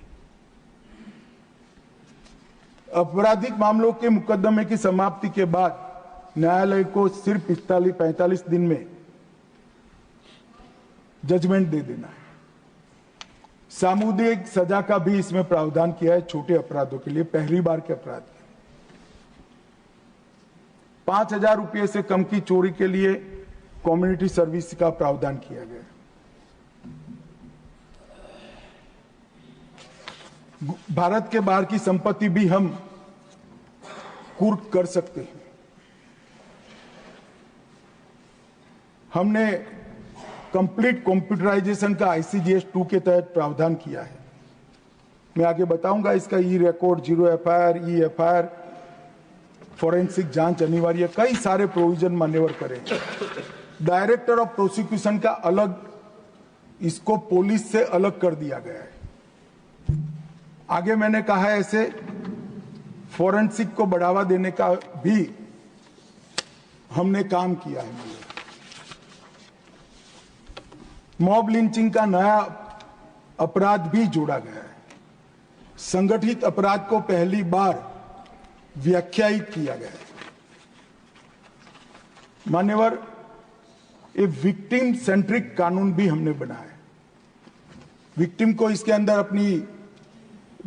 आपराधिक मामलों के मुकदमे की समाप्ति के बाद न्यायालय को सिर्फ 45 दिन में जजमेंट दे देना है। सामुदायिक सजा का भी इसमें प्रावधान किया है छोटे अपराधों के लिए, पहली बार के अपराध के। 5,000 रुपये से कम की चोरी के लिए कम्युनिटी सर्विस का प्रावधान किया गया। भारत के बाहर की संपत्ति भी हम कुर्क कर सकते हैं। हमने कंप्लीट कंप्यूटराइजेशन का ICGS 2 के तहत प्रावधान किया है। मैं आगे बताऊंगा इसका। ई रिकॉर्ड, 0 FIR, ई FIR, फॉरेंसिक जांच अनिवार्य, कई सारे प्रोविजन मान्यवर करें। डायरेक्टर ऑफ प्रोसिक्यूशन का अलग, इसको पुलिस से अलग कर दिया गया है। आगे मैंने कहा है ऐसे फॉरेंसिक को बढ़ावा देने का भी हमने काम किया है। मॉब लिंचिंग का नया अपराध भी जोड़ा गया है। संगठित अपराध को पहली बार व्याख्यायित किया गया है। मान्यवर, एक विक्टिम सेंट्रिक कानून भी हमने बनाया है। विक्टिम को इसके अंदर अपनी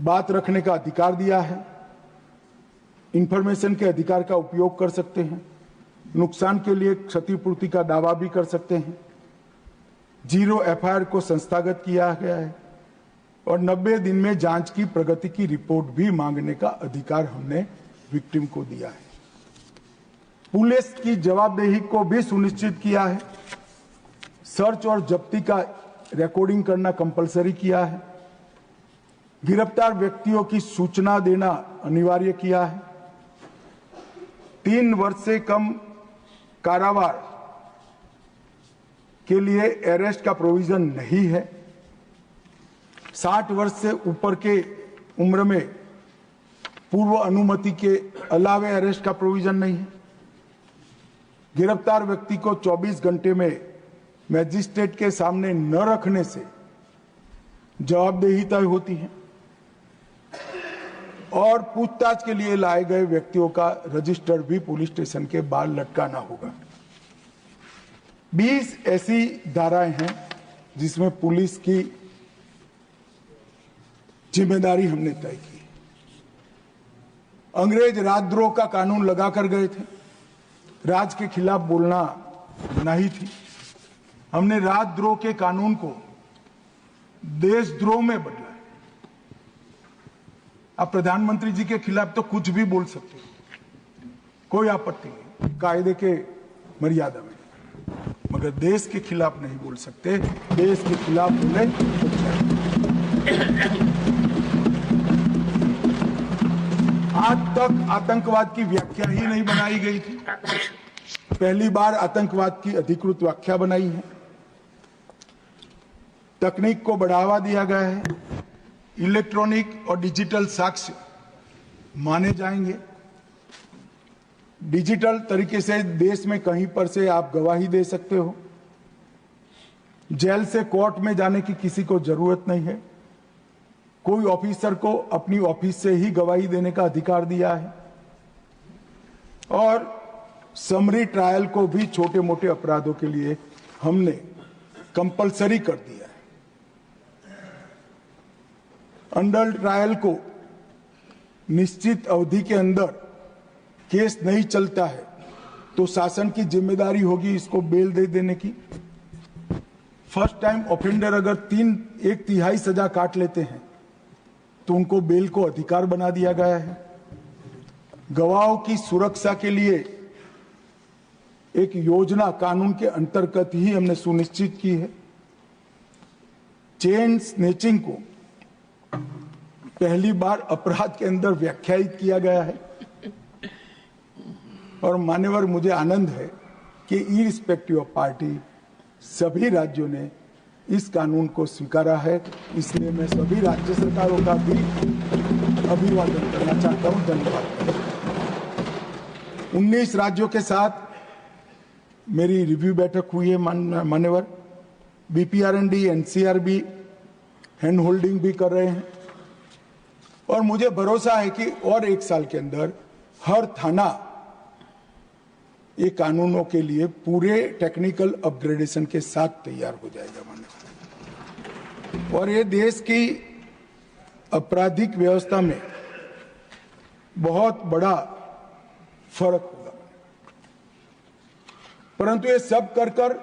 बात रखने का अधिकार दिया है। इंफॉर्मेशन के अधिकार का उपयोग कर सकते हैं, नुकसान के लिए क्षतिपूर्ति का दावा भी कर सकते हैं। 0 एफआईआर को संस्थागत किया गया है और 90 दिन में जांच की प्रगति की रिपोर्ट भी मांगने का अधिकार हमने विक्टिम को दिया है। पुलिस की जवाबदेही को भी सुनिश्चित किया है। सर्च और जब्ती का रिकॉर्डिंग करना कंपलसरी किया है। गिरफ्तार व्यक्तियों की सूचना देना अनिवार्य किया है। 3 वर्ष से कम कारावास के लिए अरेस्ट का प्रोविजन नहीं है। 60 वर्ष से ऊपर के उम्र में पूर्व अनुमति के अलावे अरेस्ट का प्रोविजन नहीं है। गिरफ्तार व्यक्ति को 24 घंटे में मैजिस्ट्रेट के सामने न रखने से जवाबदेही तय होती है और पूछताछ के लिए लाए गए व्यक्तियों का रजिस्टर भी पुलिस स्टेशन के बाहर लटकाना होगा। 20 ऐसी धाराएं हैं जिसमें पुलिस की जिम्मेदारी हमने तय की। अंग्रेज राजद्रोह का कानून लगाकर गए थे। राज के खिलाफ बोलना नहीं थी। हमने राजद्रोह के कानून को देशद्रोह में बदला है। आप प्रधानमंत्री जी के खिलाफ तो कुछ भी बोल सकते हो, कोई आपत्ति नहीं, कायदे के मर्यादा में, मगर देश के खिलाफ नहीं बोल सकते। देश के खिलाफ बोले तो आज तक आतंकवाद की व्याख्या ही नहीं बनाई गई थी। पहली बार आतंकवाद की अधिकृत व्याख्या बनाई है। तकनीक को बढ़ावा दिया गया है। इलेक्ट्रॉनिक और डिजिटल साक्ष्य माने जाएंगे। डिजिटल तरीके से देश में कहीं पर से आप गवाही दे सकते हो। जेल से कोर्ट में जाने की किसी को जरूरत नहीं है। कोई ऑफिसर को अपनी ऑफिस से ही गवाही देने का अधिकार दिया है और समरी ट्रायल को भी छोटे मोटे अपराधों के लिए हमने कंपलसरी कर दिया है। अंडर ट्रायल को निश्चित अवधि के अंदर केस नहीं चलता है तो शासन की जिम्मेदारी होगी इसको बेल दे देने की। फर्स्ट टाइम ऑफेंडर अगर 1/3 सजा काट लेते हैं तो उनको बेल को अधिकार बना दिया गया है। गवाहों की सुरक्षा के लिए एक योजना कानून के अंतर्गत ही हमने सुनिश्चित की है। चेन स्नेचिंग को पहली बार अपराध के अंदर व्याख्यायित किया गया है और मान्यवर मुझे आनंद है कि इरिस्पेक्टिव ऑफ पार्टी सभी राज्यों ने इस कानून को स्वीकारा है। इसलिए मैं सभी राज्य सरकारों का भी अभिवादन करना चाहता हूं। धन्यवाद। 19 राज्यों के साथ मेरी रिव्यू बैठक हुई है। मान्यवर बीपीआरएनडी, एनसीआरबी हैंड होल्डिंग भी कर रहे हैं और मुझे भरोसा है कि और 1 साल के अंदर हर थाना ये कानूनों के लिए पूरे टेक्निकल अपग्रेडेशन के साथ तैयार हो जाएगा मान्यवर। और ये देश की आपराधिक व्यवस्था में बहुत बड़ा फर्क होगा। परंतु ये सब कर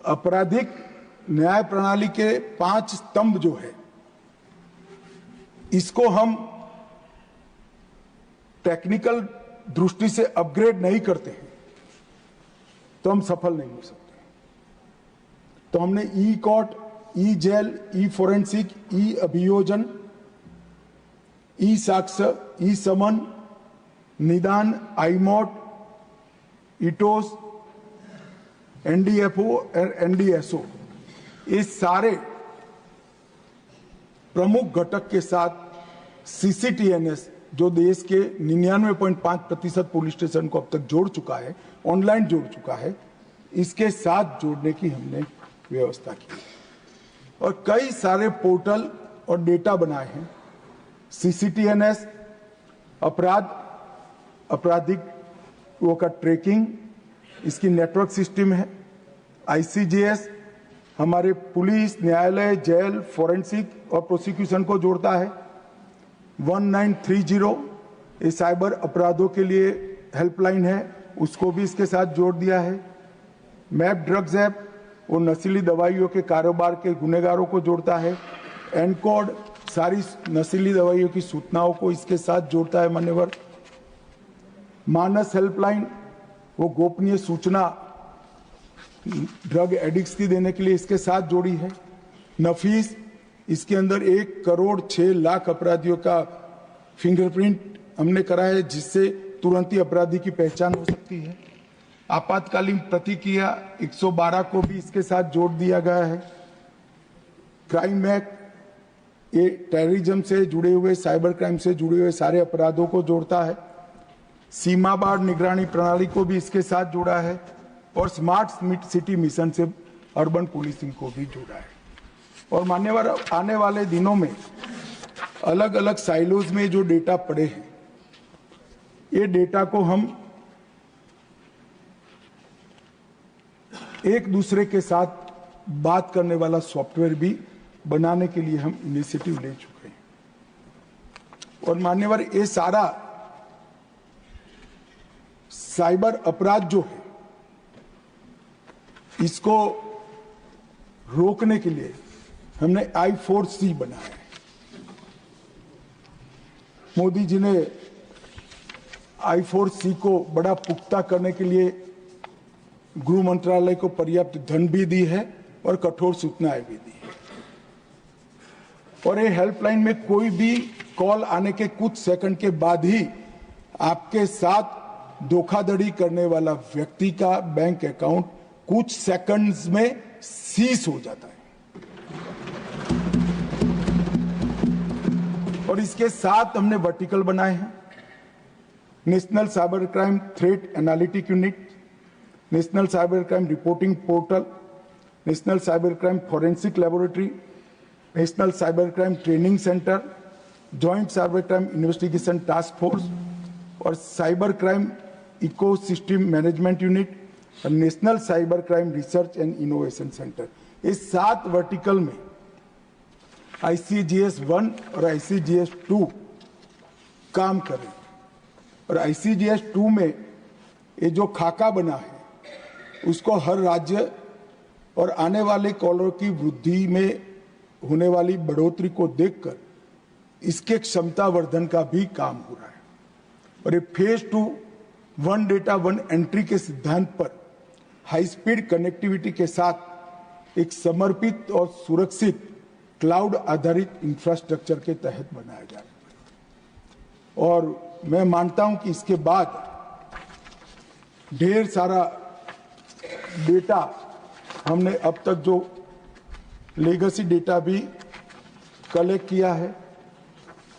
आपराधिक न्याय प्रणाली के 5 स्तंभ जो है इसको हम टेक्निकल दृष्टि से अपग्रेड नहीं करते हैं तो हम सफल नहीं हो सकते। तो हमने ई कोर्ट, ई जेल, ई फोरेंसिक, ई अभियोजन, ई साक्ष्य, ई समन, निदान, आईमोट, इटोस, एनडीएफओ और एनडीएसओ ये सारे प्रमुख घटक के साथ सीसीटीएनएस जो देश के 99.5% पुलिस स्टेशन को अब तक जोड़ चुका है, ऑनलाइन जोड़ चुका है, इसके साथ जोड़ने की हमने व्यवस्था की और कई सारे पोर्टल और डेटा बनाए हैं। सीसीटीएनएस आपराधिक वो का ट्रैकिंग, इसकी नेटवर्क सिस्टम है। आईसीजेएस हमारे पुलिस, न्यायालय, जेल, फोरेंसिक और प्रोसिक्यूशन को जोड़ता है। 1930 ये साइबर अपराधों के लिए हेल्पलाइन है, उसको भी इसके साथ जोड़ दिया है। मैप ड्रग्स ऐप वो नशीली दवाइयों के कारोबार के गुनहगारों को जोड़ता है। एनकोड सारी नशीली दवाइयों की सूचनाओं को इसके साथ जोड़ता है मान्यवर। मानस हेल्पलाइन वो गोपनीय सूचना ड्रग एडिक्ट्स की देने के लिए इसके साथ जोड़ी है। नफीस इसके अंदर 1,06,00,000 अपराधियों का फिंगरप्रिंट हमने करा है, जिससे तुरंत ही अपराधी की पहचान हो सकती है। आपातकालीन प्रतिक्रिया 112 को भी इसके साथ जोड़ दिया गया है। क्राइम मैक ये टेररिज्म से जुड़े हुए, साइबर क्राइम से जुड़े हुए सारे अपराधों को जोड़ता है। सीमा बाढ़ निगरानी प्रणाली को भी इसके साथ जोड़ा है और स्मार्ट सिटी मिशन से अर्बन पुलिसिंग को भी जोड़ा है। और मान्यवर आने वाले दिनों में अलग अलग साइलोज में जो डेटा पड़े हैं, ये डेटा को हम एक दूसरे के साथ बात करने वाला सॉफ्टवेयर भी बनाने के लिए हम इनिशिएटिव ले चुके हैं। और मान्यवर ये सारा साइबर अपराध जो है, इसको रोकने के लिए हमने I4C बनाया है। मोदी जी ने I4C को बड़ा पुख्ता करने के लिए गृह मंत्रालय को पर्याप्त धन भी दी है और कठोर सूचनाएं भी दी है। और ये हेल्पलाइन में कोई भी कॉल आने के कुछ सेकंड के बाद ही आपके साथ धोखाधड़ी करने वाला व्यक्ति का बैंक अकाउंट कुछ सेकंड्स में सीज हो जाता है। और इसके साथ हमने वर्टिकल बनाए हैं। National cyber crime threat analytic unit, national cyber crime reporting portal, national cyber crime forensic laboratory, national cyber crime training centre, joint cyber crime investigation task force और cyber crime ecosystem management unit और national cyber crime research and innovation centre. इस 7 vertical में ICGS 1 और ICGS 2 काम करें। और ICGS 2 में ये जो खाका बना है, उसको हर राज्य और आने वाले कॉलर की वृद्धि में होने वाली बढ़ोतरी को देखकर इसके क्षमता वर्धन का भी काम हो रहा है। और ये फेज 2 1 डेटा 1 एंट्री के सिद्धांत पर हाई स्पीड कनेक्टिविटी के साथ एक समर्पित और सुरक्षित क्लाउड आधारित इंफ्रास्ट्रक्चर के तहत बनाया जा रहा है। और मैं मानता हूं कि इसके बाद ढेर सारा डेटा हमने अब तक जो लेगेसी डेटा भी कलेक्ट किया है।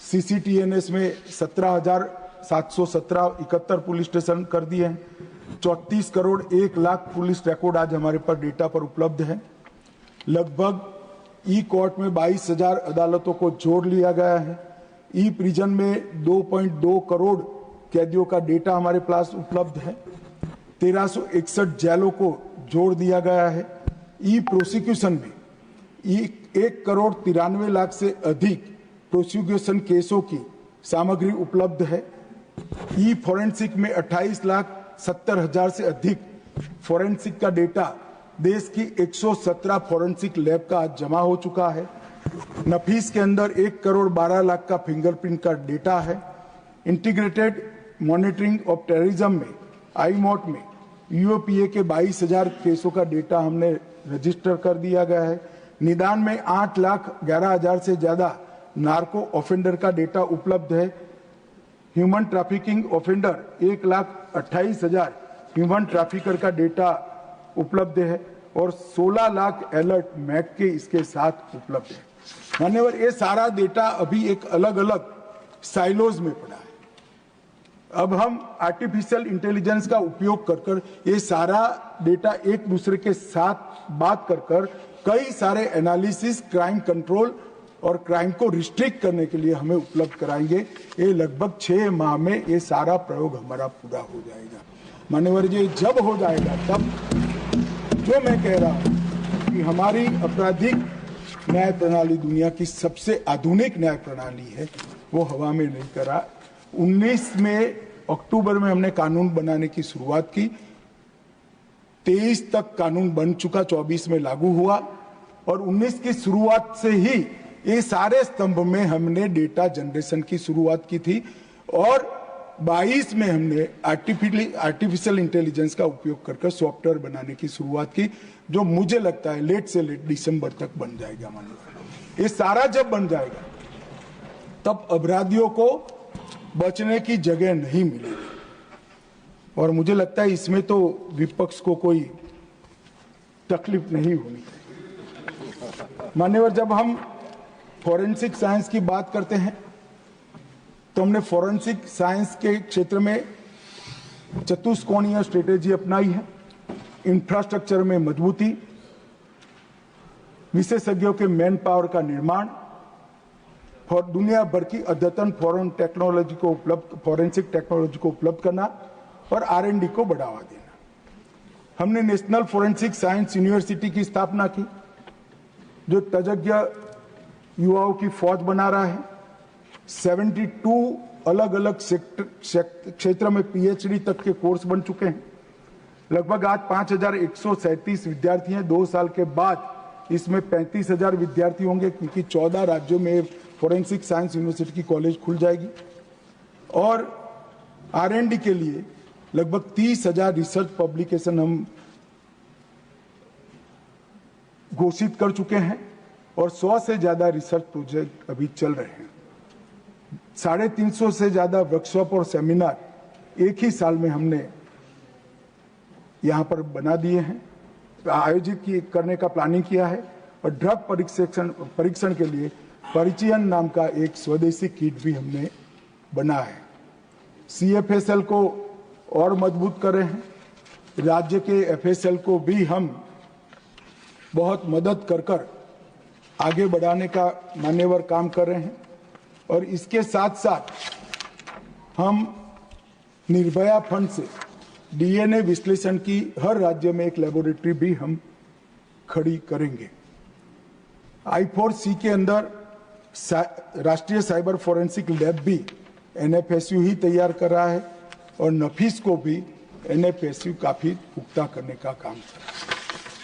CCTNS में 17,717 71 पुलिस स्टेशन कर दिए हैं। 34 करोड़ 1 लाख पुलिस रिकॉर्ड आज हमारे पास डेटा पर उपलब्ध है। लगभग ई कोर्ट में 22,000 अदालतों को जोड़ लिया गया है। ई प्रिजन में 2.2 करोड़ कैदियों का डेटा हमारे पास उपलब्ध है। 1361 जेलों को जोड़ दिया गया है। ई प्रोसिक्यूशन में 1 करोड़ 93 लाख से अधिक प्रोसिक्यूशन केसों की सामग्री उपलब्ध है। ई फॉरेंसिक में 28,70,000 से अधिक फॉरेंसिक का डेटा देश की 117 फॉरेंसिक लैब का आज जमा हो चुका है। नफीस के अंदर 1 करोड़ 12 लाख का फिंगरप्रिंट का डेटा है। इंटीग्रेटेड मॉनिटरिंग ऑफ टेररिज्म में IMOT में UAPA के 22,000 केसों का डेटा हमने रजिस्टर कर दिया गया है। निदान में 8,11,000 से ज्यादा नार्को ऑफेंडर का डेटा उपलब्ध है। Human trafficking offender 1,28,000 human trafficker का डेटा उपलब्ध है और 16 लाख अलर्ट मैक के इसके साथ उपलब्ध है। मान्यवर ये सारा डेटा अभी एक अलग अलग साइलोज में पड़ा है। अब हम आर्टिफिशियल इंटेलिजेंस का उपयोग कर कर ये सारा डेटा एक दूसरे के साथ बात कर कर कई सारे एनालिसिस, क्राइम कंट्रोल और क्राइम को रिस्ट्रिक्ट करने के लिए हमें उपलब्ध कराएंगे। ये लगभग 6 माह में ये सारा प्रयोग हमारा पूरा हो जाएगा। मान्यवर जी, जब हो जाएगा तब जो मैं कह रहा हूं कि हमारी आपराधिक न्याय प्रणाली दुनिया की सबसे आधुनिक न्याय प्रणाली है, वो हवा में नहीं करा, 19 में अक्टूबर में हमने कानून बनाने की शुरुआत की, 23 तक कानून बन चुका, 24 में लागू हुआ और 19 की शुरुआत से ही ये सारे स्तंभ में हमने डेटा जनरेशन की शुरुआत की थी और 22 में हमने आर्टिफिशियल इंटेलिजेंस का उपयोग करके सॉफ्टवेयर बनाने की शुरुआत की, जो मुझे लगता है लेट से लेट दिसंबर तक बन जाएगा। मान लो ये सारा जब बन जाएगा तब अपराधियों को बचने की जगह नहीं मिलेगी और मुझे लगता है इसमें तो विपक्ष को कोई तकलीफ नहीं होनी चाहिए। मान्यवर, जब हम फॉरेंसिक साइंस की बात करते हैं तो हमने फॉरेंसिक साइंस के क्षेत्र में चतुष्कोणीय स्ट्रेटेजी अपनाई है। इंफ्रास्ट्रक्चर में मजबूती, विशेषज्ञों के मैन पावर का निर्माण, दुनिया भर की अद्यतन फॉरेंसिक टेक्नोलॉजी को उपलब्ध करना और R&D को बढ़ावा देना। हमने नेशनल फॉरेंसिक साइंस यूनिवर्सिटी की स्थापना की, जो तज्ञ युवाओं की फौज बना रहा है। 72 अलग अलग क्षेत्र में PhD तक के कोर्स बन चुके हैं। लगभग आज 5137 विद्यार्थी हैं। 2 साल के बाद इसमें 35,000 विद्यार्थी होंगे, क्योंकि 14 राज्यों में फॉरेंसिक साइंस यूनिवर्सिटी की कॉलेज खुल जाएगी और R&D के लिए लगभग 30,000 रिसर्च पब्लिकेशन हम घोषित कर चुके हैं और 100 से ज्यादा रिसर्च प्रोजेक्ट अभी चल रहे हैं। 350 से ज्यादा वर्कशॉप और सेमिनार एक ही साल में हमने यहां पर बना दिए हैं, आयोजित करने का प्लानिंग किया है और ड्रग परीक्षण के लिए परिचयन नाम का एक स्वदेशी किट भी हमने बना है। CFSL को और मजबूत कर रहे हैं। राज्य के FSL को भी हम बहुत मदद कर आगे बढ़ाने का मान्यवर काम कर रहे हैं और इसके साथ साथ हम निर्भया फंड से DNA विश्लेषण की हर राज्य में एक लेबोरेटरी भी हम खड़ी करेंगे। I4C के अंदर राष्ट्रीय साइबर फॉरेंसिक लैब भी NFSU ही तैयार कर रहा है और नफीस को भी NFSU काफी पुख्ता करने का काम कर रहा है।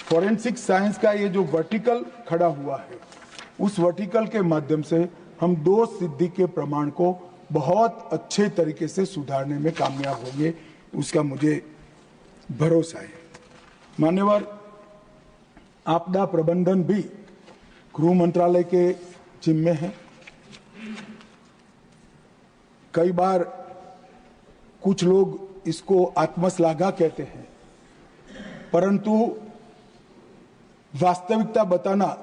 फॉरेंसिक साइंस का ये जो वर्टिकल खड़ा हुआ है, उस वर्टिकल के माध्यम से हम 2 सिद्धि के प्रमाण को बहुत अच्छे तरीके से सुधारने में कामयाब होंगे, उसका मुझे भरोसा है। मान्यवर, आपदा प्रबंधन भी गृह मंत्रालय के जिम्मे है। कई बार कुछ लोग इसको आत्मश्लाघा कहते हैं, परंतु वास्तविकता बताना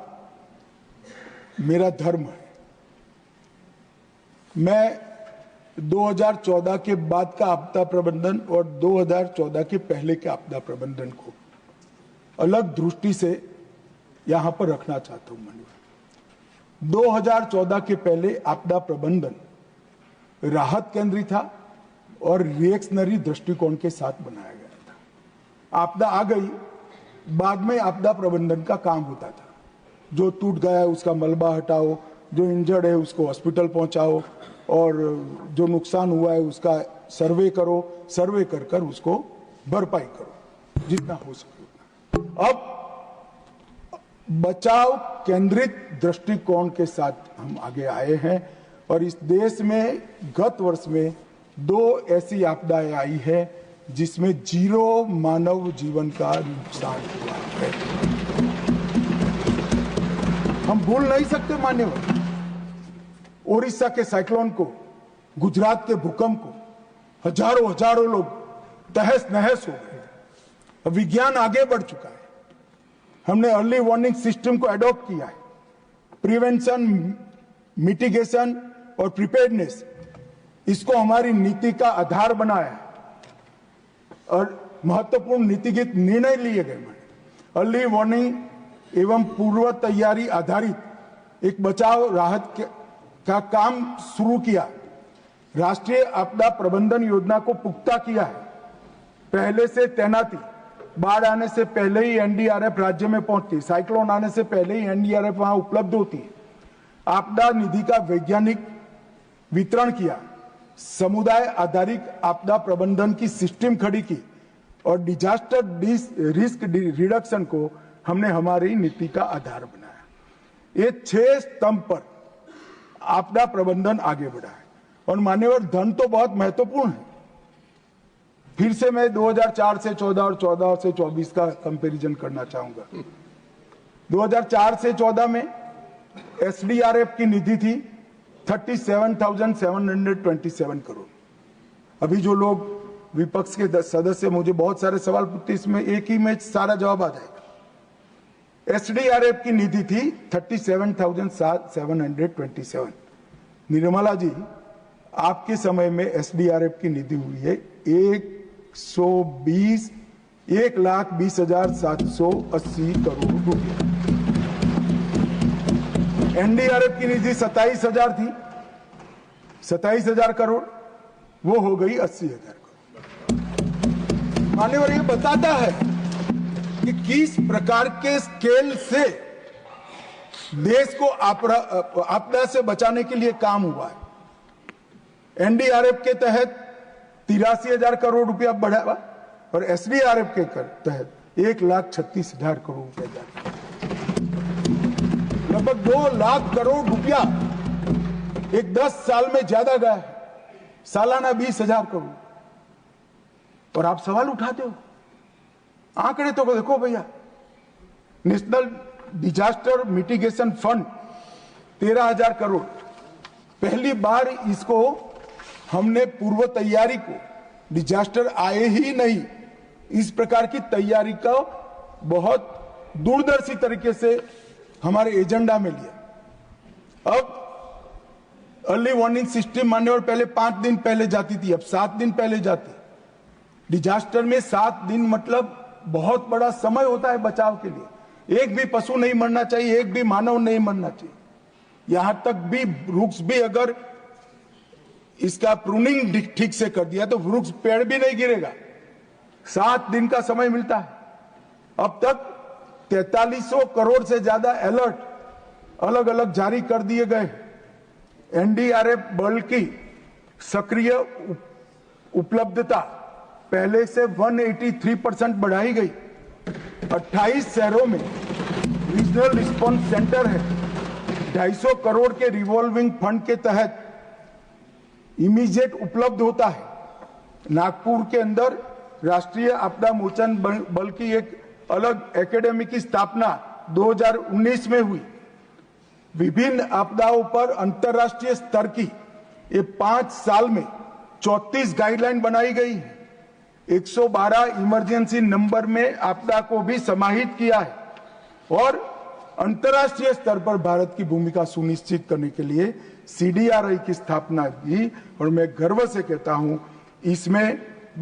मेरा धर्म है। मैं 2014 के बाद का आपदा प्रबंधन और 2014 के पहले के आपदा प्रबंधन को अलग दृष्टि से यहां पर रखना चाहता हूं। 2014 के पहले आपदा प्रबंधन राहत केंद्रित था और रिएक्शनरी दृष्टिकोण के साथ बनाया गया था। आपदा आ गई, बाद में आपदा प्रबंधन का काम होता था। जो टूट गया है उसका मलबा हटाओ, जो इंजर्ड है उसको हॉस्पिटल पहुंचाओ और जो नुकसान हुआ है उसका सर्वे करो, सर्वे कर उसको भरपाई करो जितना हो सके उतना। अब बचाव केंद्रित दृष्टिकोण के साथ हम आगे आए हैं और इस देश में गत वर्ष में 2 ऐसी आपदाएं आई है जिसमें 0 मानव जीवन का नुकसान हुआ है। हम भूल नहीं सकते मान्यवर, ओडिशा के साइक्लोन को, गुजरात के भूकंप को, हजारों लोग तहस नहस हो गए। विज्ञान आगे बढ़ चुका है। हमने अर्ली वार्निंग सिस्टम को एडॉप्ट किया है। प्रिवेंशन, मिटिगेशन और प्रिपेयर्डनेस, इसको हमारी नीति का आधार बनाया है और महत्वपूर्ण नीतिगत निर्णय लिए गए। अर्ली वार्निंग एवं पूर्व तैयारी आधारित एक बचाव राहत का काम शुरू किया। राष्ट्रीय आपदा प्रबंधन योजना को पुख्ता किया है। पहले से तैनाती, बाढ़ आने से पहले ही NDRF राज्य में पहुंचती, साइक्लोन आने से पहले ही NDRF वहां उपलब्ध होती है। आपदा निधि का वैज्ञानिक वितरण किया, समुदाय आधारित आपदा प्रबंधन की सिस्टम खड़ी की और डिजास्टर रिस्क रिडक्शन को हमने हमारी नीति का आधार बनाया। ये 6 स्तंभ पर आपदा प्रबंधन आगे बढ़ा है। और मान्यवर, धन तो बहुत महत्वपूर्ण है। फिर से मैं 2004 से 14 और 14 से 24 का कंपैरिजन करना चाहूंगा। 2004 से 14 में एसडीआरएफ की निधि थी 37,727 करोड़। अभी जो लोग विपक्ष के सदस्य मुझे बहुत सारे सवाल पूछते, इसमें एक ही में सारा जवाब आ जाएगा। एसडीआरएफ की निधि थी 37,727। निर्मला जी, आपके समय में एसडीआरएफ की निधि हुई है 1,20,780 करोड़ रुपए। एनडीआरएफ की निधि 27,000 थी, 27,000 करोड़, वो हो गई 80,000 करोड़। मान्यवर, ये बताता है कि किस प्रकार के स्केल से देश को आपदा से बचाने के लिए काम हुआ है। एनडीआरएफ के तहत 83,000 करोड़ रुपया बढ़ावा और एसडीआरएफ के तहत 1,36,000 करोड़ रुपया जारी, लगभग 2 लाख करोड़ रुपया एक 10 साल में ज्यादा गया है, सालाना 20,000 करोड़। और आप सवाल उठाते हो, आंकड़े तो देखो भैया। National disaster mitigation fund 13,000 crore, पहली बार इसको हमने पूर्व तैयारी को, डिजास्टर आए ही नहीं, इस प्रकार की तैयारी का बहुत दूरदर्शी तरीके से हमारे एजेंडा में लिया। अब अर्ली वार्निंग सिस्टम मान्यवर पहले 5 दिन पहले जाती थी, अब 7 दिन पहले जाती। डिजास्टर में 7 दिन मतलब बहुत बड़ा समय होता है बचाव के लिए। एक भी पशु नहीं मरना चाहिए, एक भी मानव नहीं मरना चाहिए। यहां तक भी वृक्ष भी अगर इसका प्रूनिंग ठीक से कर दिया तो वृक्ष पेड़ भी नहीं गिरेगा। 7 दिन का समय मिलता है। अब तक 4300 करोड़ से ज्यादा अलर्ट अलग अलग जारी कर दिए गए। एनडीआरएफ बल की सक्रिय उपलब्धता पहले से 183% बढ़ाई गई। 28 शहरों में रीजनल रिस्पांस सेंटर है। 250 करोड़ के रिवॉल्विंग फंड के तहत इमीडिएट उपलब्ध होता है। नागपुर के अंदर राष्ट्रीय आपदा मोचन बल की एक अलग एकेडमी की स्थापना 2019 में हुई। विभिन्न आपदाओं पर अंतर्राष्ट्रीय स्तर की ये 5 साल में 34 गाइडलाइन बनाई गई है। 112 इमरजेंसी नंबर में आपदा को भी समाहित किया है और अंतर्राष्ट्रीय स्तर पर भारत की भूमिका सुनिश्चित करने के लिए सीडीआरआई की स्थापना की। और मैं गर्व से कहता हूं, इसमें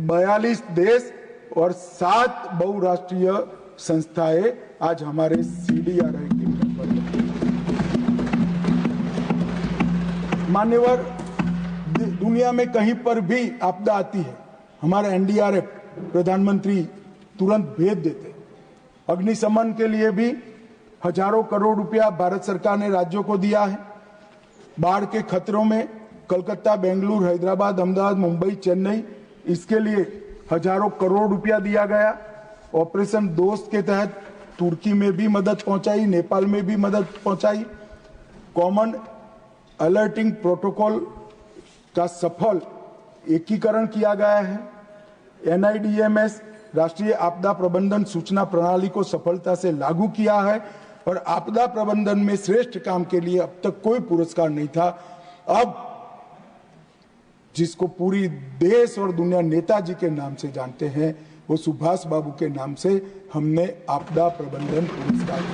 42 देश और 7 बहुराष्ट्रीय संस्थाएं आज हमारे सीडीआरआई की मेंबर हैं। मान्यवर, दुनिया में कहीं पर भी आपदा आती है, हमारा एनडीआरएफ प्रधानमंत्री तुरंत भेज देते। अग्निशमन के लिए भी हजारों करोड़ रुपया भारत सरकार ने राज्यों को दिया है। बाढ़ के खतरों में कलकत्ता, बेंगलुरु, हैदराबाद, अहमदाबाद, मुंबई, चेन्नई, इसके लिए हजारों करोड़ रुपया दिया गया। ऑपरेशन दोस्त के तहत तुर्की में भी मदद पहुंचाई, नेपाल में भी मदद पहुंचाई। कॉमन अलर्टिंग प्रोटोकॉल का सफल एकीकरण किया गया है। एनआईडीएमएस राष्ट्रीय आपदा प्रबंधन सूचना प्रणाली को सफलता से लागू किया है और आपदा प्रबंधन में श्रेष्ठ काम के लिए अब तक कोई पुरस्कार नहीं था। अब जिसको पूरी देश और दुनिया नेताजी के नाम से जानते हैं, वो सुभाष बाबू के नाम से हमने आपदा प्रबंधन पुरस्कार दी।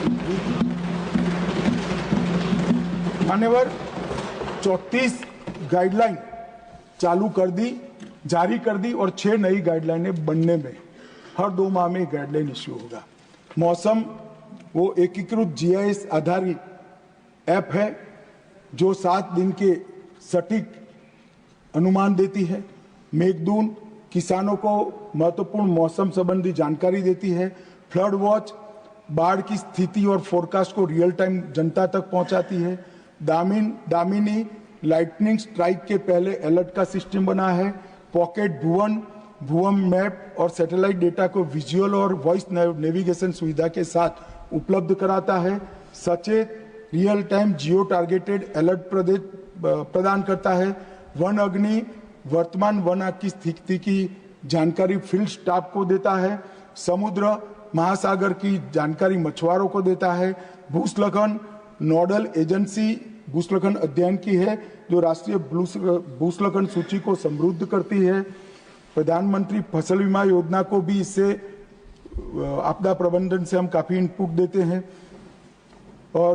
मान्यवर, 34 गाइडलाइन चालू कर दी, जारी कर दी और 6 नई गाइडलाइनें बनने में। हर 2 माह में गाइडलाइन इश्यू होगा। मौसम, वो एकीकृत जीआईएस आधारित ऐप है जो 7 दिन के सटीक अनुमान देती है। मेघदूत किसानों को महत्वपूर्ण मौसम संबंधी जानकारी देती है। फ्लड वॉच बाढ़ की स्थिति और फोरकास्ट को रियल टाइम जनता तक पहुंचाती है। दामिनी लाइटनिंग स्ट्राइक के पहले अलर्ट का सिस्टम बना है। पॉकेट भुवन मैप और सैटेलाइट डेटा को विजुअल और वॉइस नेविगेशन सुविधा के साथ उपलब्ध कराता है। सचेत रियल टाइम जियो टारगेटेड अलर्ट प्रदान करता है। वन अग्नि वर्तमान वन आग की स्थिति की जानकारी फील्ड स्टाफ को देता है। समुद्र महासागर की जानकारी मछुआरों को देता है। भूस्खलन नोडल एजेंसी भूस्खलन अध्ययन की है, जो राष्ट्रीय भूस्खलन सूची को समृद्ध करती है। प्रधानमंत्री फसल बीमा योजना को भी इससे आपदा प्रबंधन से हम काफी इनपुट देते हैं। और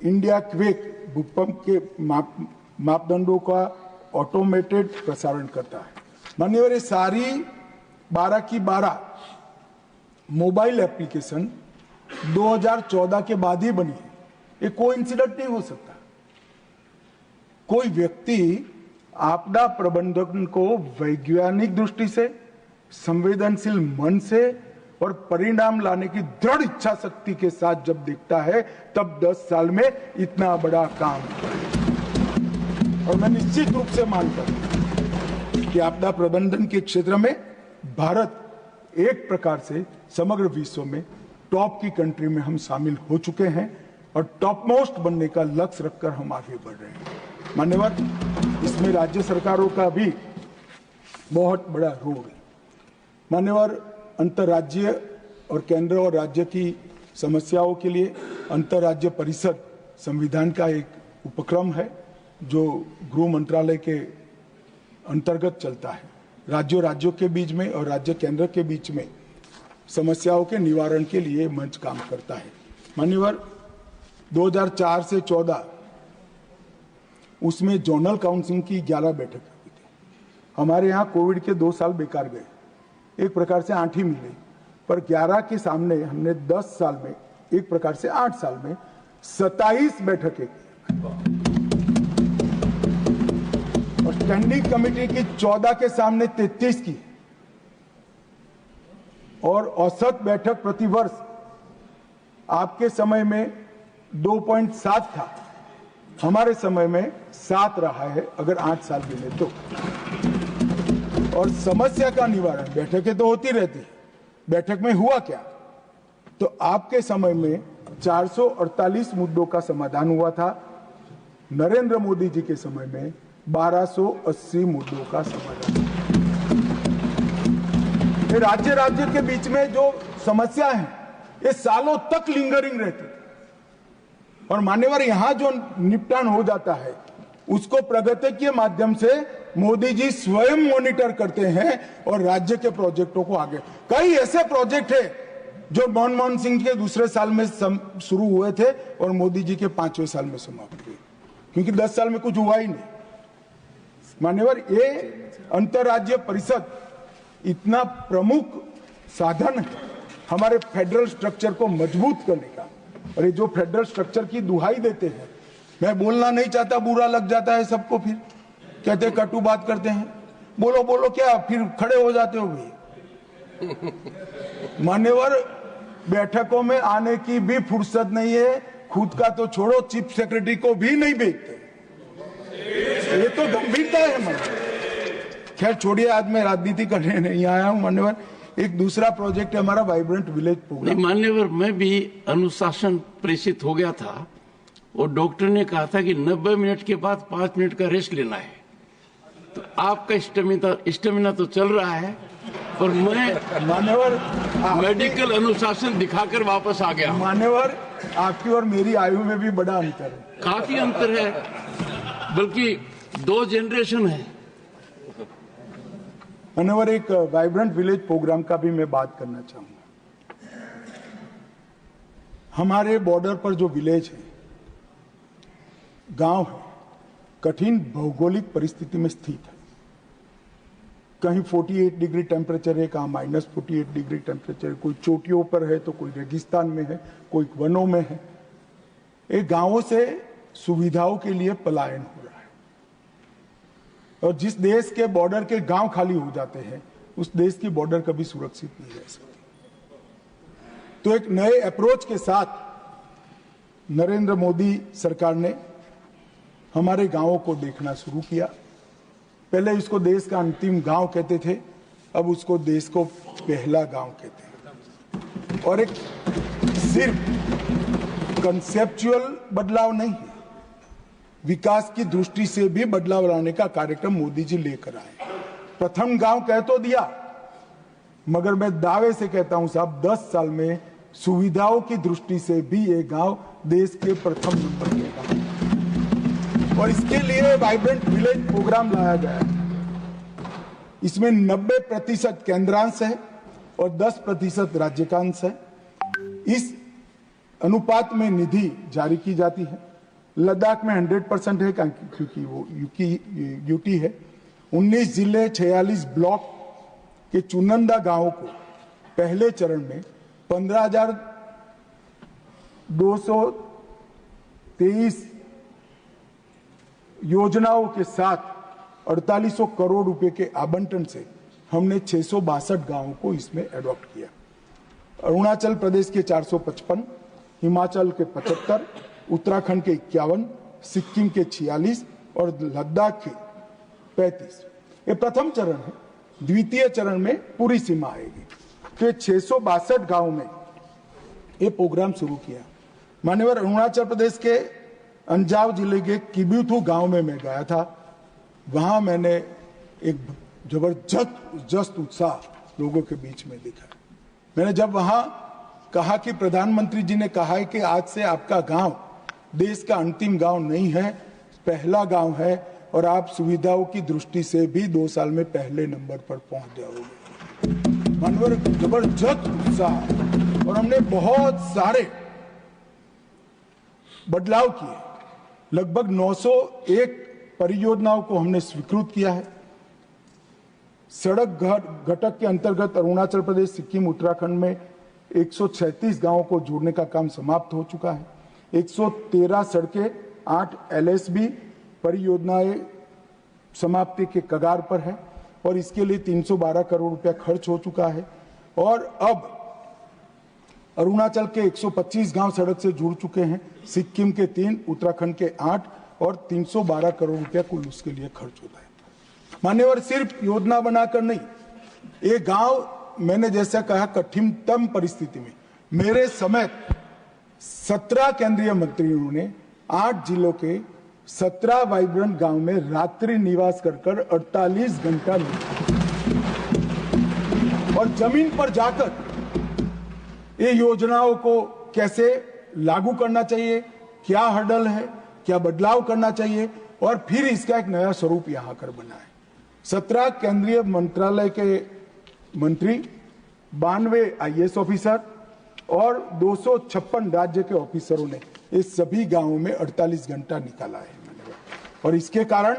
इंडिया क्वेक भूकंप के मापदंडों का ऑटोमेटेड प्रसारण करता है। मान्यवर, ये सारी 12 की 12 मोबाइल एप्लीकेशन 2014 के बाद ही बनी है। ये कोई इंसिडेंट नहीं हो सकता। कोई व्यक्ति आपदा प्रबंधन को वैज्ञानिक दृष्टि से, संवेदनशील मन से और परिणाम लाने की दृढ़ इच्छा शक्ति के साथ जब देखता है, तब 10 साल में इतना बड़ा काम है। और मैं निश्चित रूप से मानता हूं कि आपदा प्रबंधन के क्षेत्र में भारत एक प्रकार से समग्र विश्व में टॉप की कंट्री में हम शामिल हो चुके हैं और टॉप मोस्ट बनने का लक्ष्य रखकर हम आगे बढ़ रहे हैं। मान्यवर, इसमें राज्य सरकारों का भी बहुत बड़ा रोल है। मान्यवर, अंतर्राज्यीय और केंद्र और राज्य की समस्याओं के लिए अंतर्राज्य परिषद संविधान का एक उपक्रम है, जो गृह मंत्रालय के अंतर्गत चलता है। राज्यों के बीच में और राज्य केंद्र के बीच में समस्याओं के निवारण के लिए मंच काम करता है। मान्यवर, 2004 से 14 उसमें जोनल काउंसिल की 11 बैठक हुई थी। हमारे यहाँ कोविड के 2 साल बेकार गए, एक प्रकार से 8 ही मिले, पर 11 के सामने हमने 10 साल में, एक प्रकार से 8 साल में 27 बैठकें की और स्टैंडिंग कमेटी की 14 के सामने 33 की और औसत बैठक प्रति वर्ष आपके समय में 2.7 था, हमारे समय में 7 रहा है, अगर 8 साल गिने तो। और समस्या का निवारण, बैठकें तो होती रहती है, बैठक में हुआ क्या? तो आपके समय में 448 मुद्दों का समाधान हुआ था। नरेंद्र मोदी जी के समय में 1280 मुद्दों का समाधान। ये राज्य के बीच में जो समस्या है, ये सालों तक लिंगरिंग रहती है और मान्यवर यहां जो निपटान हो जाता है, उसको प्रगति के माध्यम से मोदी जी स्वयं मॉनिटर करते हैं और राज्य के प्रोजेक्टों को आगे। कई ऐसे प्रोजेक्ट है जो मनमोहन सिंह के दूसरे साल में शुरू हुए थे और मोदी जी के 5वें साल में समाप्त हुए, क्योंकि 10 साल में कुछ हुआ ही नहीं। मान्यवर, ये अंतर्राज्य परिषद इतना प्रमुख साधन है हमारे फेडरल स्ट्रक्चर को मजबूत करने का। और ये जो फेडरल स्ट्रक्चर की दुहाई देते हैं, मैं बोलना नहीं चाहता, बुरा लग जाता है सबको, फिर कहते कटु बात करते हैं। बोलो बोलो क्या, फिर खड़े हो जाते हो भी। मान्यवर, बैठकों में आने की भी फुर्सत नहीं है, खुद का तो छोड़ो, चीफ सेक्रेटरी को भी नहीं भेजते। ये तो गंभीरता है हमारी। खैर छोड़िए, आज मैं राजनीति करने नहीं आया हूं। मान्यवर, एक दूसरा प्रोजेक्ट है हमारा वाइब्रेंट विलेज प्रोग्राम। मान्यवर, मैं भी अनुशासन प्रेषित हो गया था और डॉक्टर ने कहा था कि 90 मिनट के बाद 5 मिनट का रेस्ट लेना है। तो आपका स्टेमिना तो चल रहा है, पर मैं मान्यवर मेडिकल अनुशासन दिखाकर वापस आ गया। मान्यवर, आपकी और मेरी आयु में भी बड़ा अंतर है, काफी अंतर है, बल्कि 2 जनरेशन है। मान्यवर, एक वाइब्रेंट विलेज प्रोग्राम का भी मैं बात करना चाहूंगा। हमारे बॉर्डर पर जो विलेज है, गांव है, कठिन भौगोलिक परिस्थिति में स्थित है। कहीं 48 डिग्री टेम्परेचर है, कहीं -48 डिग्री टेम्परेचर है, कोई चोटियों पर है तो कोई रेगिस्तान में है, कोई वनों में है। एक गांवों से सुविधाओं के लिए पलायन हो रहा है और जिस देश के बॉर्डर के गांव खाली हो जाते हैं, उस देश की बॉर्डर कभी सुरक्षित नहीं रह सकती। तो एक नए अप्रोच के साथ नरेंद्र मोदी सरकार ने हमारे गांवों को देखना शुरू किया। पहले इसको देश का अंतिम गांव कहते थे, अब उसको देश को पहला गांव कहते हैं। और एक सिर्फ कंसेप्चुअल बदलाव नहीं है, विकास की दृष्टि से भी बदलाव लाने का कार्यक्रम मोदी जी लेकर आए। प्रथम गांव कह तो दिया, मगर मैं दावे से कहता हूं साहब 10 साल में सुविधाओं की दृष्टि से भी ये गांव देश के प्रथम नंबर के गांव। और इसके लिए वाइब्रेंट विलेज प्रोग्राम लाया गया है। इसमें 90% केंद्रांश है और 10% राज्यकांश है। इस अनुपात में निधि जारी की जाती है। लद्दाख में 100% है क्योंकि वो यूटी है। 19 जिले 46 ब्लॉक के चुनिंदा गांवों को पहले चरण में 15,223 योजनाओं के साथ 4800 करोड़ रुपए के आवंटन से हमने 662 गांवों को इसमें एडॉप्ट किया। अरुणाचल प्रदेश के 455, हिमाचल के 75, उत्तराखंड के 51, सिक्किम के 46 और लद्दाख के 35। ये प्रथम चरण है। द्वितीय चरण में पूरी सीमा आएगी। तो 662 गांव में ये प्रोग्राम शुरू किया। मान्यवर, अरुणाचल प्रदेश के अंजाव जिले के किब्यूथू गांव में मैं गया था। वहां मैंने एक जबरदस्त उत्साह लोगों के बीच में देखा। मैंने जब वहां कहा कि प्रधानमंत्री जी ने कहा है कि आज से आपका गांव देश का अंतिम गांव नहीं है, पहला गांव है और आप सुविधाओं की दृष्टि से भी 2 साल में पहले नंबर पर पहुंच जाओगे। मानवर, जबरदस्त उत्साह। और हमने बहुत सारे बदलाव किए। लगभग 901 परियोजनाओं को हमने स्वीकृत किया है। सड़क घटक के अंतर्गत अरुणाचल प्रदेश, सिक्किम, उत्तराखंड में 136 गांवों को जोड़ने का काम समाप्त हो चुका है। 113 सड़कें, 8 एलएसबी परियोजनाएं समाप्ति के कगार पर है और इसके लिए 312 करोड़ रुपया खर्च हो चुका है। और अब अरुणाचल के 125 गांव सड़क से जुड़ चुके हैं, सिक्किम के 3, उत्तराखंड के 8 और 312 करोड़ रुपया कुल उसके लिए खर्च होता है। मान्यवर, सिर्फ योजना बनाकर नहीं, ये गांव मैंने जैसा कहा कठिनतम परिस्थिति में मेरे समेत 17 केंद्रीय मंत्रियों ने 8 जिलों के 17 वाइब्रेंट गांव में रात्रि निवास कर 48 घंटा और जमीन पर जाकर ये योजनाओं को कैसे लागू करना चाहिए, क्या हर्डल है, क्या बदलाव करना चाहिए और फिर इसका एक नया स्वरूप यहां कर बनाए। 17 केंद्रीय मंत्रालय के मंत्री, 92 आईएएस ऑफिसर और 256 राज्य के ऑफिसरों ने इस सभी गांवों में 48 घंटा निकाला है। और इसके कारण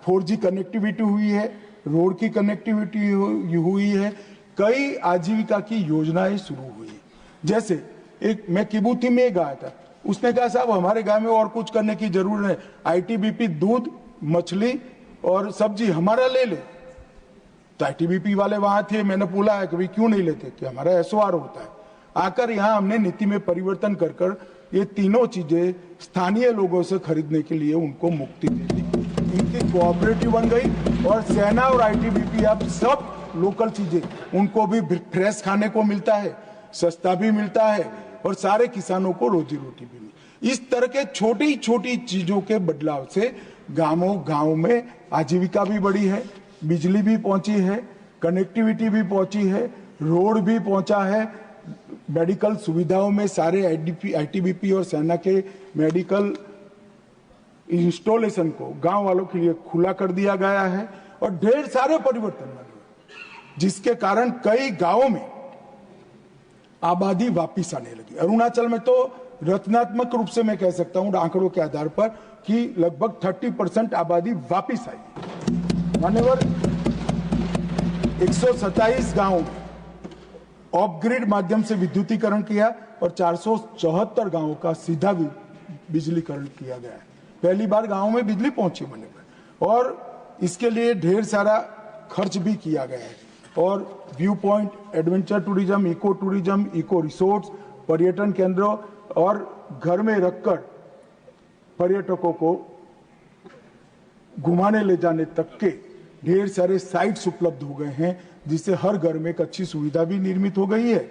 4G कनेक्टिविटी हुई है, रोड की कनेक्टिविटी हुई है, कई आजीविका की योजनाएं शुरू हुई है। जैसे एक मैं किबूथी में गया था, उसने कहा साहब हमारे गांव में और कुछ करने की जरूरत है, आईटीबीपी दूध, मछली और सब्जी हमारा ले ले। तो आईटीबीपी वाले वहां थे, मैंने बोला है कि भाई क्यों नहीं लेते, कि हमारा एसओआर होता है। आकर यहाँ हमने नीति में परिवर्तन कर ये तीनों चीजें स्थानीय लोगों से खरीदने के लिए उनको मुक्ति दे दी। इनकी कोऑपरेटिव बन गई और सेना और आईटीबीपी अब सब लोकल चीजें, उनको भी फ्रेश खाने को मिलता है, सस्ता भी मिलता है और सारे किसानों को रोजी रोटी भी मिली। इस तरह के छोटी छोटी चीजों के बदलाव से गांव में आजीविका भी बढ़ी है, बिजली भी पहुंची है, कनेक्टिविटी भी पहुंची है, रोड भी पहुंचा है, मेडिकल सुविधाओं में सारे आईटीबीपी और सेना के मेडिकल इंस्टॉलेशन को गांव वालों के लिए खुला कर दिया गया है और ढेर सारे परिवर्तन हुए, जिसके कारण कई गांवों में आबादी वापिस आने लगी। अरुणाचल में तो रचनात्मक रूप से मैं कह सकता हूं आंकड़ों के आधार पर कि लगभग 30% आबादी वापिस आई। मान्यवर, 127 गांवों में ऑफ ग्रिड माध्यम से विद्युतीकरण किया और 474 गांवों का सीधा बिजलीकरण किया गया है। पहली बार गांवों में बिजली पहुंची बने पर, और इसके लिए ढेर सारा खर्च भी किया गया है। और view point, adventure tourism, eco resorts, पर्यटन केंद्र और घर में रखकर पर्यटकों को घुमाने ले जाने तक के ढेर सारे साइट्स उपलब्ध हो गए हैं, जिससे हर घर में एक अच्छी सुविधा भी निर्मित हो गई है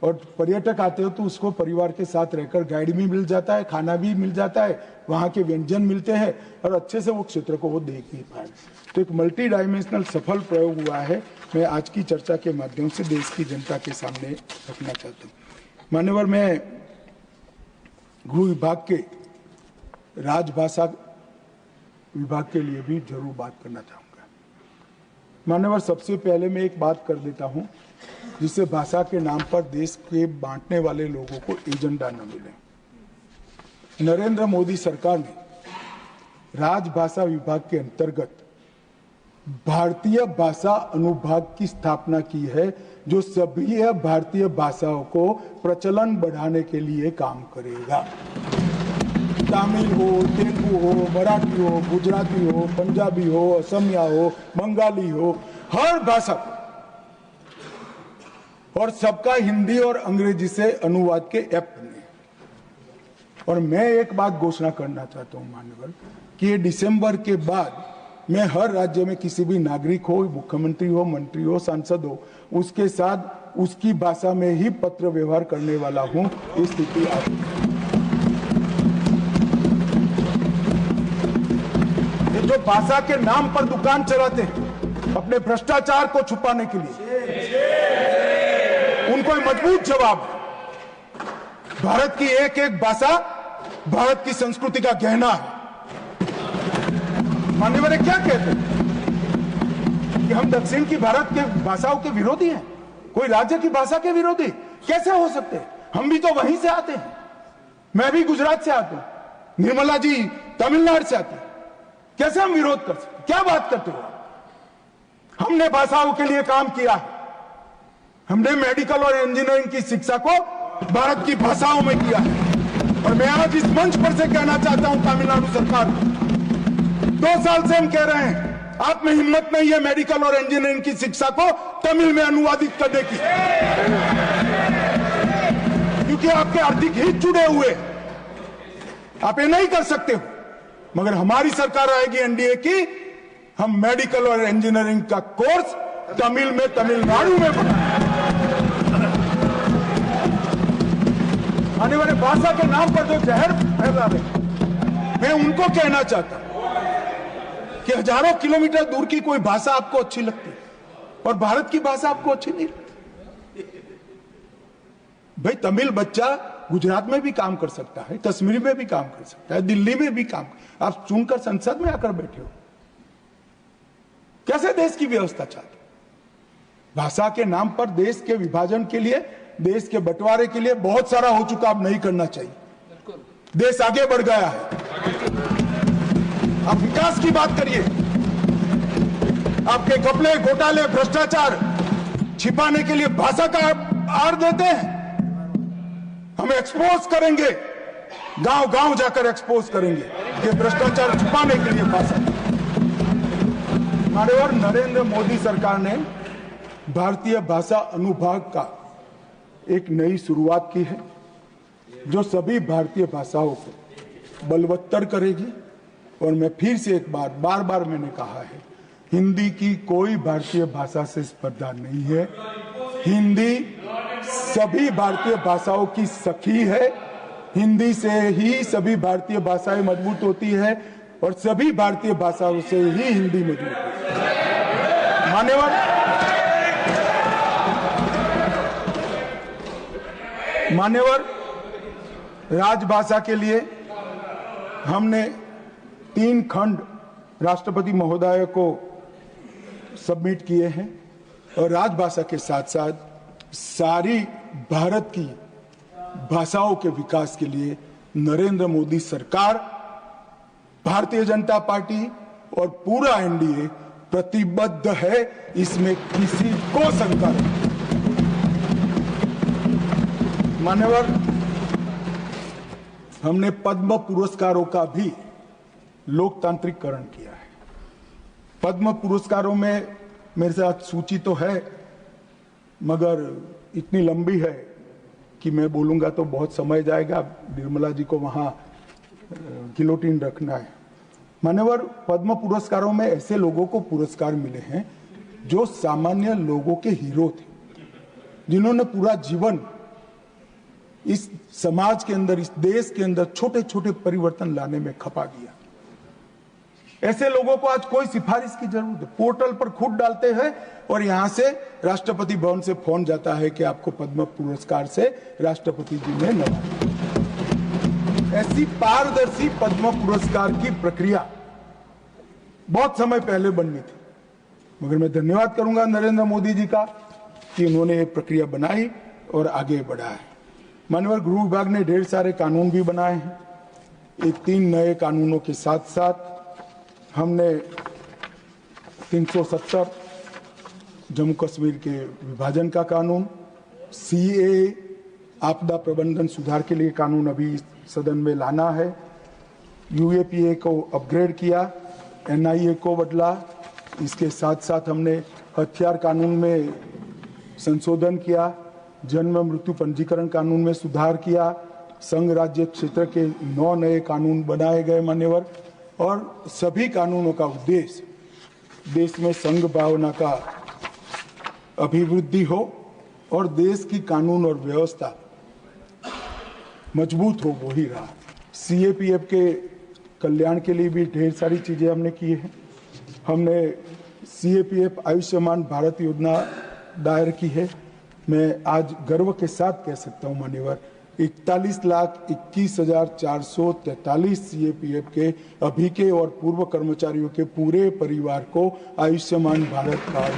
और पर्यटक आते हो तो उसको परिवार के साथ रहकर गाइड भी मिल जाता है, खाना भी मिल जाता है, वहां के व्यंजन मिलते हैं और अच्छे से वो क्षेत्र को वो देख भी पाए। तो एक मल्टी डायमेंशनल सफल प्रयोग हुआ है, मैं आज की चर्चा के माध्यम से देश की जनता के सामने रखना चाहता हूँ। मान्यवर, मैं गृह विभाग के राजभाषा विभाग के लिए भी जरूर बात करना चाहूंगा। मान्यवर, सबसे पहले मैं एक बात कर देता हूं जिससे भाषा के नाम पर देश के बांटने वाले लोगों को एजेंडा न मिले। नरेंद्र मोदी सरकार ने राजभाषा विभाग के अंतर्गत भारतीय भाषा अनुभाग की स्थापना की है, जो सभी भारतीय भाषाओं को प्रचलन बढ़ाने के लिए काम करेगा। तमिल हो, तेलुगु हो, मराठी हो, गुजराती हो, पंजाबी हो, असमिया हो, बंगाली हो, हर भाषा को, और सबका हिंदी और अंग्रेजी से अनुवाद के ऐप बने। और मैं एक बात घोषणा करना चाहता हूं मान्यवर, कि दिसंबर के बाद मैं हर राज्य में किसी भी नागरिक हो, मुख्यमंत्री हो, मंत्री हो, सांसद हो, उसके साथ उसकी भाषा में ही पत्र व्यवहार करने वाला हूं। इस स्थिति जो भाषा के नाम पर दुकान चलाते हैं अपने भ्रष्टाचार को छुपाने के लिए, उनको मजबूत जवाब है। भारत की एक एक भाषा भारत की संस्कृति का गहना है। मान्यवर क्या कहते हैं कि हम दक्षिण की भारत के भाषाओं के विरोधी हैं, कोई राज्य की भाषा के विरोधी कैसे हो सकते हैं? हम भी तो वहीं से आते हैं। मैं भी गुजरात से आता हूं, निर्मला जी तमिलनाडु से आती है। कैसे हम विरोध कर सकते? क्या बात करते हो? हमने भाषाओं के लिए काम किया है। हमने मेडिकल और इंजीनियरिंग की शिक्षा को भारत की भाषाओं में किया है। और मैं आज इस मंच पर से कहना चाहता हूं तमिलनाडु सरकार, 2 साल से हम कह रहे हैं, आप में हिम्मत नहीं है मेडिकल और इंजीनियरिंग की शिक्षा को तमिल में अनुवादित करने की, क्योंकि आपके आर्थिक हित जुड़े हुए, आप ये नहीं कर सकते हो। मगर हमारी सरकार आएगी एनडीए की, हम मेडिकल और इंजीनियरिंग का कोर्स तमिल में तमिलनाडु में बनाएंगे। आने वाले भाषा के नाम पर जो जहर फैला रहे, मैं उनको कहना चाहता हूं कि हजारों किलोमीटर दूर की कोई भाषा आपको अच्छी लगती है और भारत की भाषा आपको अच्छी नहीं लगती। भाई, तमिल बच्चा गुजरात में भी काम कर सकता है, कश्मीर में भी काम कर सकता है, दिल्ली में भी काम। आप चुनकर संसद में आकर बैठे हो, कैसे देश की व्यवस्था चाहते? भाषा के नाम पर देश के विभाजन के लिए, देश के बंटवारे के लिए बहुत सारा हो चुका, अब नहीं करना चाहिए। देश आगे बढ़ गया है, आप विकास की बात करिए। आपके घपले, घोटाले, भ्रष्टाचार छिपाने के लिए भाषा का आड़ देते हैं। हम एक्सपोज करेंगे, गांव गांव जाकर एक्सपोज करेंगे कि भ्रष्टाचार छुपाने के लिए भाषा। हमारे और नरेंद्र मोदी सरकार ने भारतीय भाषा अनुभाग का एक नई शुरुआत की है, जो सभी भारतीय भाषाओं को बलवत्तर करेगी। और मैं फिर से एक बार बार मैंने कहा है, हिंदी की कोई भारतीय भाषा से स्पर्धा नहीं है। हिंदी सभी भारतीय भाषाओं की सखी है। हिंदी से ही सभी भारतीय भाषाएं मजबूत होती है और सभी भारतीय भाषाओं से ही हिंदी मजबूत होती है। मान्यवर, राजभाषा के लिए हमने 3 खंड राष्ट्रपति महोदय को सबमिट किए हैं और राजभाषा के साथ साथ सारी भारत की भाषाओं के विकास के लिए नरेंद्र मोदी सरकार, भारतीय जनता पार्टी और पूरा एनडीए प्रतिबद्ध है। इसमें किसी को शंका नहीं। मान्यवर, हमने पद्म पुरस्कारों का भी लोकतांत्रिकरण किया है। पद्म पुरस्कारों में मेरे साथ सूची तो है, मगर इतनी लंबी है कि मैं बोलूंगा तो बहुत समय जाएगा। निर्मला जी को वहां गिलोटिन रखना है। मान्यवर, पद्म पुरस्कारों में ऐसे लोगों को पुरस्कार मिले हैं जो सामान्य लोगों के हीरो थे, जिन्होंने पूरा जीवन इस समाज के अंदर, इस देश के अंदर छोटे छोटे परिवर्तन लाने में खपा दिया। ऐसे लोगों को आज कोई सिफारिश की जरूरत है, पोर्टल पर खुद डालते हैं और यहां से राष्ट्रपति भवन से फोन जाता है कि आपको पद्म पुरस्कार से राष्ट्रपति जी ने नवाजा। ऐसी पारदर्शी पद्म पुरस्कार की प्रक्रिया बहुत समय पहले बननी थी, मगर मैं धन्यवाद करूंगा नरेंद्र मोदी जी का कि उन्होंने ये प्रक्रिया बनाई और आगे बढ़ाया है। माननीय गृह विभाग ने ढेर सारे कानून भी बनाए हैं। ये 3 नए कानूनों के साथ साथ हमने 370 जम्मू कश्मीर के विभाजन का कानून, CAA आपदा प्रबंधन सुधार के लिए कानून अभी सदन में लाना है, UAPA को अपग्रेड किया, NIA को बदला। इसके साथ साथ हमने हथियार कानून में संशोधन किया, जन्म मृत्यु पंजीकरण कानून में सुधार किया, संघ राज्य क्षेत्र के 9 नए कानून बनाए गए मान्यवर। और सभी कानूनों का उद्देश्य देश में संघ भावना का अभिवृद्धि हो और देश की कानून और व्यवस्था मजबूत हो, वो ही रहा। CAPF के कल्याण के लिए भी ढेर सारी चीजें हमने की हैं। हमने CAPF आयुष्मान भारत योजना दायर की है। मैं आज गर्व के साथ कह सकता हूं मान्यवर, 41,21,443 CAPF के अभी के और पूर्व कर्मचारियों के पूरे परिवार को आयुष्मान भारत कार्ड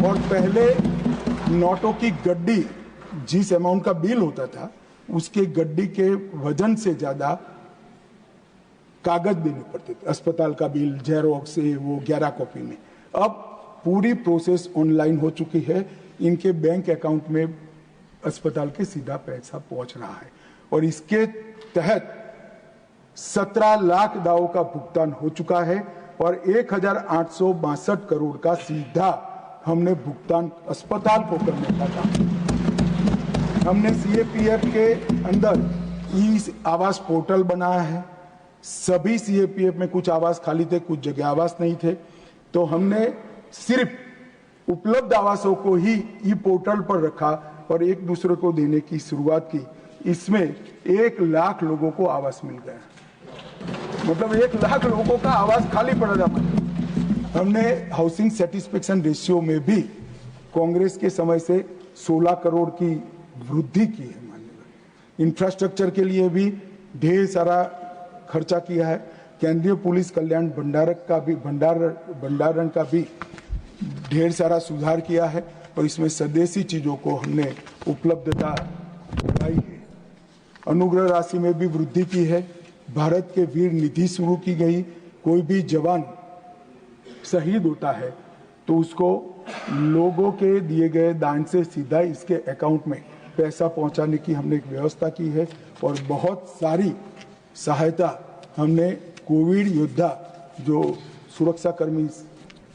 और पहले नोटों की गड्डी जिस अमाउंट का बिल होता था उसके गड्डी के वजन से ज्यादा कागज देने पड़ते थे। अस्पताल का बिल जेरोक्स से वो 11 कॉपी में, अब पूरी प्रोसेस ऑनलाइन हो चुकी है। इनके बैंक अकाउंट में अस्पताल के सीधा पैसा पहुंच रहा है और इसके तहत 17 लाख दावों का भुगतान हो चुका है और 1,862 करोड़ का सीधा हमने भुगतान अस्पताल को करने का काम। हमने CAPF के अंदर आवास पोर्टल बनाया है। सभी CAPF में कुछ आवास खाली थे, कुछ जगह आवास नहीं थे, तो हमने सिर्फ उपलब्ध आवासों को ही पोर्टल पर रखा और एक दूसरे को देने की शुरुआत की। इसमें 1 लाख लोगों को आवास मिल गया, मतलब 1 लाख लोगों का आवास खाली पड़ा था। हमने हाउसिंग सेटिस्फेक्शन रेशियो में भी कांग्रेस के समय से 16 करोड़ की वृद्धि की है। माननीय इंफ्रास्ट्रक्चर के लिए भी ढेर सारा खर्चा किया है। केंद्रीय पुलिस कल्याण भंडारण का भी ढेर सारा सुधार किया है और इसमें स्वदेशी चीजों को हमने उपलब्धता बढ़ाई है। अनुग्रह राशि में भी वृद्धि की है। भारत के वीर निधि शुरू की गई। कोई भी जवान शहीद होता है तो उसको लोगों के दिए गए दान से सीधा इसके अकाउंट में पैसा पहुंचाने की हमने एक व्यवस्था की है और बहुत सारी सहायता हमने कोविड योद्धा जो सुरक्षा कर्मी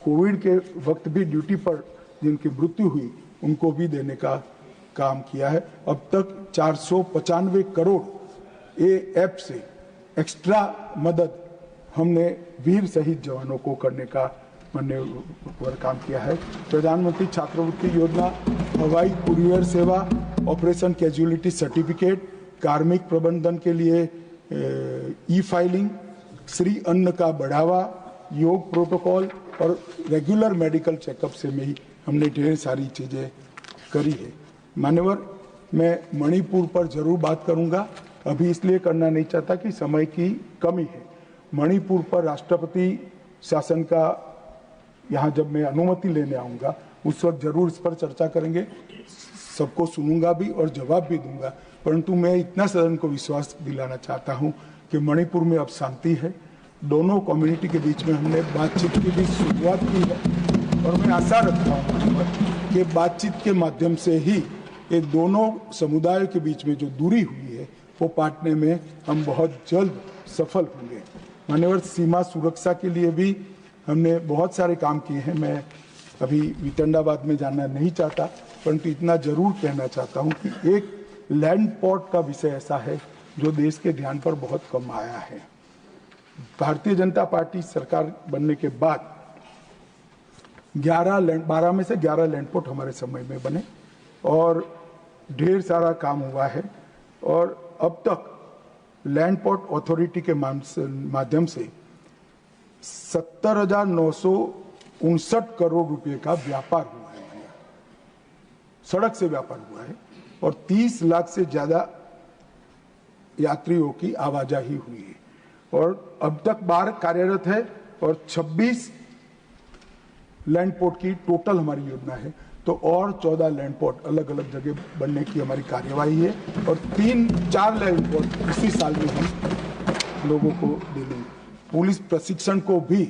कोविड के वक्त भी ड्यूटी पर जिनकी मृत्यु हुई उनको भी देने का काम किया है। अब तक 495 करोड़ ऐप से एक्स्ट्रा मदद हमने वीर शहीद जवानों को करने का काम किया है। प्रधानमंत्री छात्रवृत्ति योजना, हवाई कुरियर सेवा, ऑपरेशन कैजुअलिटी सर्टिफिकेट, कार्मिक प्रबंधन के लिए ई-फाइलिंग, श्री अन्न का बढ़ावा, योग प्रोटोकॉल और रेगुलर मेडिकल चेकअप से में ही हमने ढेर सारी चीजें करी है। मान्यवर, मैं मणिपुर पर जरूर बात करूंगा, अभी इसलिए करना नहीं चाहता कि समय की कमी है। मणिपुर पर राष्ट्रपति शासन का यहाँ जब मैं अनुमति लेने आऊंगा उस वक्त जरूर इस पर चर्चा करेंगे, सबको सुनूंगा भी और जवाब भी दूंगा। परंतु मैं इतना सदन को विश्वास दिलाना चाहता हूं कि मणिपुर में अब शांति है। दोनों कम्युनिटी के बीच में हमने बातचीत की भी शुरुआत की है और मैं आशा रखता हूँ कि बातचीत के माध्यम से ही ये दोनों समुदायों के बीच में जो दूरी हुई है वो पाटने में हम बहुत जल्द सफल होंगे। मान्यवर, सीमा सुरक्षा के लिए भी हमने बहुत सारे काम किए हैं। मैं अभी वितंडाबाद में जाना नहीं चाहता, परंतु इतना जरूर कहना चाहता हूं कि एक लैंड पोर्ट का विषय ऐसा है जो देश के ध्यान पर बहुत कम आया है। भारतीय जनता पार्टी सरकार बनने के बाद 12 में से 11 लैंडपोर्ट हमारे समय में बने और ढेर सारा काम हुआ है। और अब तक लैंडपोर्ट अथॉरिटी के माध्यम से 70,959 करोड़ रुपए का व्यापार हुआ है, सड़क से व्यापार हुआ है और 30 लाख से ज्यादा यात्रियों की आवाजाही हुई है। और अब तक 12 कार्यरत है और 26 लैंडपोर्ट की टोटल हमारी योजना है, तो और 14 लैंडपोर्ट अलग अलग जगह बनने की हमारी कार्यवाही है और 3-4 लैंडपोर्ट इसी साल में हम लोगों को दे देंगे। पुलिस प्रशिक्षण को भी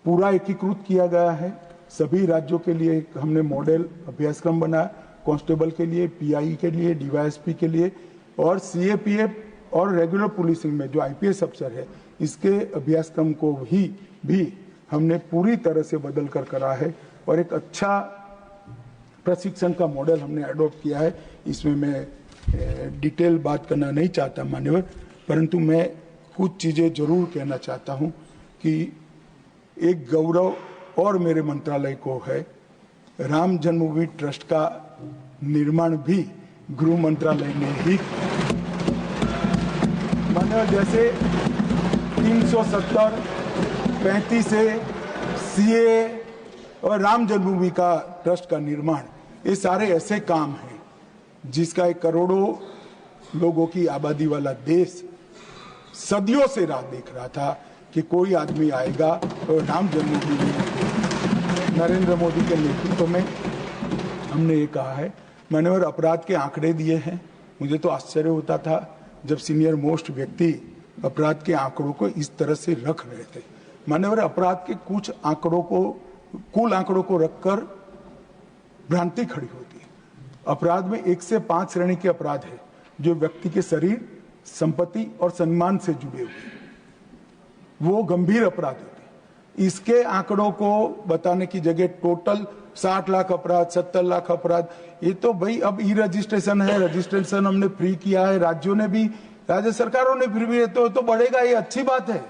पूरा एकीकृत किया गया है। सभी राज्यों के लिए हमने मॉडल अभ्यासक्रम बनाया, कांस्टेबल के लिए, पीआई के लिए, डीवाईएसपी के लिए और सीएपीएफ और रेगुलर पुलिसिंग में जो आईपीएस अफसर है इसके अभ्यासक्रम को भी हमने पूरी तरह से बदल कर करा है और एक अच्छा प्रशिक्षण का मॉडल हमने अडॉप्ट किया है। इसमें मैं डिटेल बात करना नहीं चाहता मान्यवर, परंतु मैं कुछ चीजें जरूर कहना चाहता हूं कि एक गौरव और मेरे मंत्रालय को है, राम जन्मभूमि ट्रस्ट का निर्माण भी गृह मंत्रालय ने ही मान्यवर, जैसे 370, 35 सीए और राम जन्मभूमि का ट्रस्ट का निर्माण, ये सारे ऐसे काम हैं जिसका एक करोड़ों लोगों की आबादी वाला देश सदियों से राह देख रहा था कि कोई आदमी आएगा और राम जन्मभूमि नरेंद्र मोदी के नेतृत्व में हमने ये कहा है। मान्यवर, अपराध के आंकड़े दिए हैं, मुझे तो आश्चर्य होता था जब सीनियर मोस्ट व्यक्ति अपराध के आंकड़ों को इस तरह से रख रहे थे। मान्यवर, अपराध के कुछ आंकड़ों को, कुल आंकड़ों को रखकर भ्रांति खड़ी होती है। अपराध में 1 से 5 श्रेणी के अपराध है जो व्यक्ति के शरीर, संपत्ति और सम्मान से जुड़े हुए हैं, वो गंभीर अपराध होते हैं। इसके आंकड़ों को बताने की जगह टोटल 60 लाख अपराध, 70 लाख अपराध, ये तो भाई अब ई रजिस्ट्रेशन है, रजिस्ट्रेशन हमने फ्री किया है, राज्यों ने भी, राज्य सरकारों ने फ्री भी, तो बढ़ेगा, ये अच्छी बात है।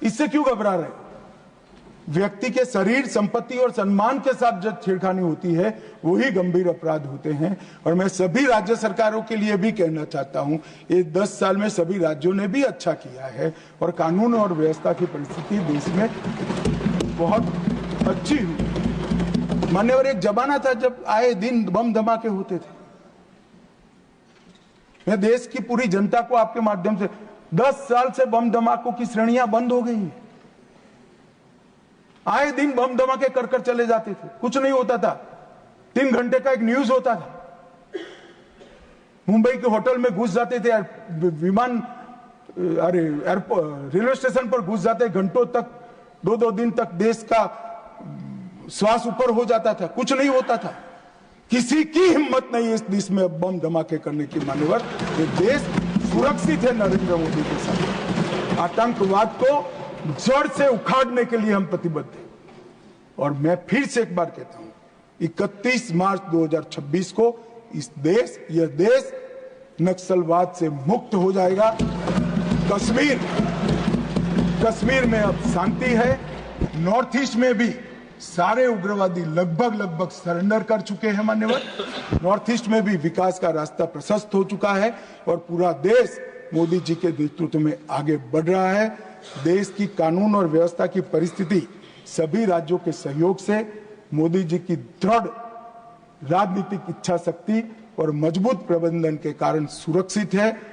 इससे क्यों घबरा रहे? व्यक्ति के शरीर, संपत्ति और सम्मान के साथ जब छेड़खानी होती है वही गंभीर अपराध होते हैं। और मैं सभी राज्य सरकारों के लिए भी कहना चाहता हूं, ये 10 साल में सभी राज्यों ने भी अच्छा किया है और कानून और व्यवस्था की परिस्थिति देश में बहुत अच्छी हुई। मान्यवर, एक जमाना था जब आए दिन बम धमाके होते थे। मैं देश की पूरी जनता को आपके माध्यम से, 10 साल से बम धमाकों की श्रेणियां बंद हो गई हैं। आए दिन बम धमाके कर चले जाते थे, कुछ नहीं होता था। 3 घंटे का एक न्यूज होता था। मुंबई के होटल में घुस जाते थे, विमान, अरे एयरपोर्ट, रेलवे स्टेशन पर घुस जाते, घंटों तक, 2-2 दिन तक देश का श्वास ऊपर हो जाता था, कुछ नहीं होता था। किसी की हिम्मत नहीं है इस देश में बम धमाके करने की। मान्यवर, ये देश सुरक्षित है नरेंद्र मोदी के साथ। आतंकवाद को जड़ से उखाड़ने के लिए हम प्रतिबद्ध हैं। और मैं फिर से एक बार कहता हूं, 31 मार्च 2026 को यह देश नक्सलवाद से मुक्त हो जाएगा। कश्मीर में अब शांति है। नॉर्थ ईस्ट में भी सारे उग्रवादी लगभग सरेंडर कर चुके हैं। मान्यवर, नॉर्थ ईस्ट में भी विकास का रास्ता प्रशस्त हो चुका है और पूरा देश मोदी जी के नेतृत्व में आगे बढ़ रहा है। देश की कानून और व्यवस्था की परिस्थिति सभी राज्यों के सहयोग से, मोदी जी की दृढ़ राजनीतिक इच्छा शक्ति और मजबूत प्रबंधन के कारण सुरक्षित है।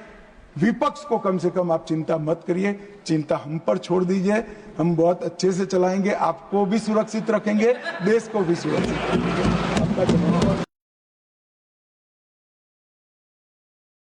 विपक्ष को कम से कम आप चिंता मत करिए, चिंता हम पर छोड़ दीजिए, हम बहुत अच्छे से चलाएंगे, आपको भी सुरक्षित रखेंगे, देश को भी सुरक्षित रखेंगे। आपका धन्यवाद।